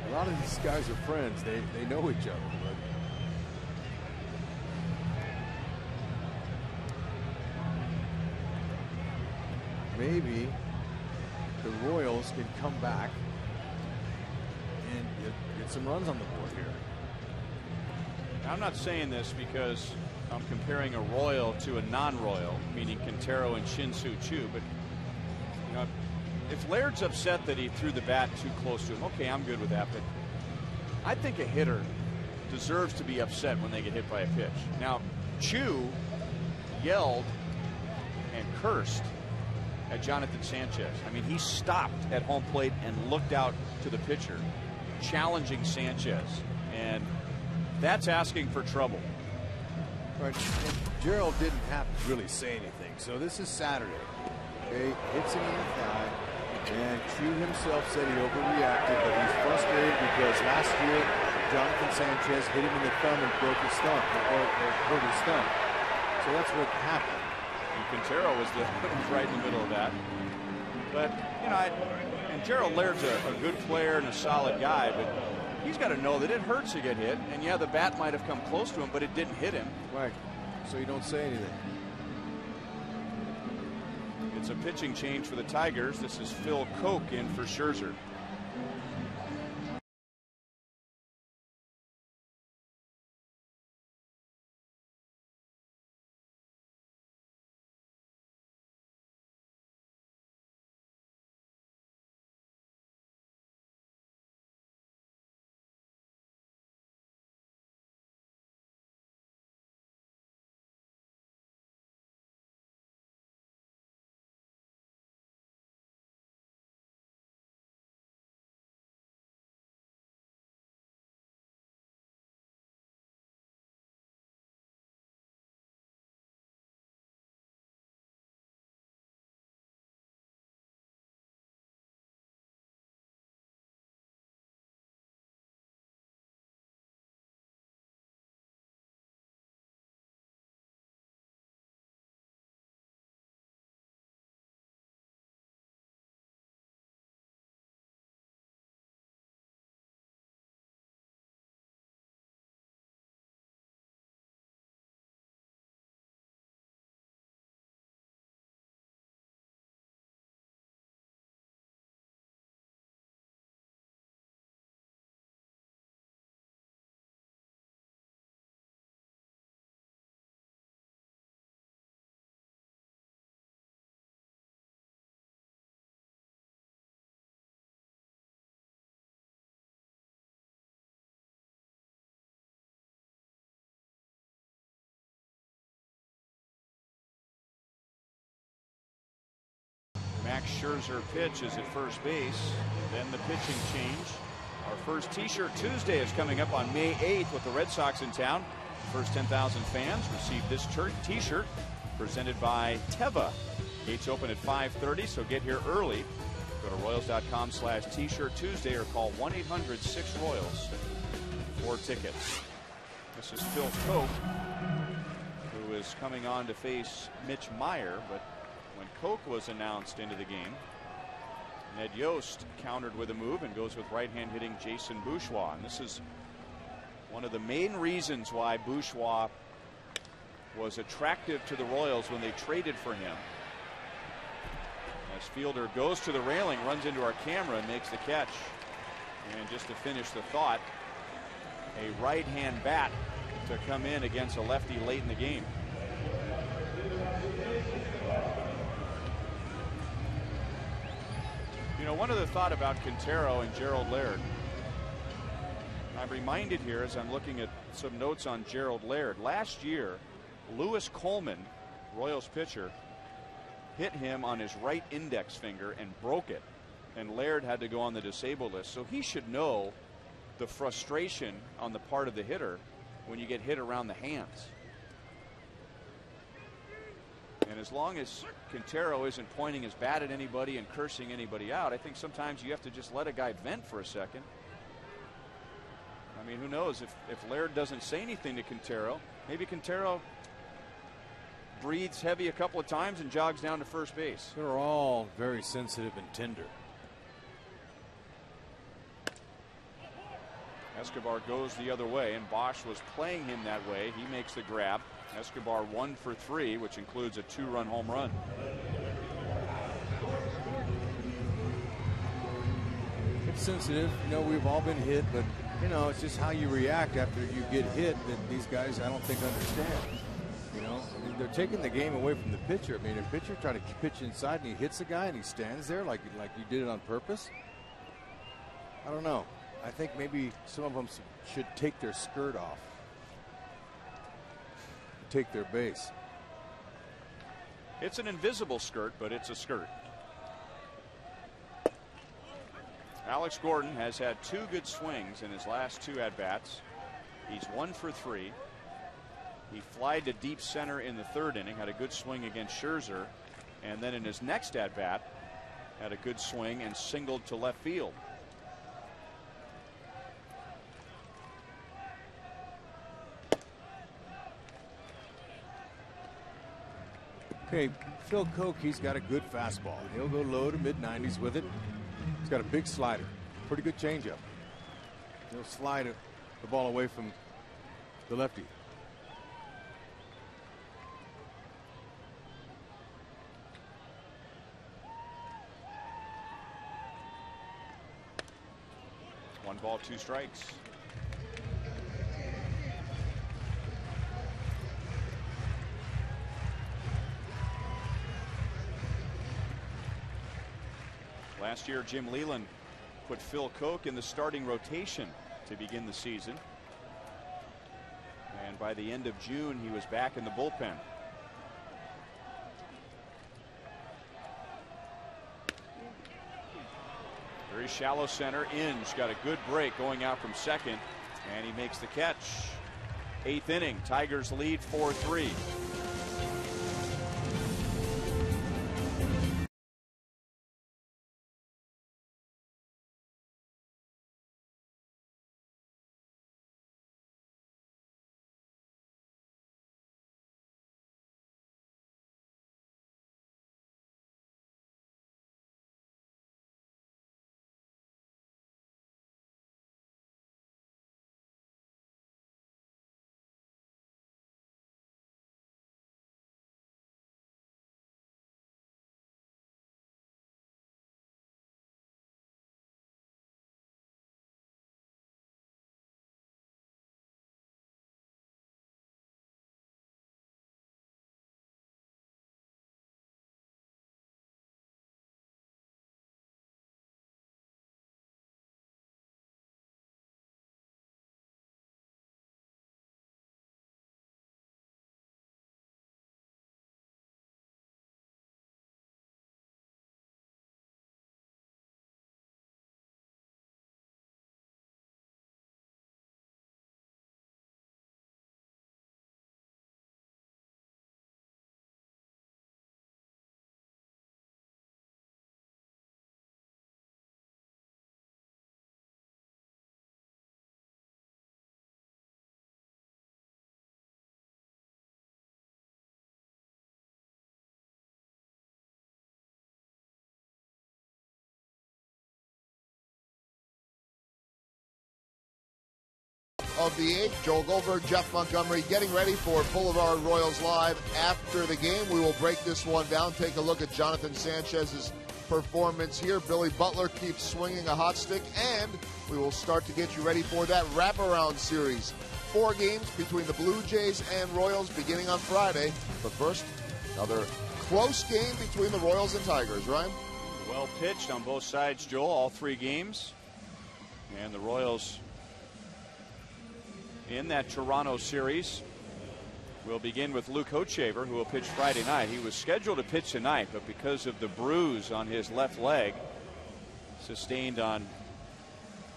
A lot of these guys are friends. They know each other. But maybe the Royals can come back and get some runs on the board here. I'm not saying this because I'm comparing a Royal to a non-Royal, meaning Quintero and Shin-Soo Choo, but you know, if Laird's upset that he threw the bat too close to him, okay, I'm good with that, but I think a hitter deserves to be upset when they get hit by a pitch. Now, Choo yelled and cursed at Jonathan Sanchez. I mean, he stopped at home plate and looked out to the pitcher, challenging Sanchez, and that's asking for trouble. Right. And Gerald didn't have to really say anything. So this is Saturday. Okay, hits him in the thigh, and Choo himself said he overreacted, but he's frustrated because last year Jonathan Sanchez hit him in the thumb and broke his thumb, or hurt his thumb. So that's what happened. And Quintero was right in the middle of that. But you know, and Gerald Laird's a good player and a solid guy, but he's got to know that it hurts to get hit. And yeah, the bat might have come close to him, but it didn't hit him. Right. So you don't say anything. It's a pitching change for the Tigers. This is Phil Koch in for Scherzer. Max Scherzer pitch is at first base. Then the pitching change. Our first T-shirt Tuesday is coming up on May 8th with the Red Sox in town. First 10,000 fans receive this T-shirt presented by Teva. Gates open at 5:30, so get here early. Go to Royals.com/T-shirt Tuesday or call 1-800-6-ROYALS for tickets. This is Phil Koch, who is coming on to face Mitch Meyer, but when Koch was announced into the game, Ned Yost countered with a move and goes with right-hand hitting Jason Bourgeois. And this is one of the main reasons why Bourgeois was attractive to the Royals when they traded for him. As Fielder goes to the railing, runs into our camera and makes the catch. And just to finish the thought, a right-hand bat to come in against a lefty late in the game. You know, one other thought about Quintero and Gerald Laird. I'm reminded here as I'm looking at some notes on Gerald Laird. Last year, Lewis Coleman, Royals pitcher, hit him on his right index finger and broke it. And Laird had to go on the disabled list. So he should know the frustration on the part of the hitter when you get hit around the hands. And as long as Quintero isn't pointing his bat at anybody and cursing anybody out, I think sometimes you have to just let a guy vent for a second. I mean, who knows if Laird doesn't say anything to Quintero, maybe Quintero breathes heavy a couple of times and jogs down to first base. They're all very sensitive and tender. Escobar goes the other way, and Bosch was playing him that way. He makes the grab. Escobar 1 for 3, which includes a 2-run home run. It's sensitive. You know, we've all been hit, but, you know, it's just how you react after you get hit that these guys, I don't think, understand. You know, I mean, they're taking the game away from the pitcher. I mean, a pitcher trying to pitch inside and he hits a guy and he stands there like you did it on purpose. I don't know. I think maybe some of them should take their skirt off. Take their base. It's an invisible skirt, but it's a skirt. Alex Gordon has had 2 good swings in his last 2 at-bats. He's 1 for 3. He flied to deep center in the 3rd inning, had a good swing against Scherzer, and then in his next at-bat had a good swing and singled to left field. Okay, Phil Koch, he's got a good fastball. He'll go low to mid-90s with it. He's got a big slider, pretty good changeup. He'll slide the ball away from the lefty. One ball, 2 strikes. Last year, Jim Leyland put Phil Koch in the starting rotation to begin the season. And by the end of June, he was back in the bullpen. Very shallow center. Inge got a good break going out from second, and he makes the catch. 8th inning, Tigers lead 4-3. Of the 8th, Joel Goldberg, Jeff Montgomery getting ready for Boulevard Royals Live. After the game, we will break this one down, take a look at Jonathan Sanchez's performance here. Billy Butler keeps swinging a hot stick, and we will start to get you ready for that wraparound series. 4 games between the Blue Jays and Royals beginning on Friday. But first, another close game between the Royals and Tigers, Ryan. Well pitched on both sides, Joel, all 3 games. And the Royals in that Toronto series. We'll begin with Luke Hochshaver, who will pitch Friday night. He was scheduled to pitch tonight, but because of the bruise on his left leg sustained on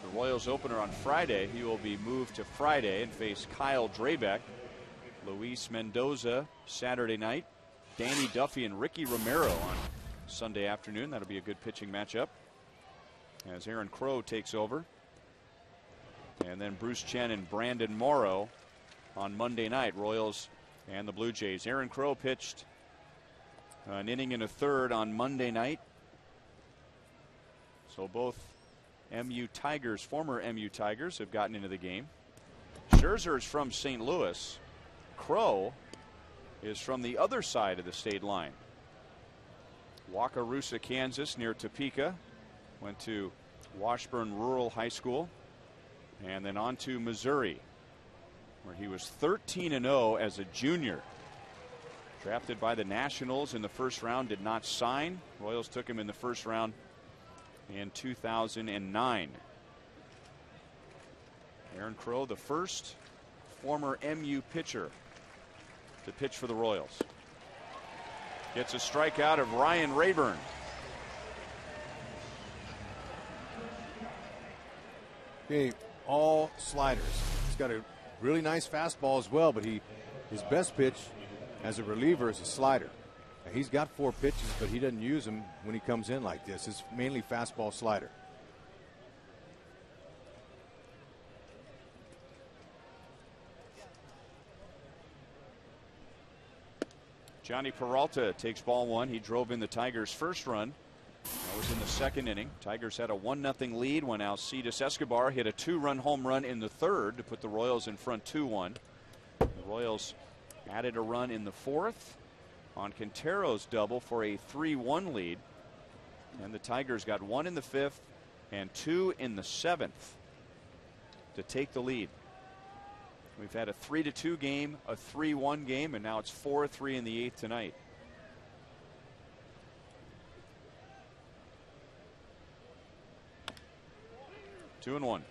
the Royals opener on Friday, he will be moved to Friday and face Kyle Drabeck. Luis Mendoza Saturday night. Danny Duffy and Ricky Romero on Sunday afternoon. That'll be a good pitching matchup as Aaron Crow takes over. And then Bruce Chen and Brandon Morrow on Monday night. Royals and the Blue Jays. Aaron Crow pitched an inning and a third on Monday night. So both MU Tigers, former MU Tigers, have gotten into the game. Scherzer is from St. Louis. Crow is from the other side of the state line. Wakarusa, Kansas, near Topeka. Went to Washburn Rural High School. And then on to Missouri, where he was 13-0 as a junior. Drafted by the Nationals in the first round, did not sign. Royals took him in the first round in 2009. Aaron Crow, the first former MU pitcher to pitch for the Royals. Gets a strikeout of Ryan Rayburn. Okay, all sliders. He's got a really nice fastball as well, but his best pitch as a reliever is a slider. And he's got 4 pitches, but he doesn't use them when he comes in like this. It's mainly fastball slider. Johnny Peralta takes ball 1. He drove in the Tigers' first run. That was in the second inning. Tigers had a 1-0 lead when Alcides Escobar hit a 2-run home run in the third to put the Royals in front 2-1. The Royals added a run in the fourth on Quintero's double for a 3-1 lead. And the Tigers got 1 in the fifth and 2 in the seventh to take the lead. We've had a 3-2 game, a 3-1 game, and now it's 4-3 in the 8th tonight. Two and one.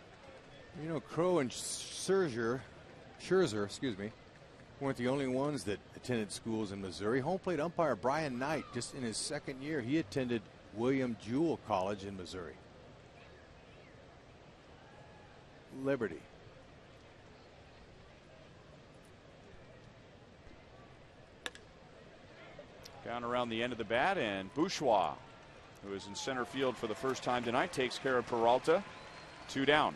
You know, Crow and Scherzer, weren't the only ones that attended schools in Missouri. Home plate umpire Brian Knight, just in his second year, he attended William Jewell College in Missouri. Liberty. Down around the end of the bat, and Bourgeois, who is in center field for the first time tonight, takes care of Peralta. 2 down.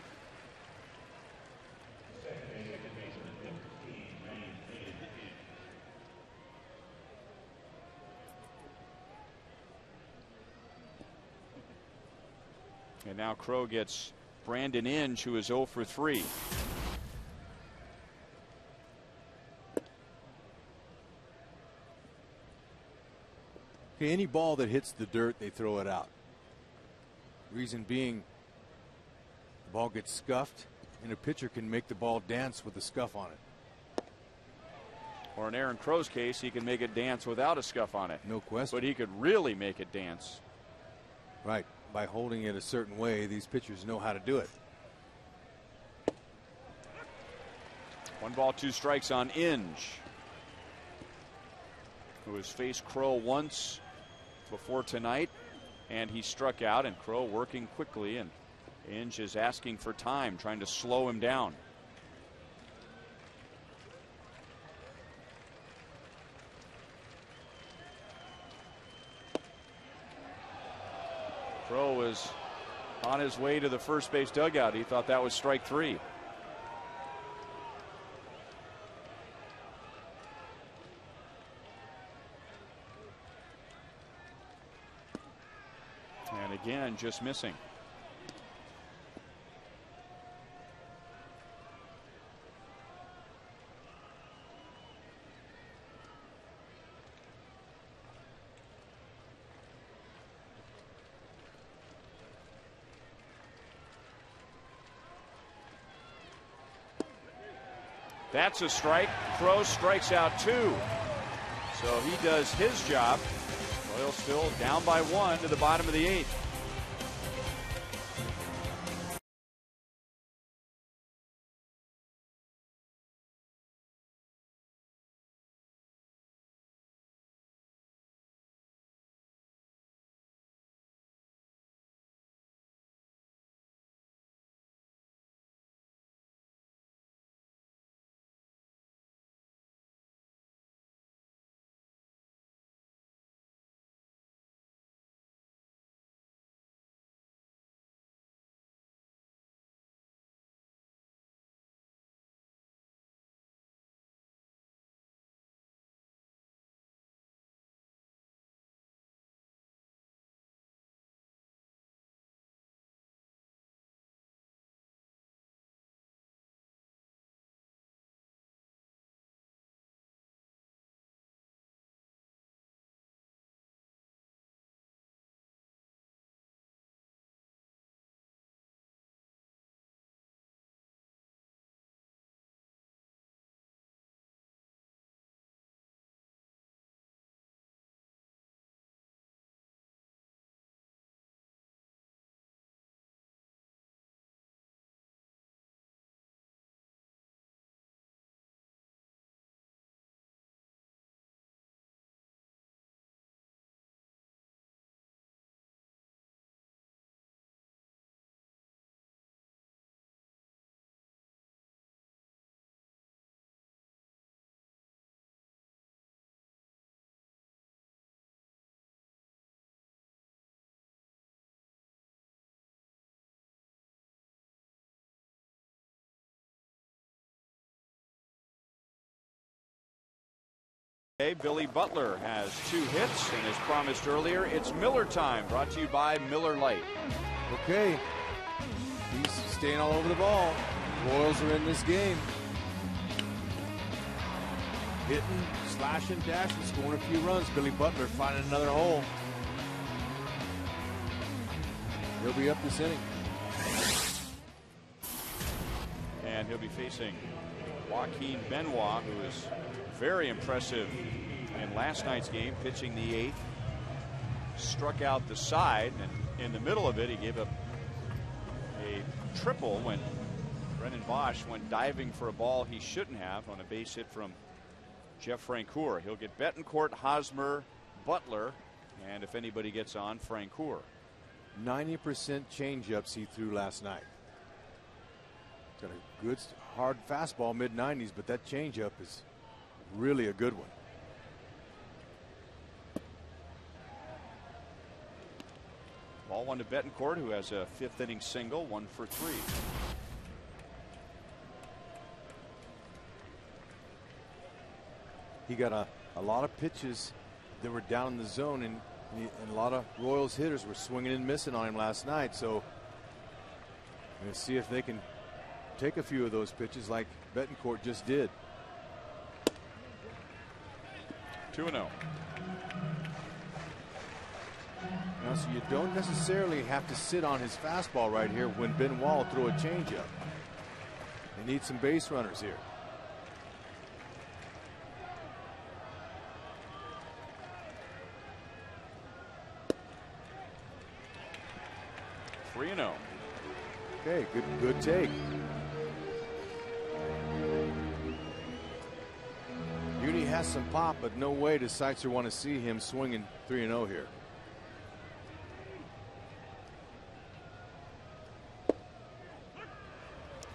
And now Crow gets Brandon Inge, who is 0 for 3. Okay, any ball that hits the dirt, they throw it out. Reason being, the ball gets scuffed, and a pitcher can make the ball dance with a scuff on it. Or in Aaron Crow's case, he can make it dance without a scuff on it. No question. But he could really make it dance. Right. By holding it a certain way, these pitchers know how to do it. 1 ball, 2 strikes on Inge, who has faced Crow once before tonight, and he struck out, and Crow working quickly, and Inge is asking for time, trying to slow him down. Crow was on his way to the first base dugout. He thought that was strike 3. And again, just missing. That's a strike. Crow strikes out 2. So he does his job. Royals still down by 1 to the bottom of the 8th. Billy Butler has 2 hits, and as promised earlier, it's Miller time, brought to you by Miller Lite. Okay, he's staying all over the ball. Royals are in this game. Hitting, slashing, dashing, scoring a few runs. Billy Butler finding another hole. He'll be up this inning. And he'll be facing Joaquin Benoit, who is very impressive in last night's game, pitching the 8th. Struck out the side, and in the middle of it, he gave up a triple when Brennan Bosch went diving for a ball he shouldn't have on a base hit from Jeff Francoeur. He'll get Betancourt, Hosmer, Butler, and if anybody gets on, Francoeur. 90% changeups he threw last night. Got a good hard fastball, mid-90s, but that changeup is really a good one. Ball 1 to Betancourt, who has a 5th inning single, 1 for 3. He got a lot of pitches that were down in the zone, and a lot of Royals hitters were swinging and missing on him last night. So we'll see if they can take a few of those pitches like Betancourt just did. 2-0. Now, so you don't necessarily have to sit on his fastball right here when Benoit will throw a changeup. They need some base runners here. Okay, good take. Uni has some pop, but no way does Seitzer want to see him swinging 3-0 here.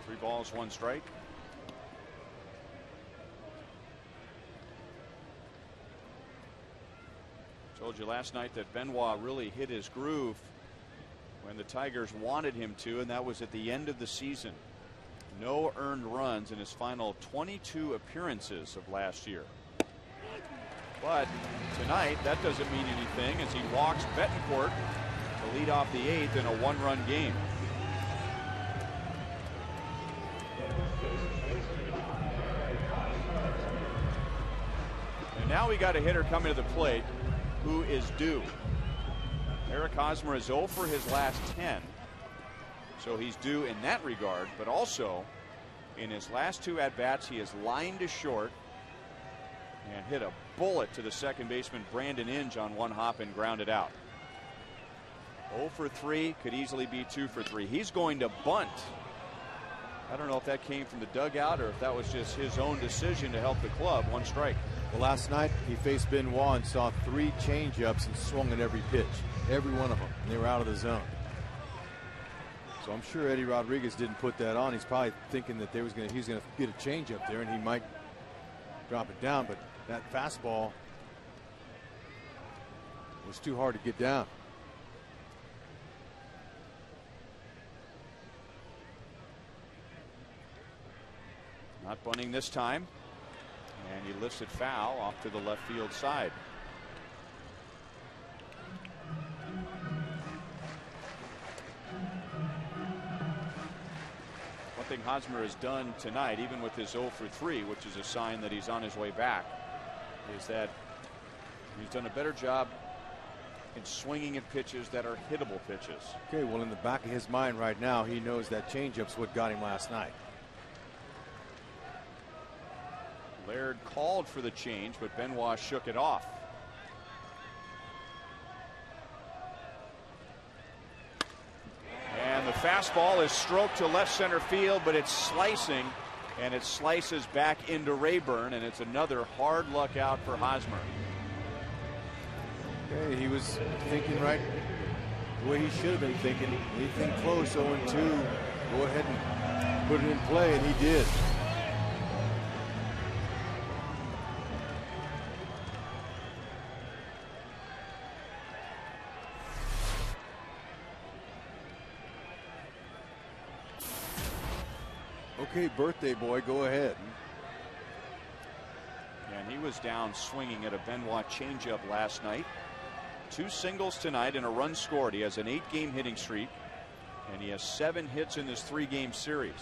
Three balls, 1 strike. Told you last night that Benoit really hit his groove when the Tigers wanted him to, and that was at the end of the season. No earned runs in his final 22 appearances of last year. But tonight, that doesn't mean anything as he walks Betancourt to lead off the 8th in a 1-run game. And now we got a hitter coming to the plate who is due. Eric Hosmer is 0 for his last 10. So he's due in that regard, but also in his last 2 at-bats, he has lined to short and hit a bullet to the second baseman Brandon Inge on 1 hop and grounded out. 0 for 3, could easily be 2 for 3. He's going to bunt. I don't know if that came from the dugout or if that was just his own decision to help the club. 1 strike. Well, last night he faced Benoit and saw 3 changeups and swung at every pitch, every one of them, and they were out of the zone. So I'm sure Eddie Rodriguez didn't put that on. He's probably thinking that he's going to get a changeup there and he might drop it down, but that fastball was too hard to get down. Not bunting this time. And he lifts it foul off to the left field side. One thing Hosmer has done tonight, even with his 0 for 3, which is a sign that he's on his way back, is that he's done a better job in swinging at pitches that are hittable pitches. Okay, well, in the back of his mind right now, he knows that changeup's what got him last night. Laird called for the change, but Benoit shook it off. And the fastball is stroked to left center field, but it's slicing, and it slices back into Rayburn, and it's another hard luck out for Hosmer. Okay, he was thinking right the way he should have been thinking. Anything close, 0-2, go ahead and put it in play, and he did. Okay, birthday boy, go ahead. And he He was down swinging at a Benoit changeup last night. 2 singles tonight and a run scored. He has an 8-game hitting streak, and he has 7 hits in this 3-game series.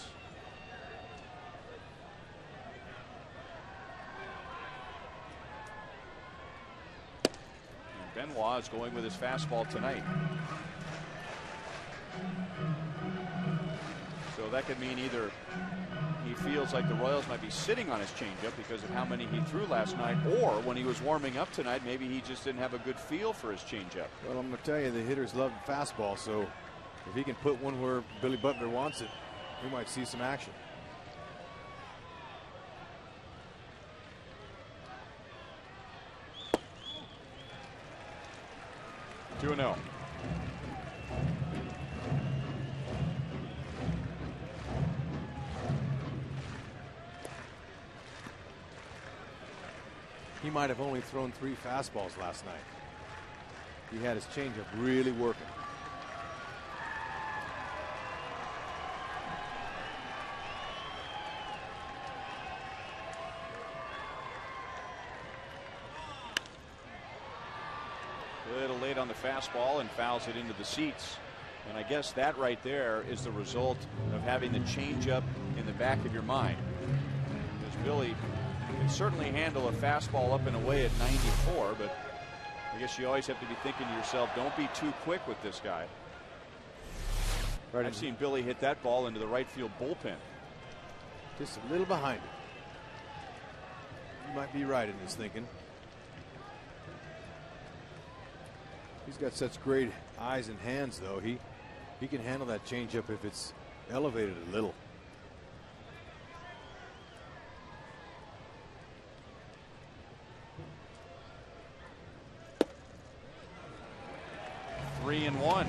And Benoit is going with his fastball tonight. So that could mean either he feels like the Royals might be sitting on his changeup because of how many he threw last night, or when he was warming up tonight, maybe he just didn't have a good feel for his changeup. Well, I'm going to tell you, the hitters love the fastball, so if he can put one where Billy Butler wants it, we might see some action. Two and 0. He might have only thrown 3 fastballs last night. He had his changeup really working. A little late on the fastball and fouls it into the seats. And I guess that right there is the result of having the changeup in the back of your mind. Because Billy can certainly handle a fastball up and away at 94, but I guess you always have to be thinking to yourself, don't be too quick with this guy. I've seen Billy hit that ball into the right field bullpen. Just a little behind it. You might be right in his thinking. He's got such great eyes and hands, though. He can handle that changeup if it's elevated a little. Three and 1.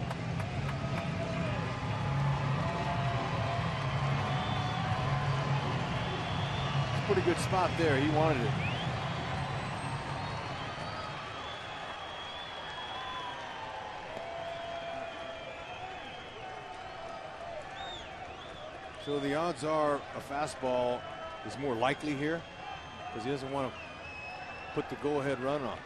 Pretty good spot there. He wanted it. So the odds are a fastball is more likely here because he doesn't want to put the go-ahead run on.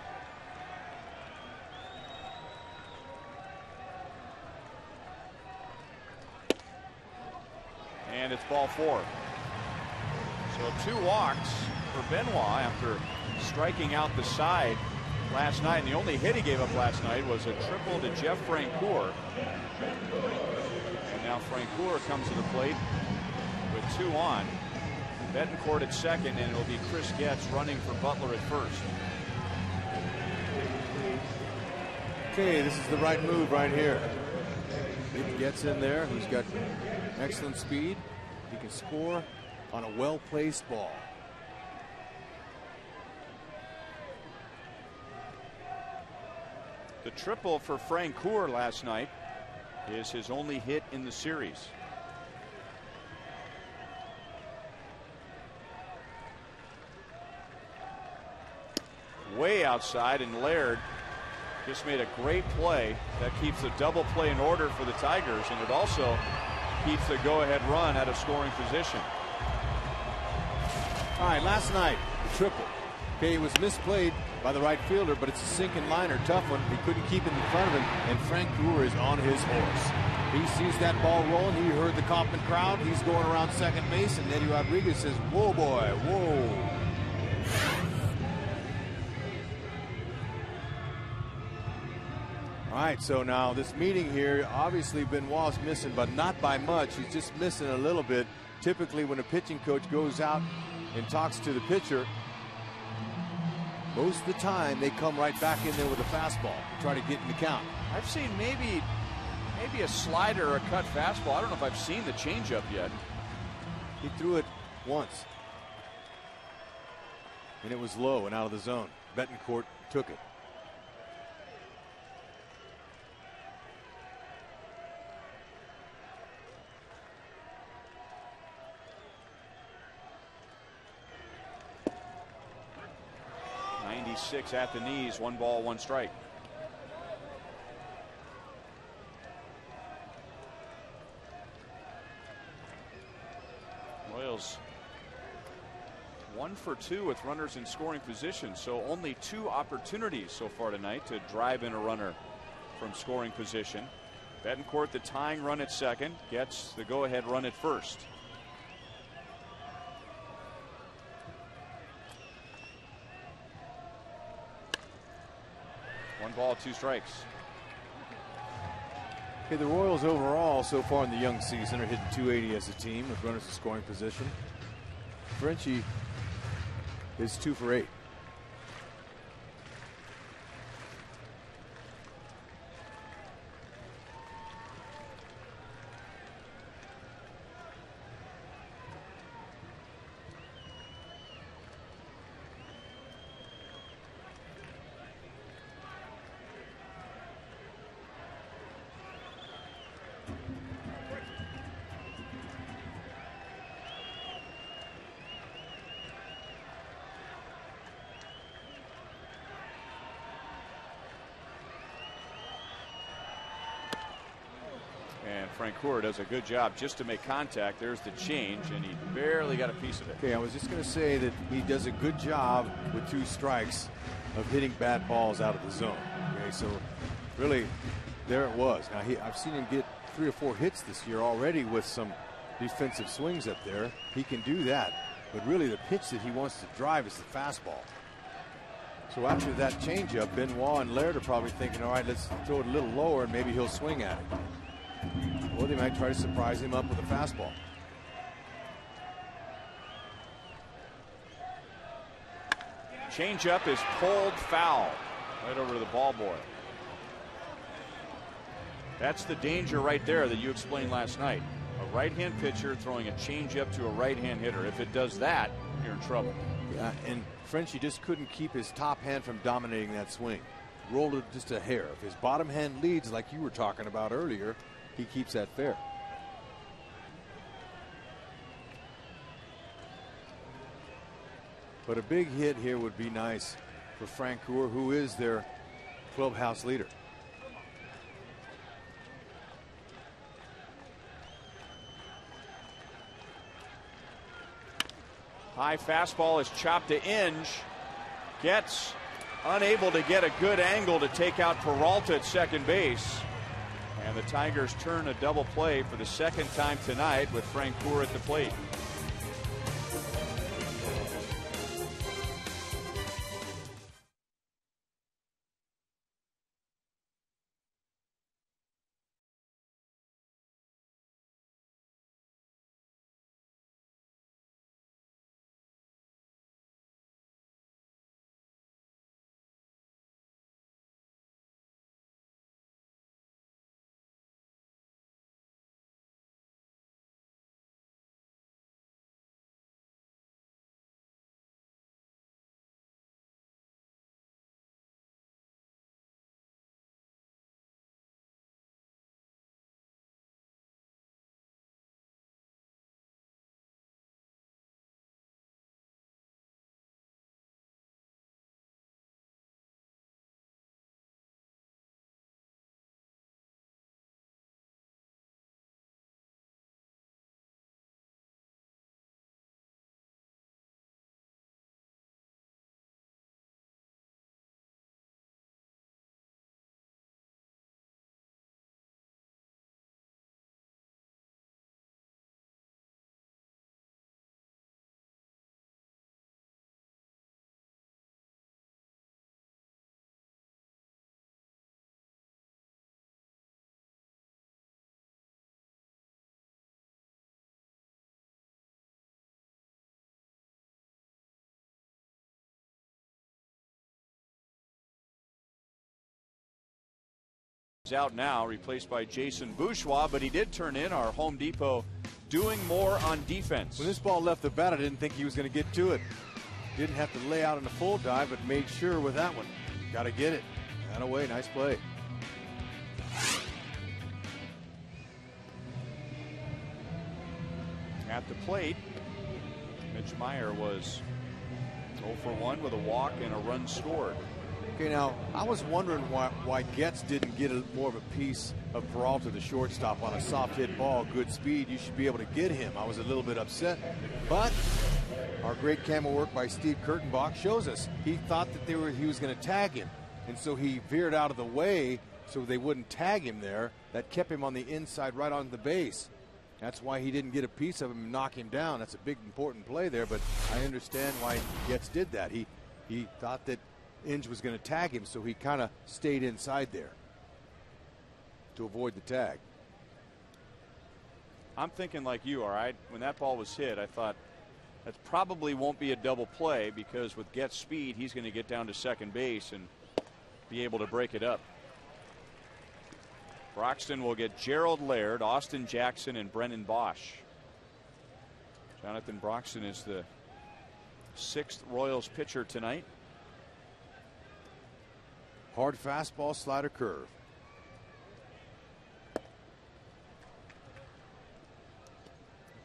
And it's ball 4. So 2 walks for Benoit after striking out the side last night. And the only hit he gave up last night was a triple to Jeff Francoeur. And now Francoeur comes to the plate with 2 on. Betancourt at second, and it'll be Chris Getz running for Butler at first. Okay, this is the right move right here. It gets in there. He's got excellent speed. He can score on a well-placed ball. The triple for Francoeur last night is his only hit in the series. Way outside, and Laird just made a great play that keeps the double play in order for the Tigers, and it also keeps the go-ahead run out of scoring position. All right, last night, the triple. Okay, it was misplayed by the right fielder, but it's a sinking liner, tough one. He couldn't keep it in front of him, and Francoeur is on his horse. He sees that ball rolling. He heard the Kauffman crowd. He's going around second base, and Eddie Rodriguez says, "Whoa, boy, whoa." All right, so now this meeting here, obviously Benoit's missing, but not by much. He's just missing a little bit. Typically, when a pitching coach goes out and talks to the pitcher, most of the time they come right back in there with a fastball to try to get in the count. I've seen maybe a slider or a cut fastball. I don't know if I've seen the changeup yet. He threw it once, and it was low and out of the zone. Betancourt took it. Six at the knees, 1 ball, 1 strike. Royals 1 for 2 with runners in scoring position, so only 2 opportunities so far tonight to drive in a runner from scoring position. Betancourt, the tying run at second, gets the go-ahead run at first. One ball, 2 strikes. Okay, the Royals overall so far in the young season are hitting .280 as a team with runners in scoring position. Frenchie is 2 for 8. Francoeur does a good job just to make contact. There's the change, and he barely got a piece of it. Okay, I was just going to say that he does a good job with 2 strikes of hitting bad balls out of the zone. Okay, so really, there it was. Now, I've seen him get 3 or 4 hits this year already with some defensive swings up there. He can do that, but really the pitch that he wants to drive is the fastball. So after that changeup, Benoit and Laird are probably thinking, all right, let's throw it a little lower and maybe he'll swing at it. Or they might try to surprise him up with a fastball. Changeup is pulled foul right over to the ball boy. That's the danger right there that you explained last night. A right-hand pitcher throwing a changeup to a right-hand hitter. If it does that, you're in trouble. Yeah, and Frenchie just couldn't keep his top hand from dominating that swing. Rolled it just a hair. If his bottom hand leads like you were talking about earlier, he keeps that fair. But a big hit here would be nice for Francoeur, who is their clubhouse leader. High fastball is chopped to Inge. Gets unable to get a good angle to take out Peralta at second base. And the Tigers turn a double play for the second time tonight with Francoeur at the plate. Out now, replaced by Jason Bourgeois, but he did turn in our Home Depot doing more on defense. When this ball left the bat, I didn't think he was going to get to it. Didn't have to lay out in a full dive, but made sure with that one. Got to get it. That away, nice play. At the plate, Mitch Meyer was 0 for 1 with a walk and a run scored. Okay, now, I was wondering why Getz didn't get more of a piece of Peralta, the shortstop, on a soft hit ball, good speed. You should be able to get him. I was a little bit upset, but Our great camera work by Steve Kurtenbach shows us he thought that he was going to tag him, and so he veered out of the way so they wouldn't tag him there. That kept him on the inside right on the base. That's why he didn't get a piece of him and knock him down. That's a big, important play there, but I understand why Getz did that. He thought that Inge was going to tag him, so he kind of stayed inside there to avoid the tag. I'm thinking like you are. When that ball was hit, I thought that probably won't be a double play, because with Getz speed, he's going to get down to second base and be able to break it up. Broxton will get Gerald Laird, Austin Jackson, and Brennan Bosch. Jonathan Broxton is the 6th Royals pitcher tonight. Hard fastball, slider, curve.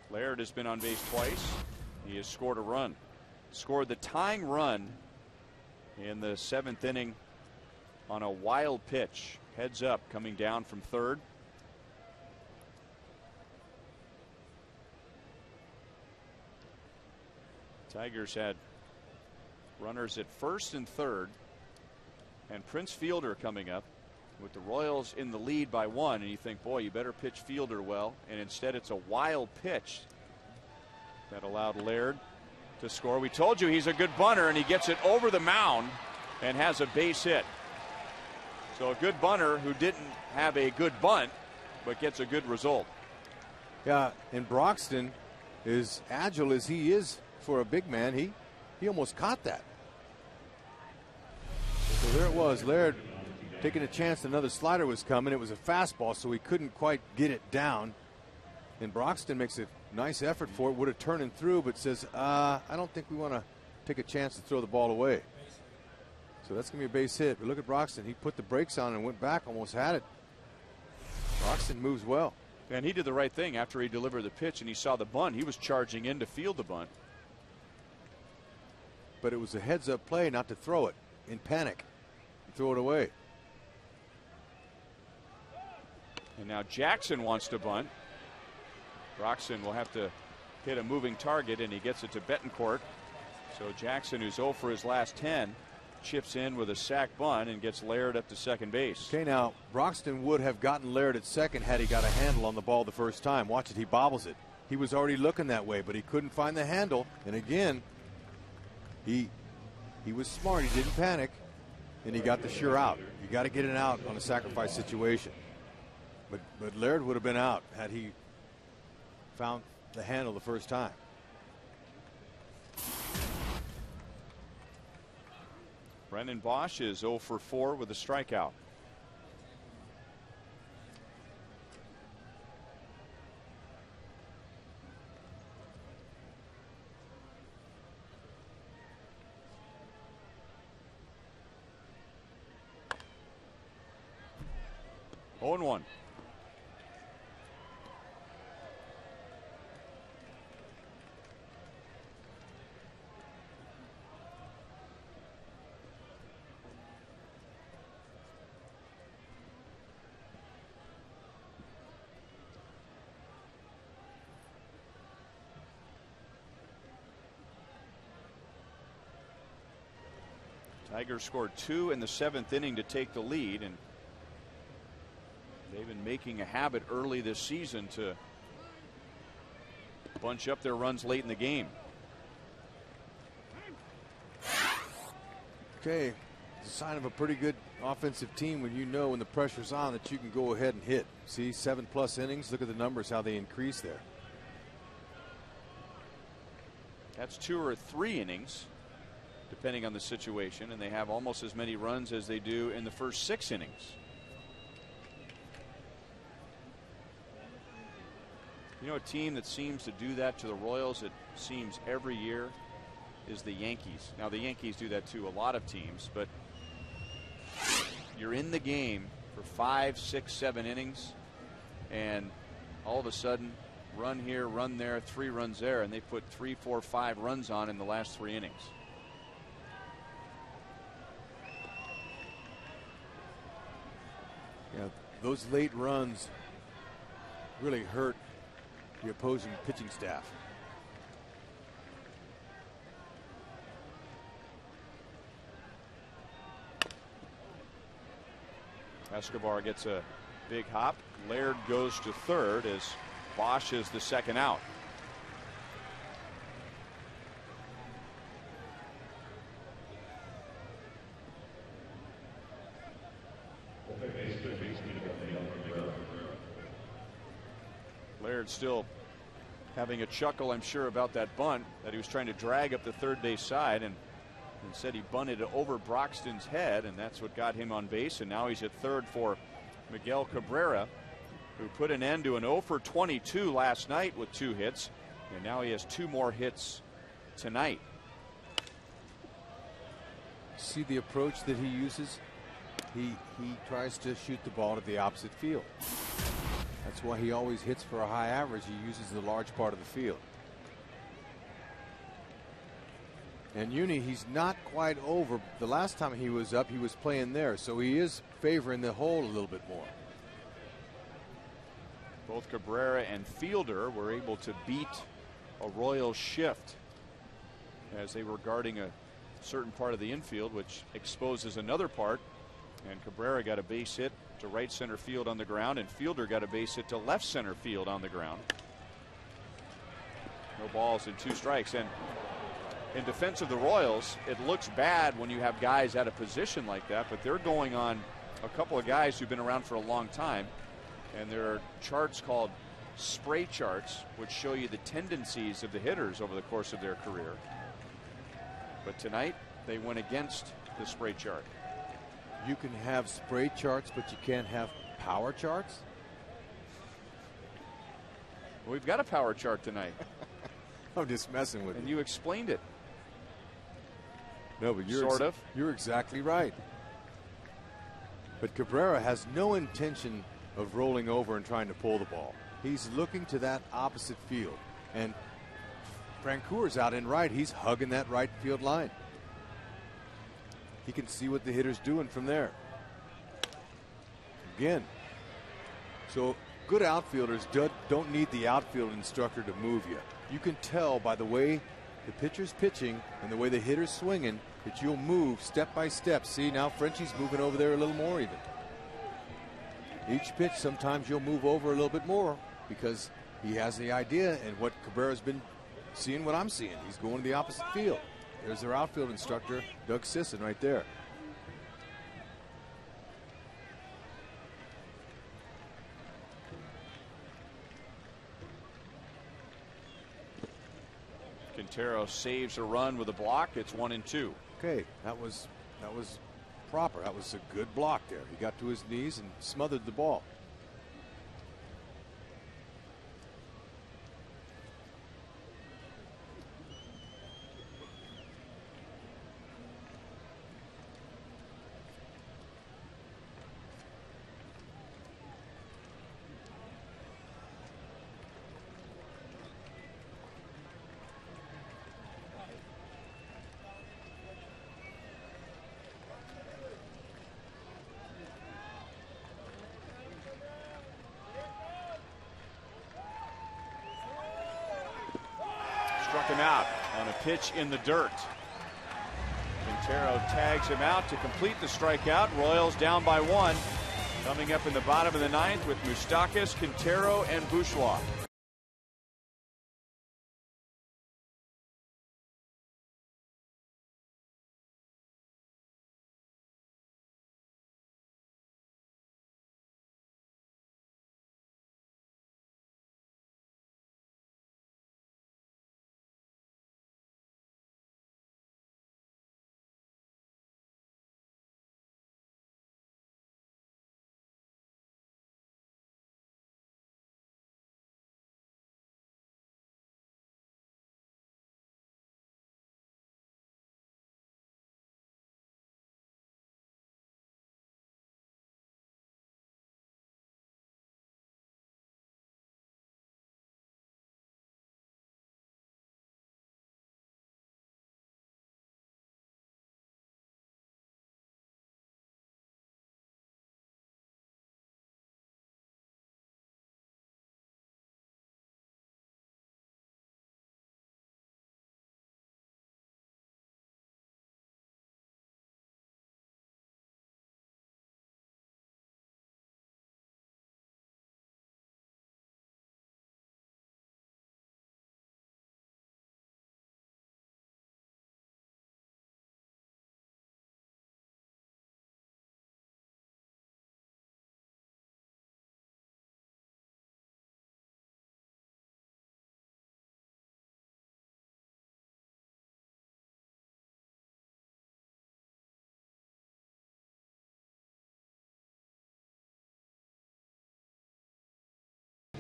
Laird has been on base twice. He has scored a run. Scored the tying run in the 7th inning on a wild pitch. Heads up, coming down from third. Tigers had runners at first and third, and Prince Fielder coming up with the Royals in the lead by 1, and you think, boy, you better pitch Fielder well, and instead it's a wild pitch that allowed Laird to score. We told you he's a good bunter, and he gets it over the mound and has a base hit. So a good bunter who didn't have a good bunt, but gets a good result. Yeah, and Broxton, as agile as he is for a big man, he almost caught that. So there it was, Laird taking a chance another slider was coming. It was a fastball, so he couldn't quite get it down. And Broxton makes a nice effort for it, would have turned him through, but says, I don't think we want to take a chance to throw the ball away. So that's going to be a base hit. But look at Broxton. He put the brakes on and went back, almost had it. Broxton moves well. And he did the right thing after he delivered the pitch and he saw the bunt. He was charging in to field the bunt. But it was a heads-up play not to throw it in panic and throw it away. And now Jackson wants to bunt. Broxton will have to hit a moving target, and he gets it to Betancourt. So Jackson, who's 0 for his last 10, chips in with a sac bunt and gets Laird up to second base. Okay, now Broxton would have gotten Laird at second had he got a handle on the ball the first time. Watch it, he bobbles it. He was already looking that way, but he couldn't find the handle. And again, he was smart. He didn't panic, and he got the sure out. You got to get it out on a sacrifice situation. But Laird would have been out had he found the handle the first time. Brennan Bosch is 0 for 4 with a strikeout. Oh and 1. Tigers scored 2 in the 7th inning to take the lead, and they've been making a habit early this season to bunch up their runs late in the game. Okay, it's a sign of a pretty good offensive team when you know when the pressure's on that you can go ahead and hit. See, 7+ innings. Look at the numbers, how they increase there. That's 2 or 3 innings, depending on the situation, and they have almost as many runs as they do in the first 6 innings. You know, a team that seems to do that to the Royals, it seems every year, is the Yankees. Now, the Yankees do that to a lot of teams, but you're in the game for 5, 6, 7 innings, and all of a sudden, run here, run there, 3 runs there, and they put 3, 4, 5 runs on in the last 3 innings. Yeah, those late runs really hurt the opposing pitching staff. Escobar gets a big hop. Laird goes to third as Bosch is the second out. Laird still having a chuckle, I'm sure, about that bunt that he was trying to drag up the third base side, and said he bunted it over Broxton's head, and that's what got him on base. And now he's at third for Miguel Cabrera, who put an end to an 0 for 22 last night with 2 hits, and now he has 2 more hits tonight. See the approach that he uses? He tries to shoot the ball to the opposite field. That's why he always hits for a high average. He uses the large part of the field. And Uni, he's not quite over. The last time he was up, he was playing there, so he is favoring the hole a little bit more. Both Cabrera and Fielder were able to beat a Royals shift as they were guarding a certain part of the infield, which exposes another part. And Cabrera got a base hit to right center field on the ground, and Fielder got a base hit to left center field on the ground. No balls and 2 strikes. And in defense of the Royals, it looks bad when you have guys out of position like that, but they're going on a couple of guys who've been around for a long time, and there are charts called spray charts which show you the tendencies of the hitters over the course of their career. But tonight they went against the spray chart. You can have spray charts, but you can't have power charts? Well, we've got a power chart tonight. I'm just messing with you. And you explained it. No, but you're exactly right. But Cabrera has no intention of rolling over and trying to pull the ball. He's looking to that opposite field. And Francoeur's out in right. He's hugging that right field line. He can see what the hitter's doing from there. Again. So good outfielders don't need the outfield instructor to move you. You can tell by the way the pitcher's pitching and the way the hitter's swinging that you'll move step by step. See, now Frenchie's moving over there a little more even. Each pitch, sometimes you'll move over a little bit more because he has the idea, and what Cabrera's been seeing what I'm seeing. He's going to the opposite field. There's their outfield instructor, Doug Sisson, right there. Quintero saves a run with a block. It's 1-2. Okay, that was proper. That was a good block there. He got to his knees and smothered the ball. Struck him out on a pitch in the dirt. Quintero tags him out to complete the strikeout. Royals down by 1. Coming up in the bottom of the 9th with Moustakas, Quintero, and Bourgeois.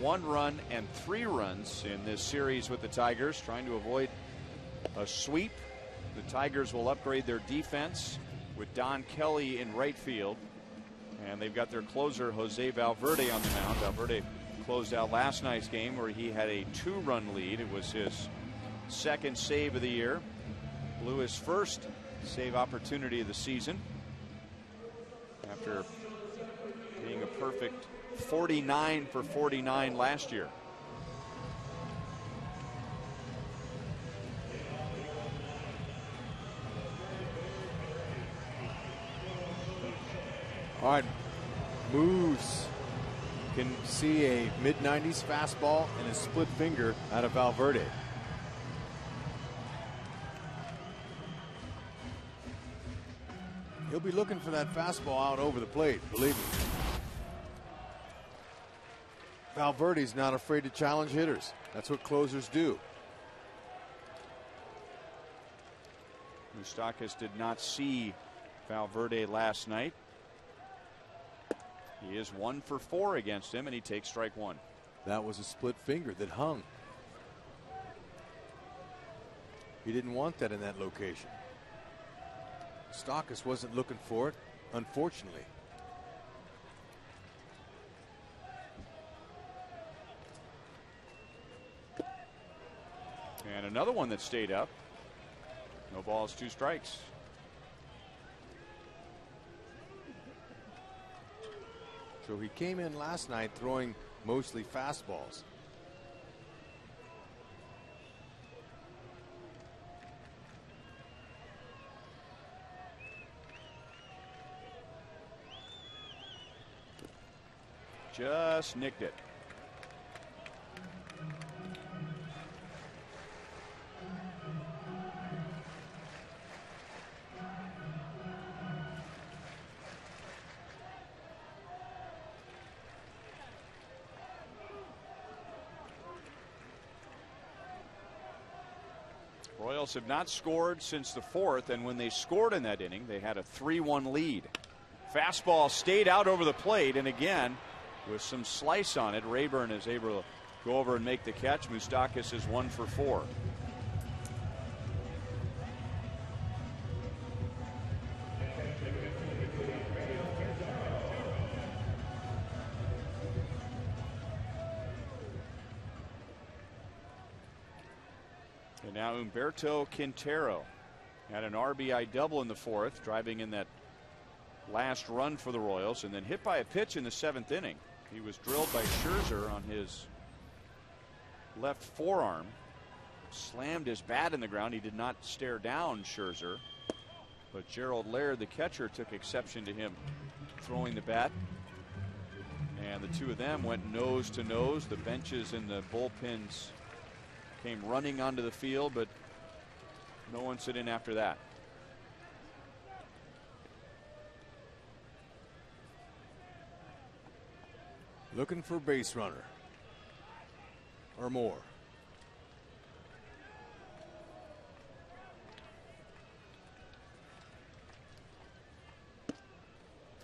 1 run and 3 runs in this series with the Tigers, trying to avoid a sweep. The Tigers will upgrade their defense with Don Kelly in right field, and they've got their closer Jose Valverde on the mound. Valverde closed out last night's game where he had a 2-run lead. It was his 2nd save of the year, blew his first save opportunity of the season after being a perfect 49 for 49 last year. All right, moves. Can see a mid-90s fastball and a split finger out of Valverde. He'll be looking for that fastball out over the plate, believe me. Valverde's not afraid to challenge hitters. That's what closers do. Moustakas did not see Valverde last night. He is 1 for 4 against him, and he takes strike 1. That was a split finger that hung. He didn't want that in that location. Moustakas wasn't looking for it, unfortunately. And another one that stayed up. No balls, 2 strikes. So he came in last night throwing mostly fastballs. Just nicked it. Royals have not scored since the 4th, and when they scored in that inning, they had a 3-1 lead. Fastball stayed out over the plate, and again, with some slice on it, Rayburn is able to go over and make the catch. Moustakas is 1 for 4. And now Humberto Quintero had an RBI double in the 4th, driving in that last run for the Royals, and then hit by a pitch in the 7th inning. He was drilled by Scherzer on his left forearm, slammed his bat in the ground. He did not stare down Scherzer, but Gerald Laird, the catcher, took exception to him throwing the bat, and the two of them went nose to nose. The benches and the bullpens came running onto the field, but no incident after that. Looking for a base runner or more.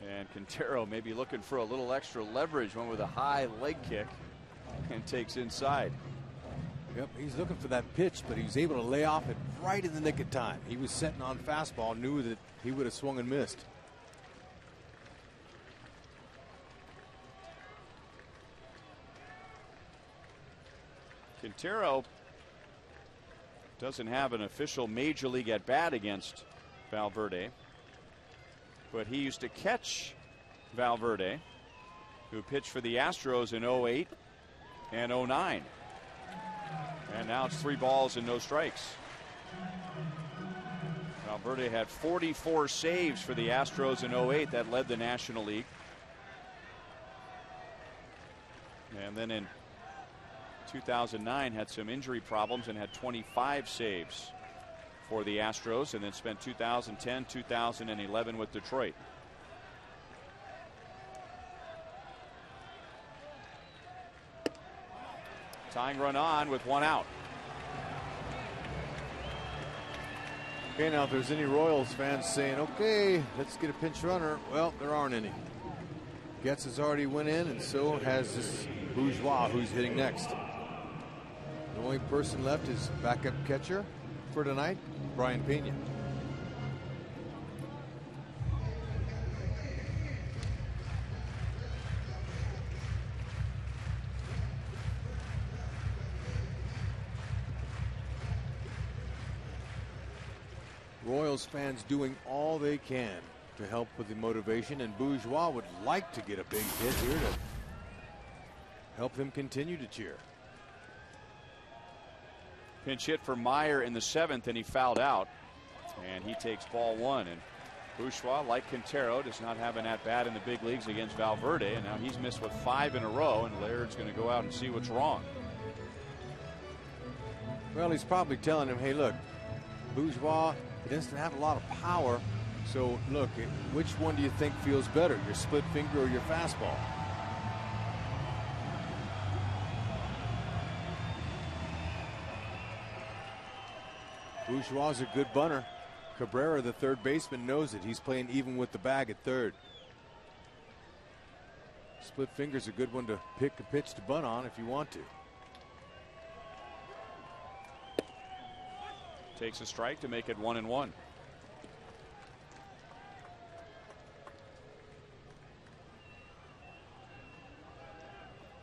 And Quintero may be looking for a little extra leverage, one with a high leg kick, and takes inside. Yep, he's looking for that pitch, but he was able to lay off it right in the nick of time. He was setting on fastball, knew that he would have swung and missed. Quintero doesn't have an official major league at bat against Valverde, but he used to catch Valverde, who pitched for the Astros in 08 and 09. And now it's 3 balls and no strikes. Valverde had 44 saves for the Astros in 08. That led the National League. And then in 2009 had some injury problems and had 25 saves for the Astros, and then spent 2010, 2011 with Detroit. Tying run on with 1 out. Okay, now if there's any Royals fans saying, okay, let's get a pinch runner, well, there aren't any. Getz has already went in, and so has this Bourgeois, who's hitting next. The only person left is backup catcher for tonight, Brian Pena. Royals fans doing all they can to help with the motivation, and Bourgeois would like to get a big hit here to help him continue to cheer. Pinch hit for Meyer in the 7th, and he fouled out, and he takes ball 1. And Bourgeois, like Quintero, does not have an at-bat in the big leagues against Valverde, and now he's missed with 5 in a row, and Laird's going to go out and see what's wrong. Well, he's probably telling him, hey, look, Bourgeois, he doesn't have a lot of power, so look, which one do you think feels better, your split finger or your fastball? Bourgeois is a good bunter. Cabrera, the third baseman, knows it. He's playing even with the bag at third. Split finger's a good one to pick a pitch to bunt on if you want to. Takes a strike to make it 1-1.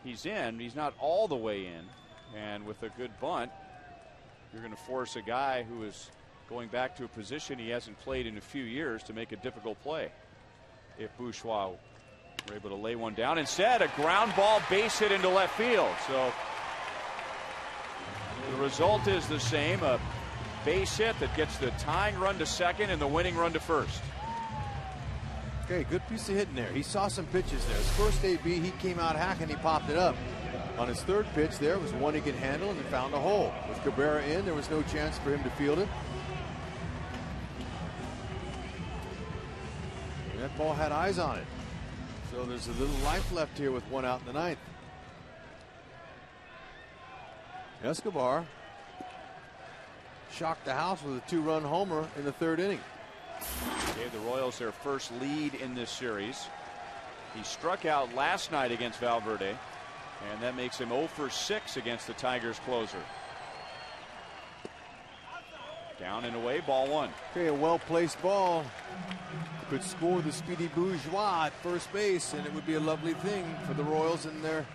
He's in. He's not all the way in. And with a good bunt, you're going to force a guy who is going back to a position he hasn't played in a few years to make a difficult play. If Bourgeois were able to lay one down. Instead, a ground ball base hit into left field. So the result is the same. A base hit that gets the tying run to second and the winning run to first. Okay, good piece of hitting there. He saw some pitches there. His first AB, he came out hacking, he popped it up. On his third pitch there was one he could handle, and he found a hole. With Cabrera in, there was no chance for him to field it. And that ball had eyes on it. So there's a little life left here with one out in the 9th. Escobar shocked the house with a 2-run homer in the 3rd inning. Gave the Royals their first lead in this series. He struck out last night against Valverde, and that makes him 0 for 6 against the Tigers closer. Down and away, ball 1. Okay, a well-placed ball could score the speedy Bourgeois at first base, and it would be a lovely thing for the Royals and their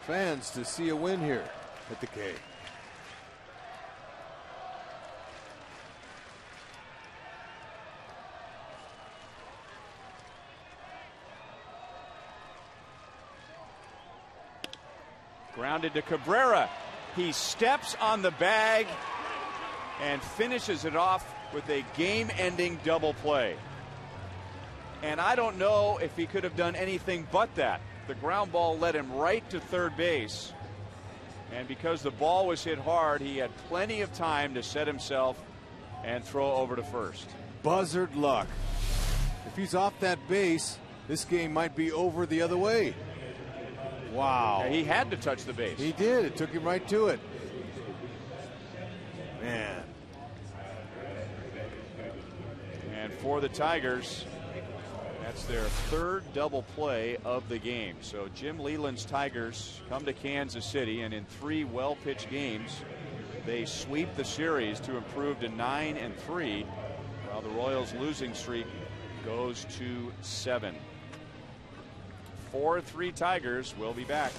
fans to see a win here at the K. Grounded to Cabrera. He steps on the bag and finishes it off with a game-ending double play. And I don't know if he could have done anything but that. The ground ball led him right to third base. And because the ball was hit hard, he had plenty of time to set himself and throw over to first. Buzzard luck. If he's off that base, this game might be over the other way. Wow. Yeah, he had to touch the base. He did. It took him right to it. Man. And for the Tigers, that's their 3rd double play of the game. So Jim Leland's Tigers come to Kansas City, and in 3 well-pitched games, they sweep the series to improve to 9-3, while the Royals' losing streak goes to 7. 4-3 Tigers will be back.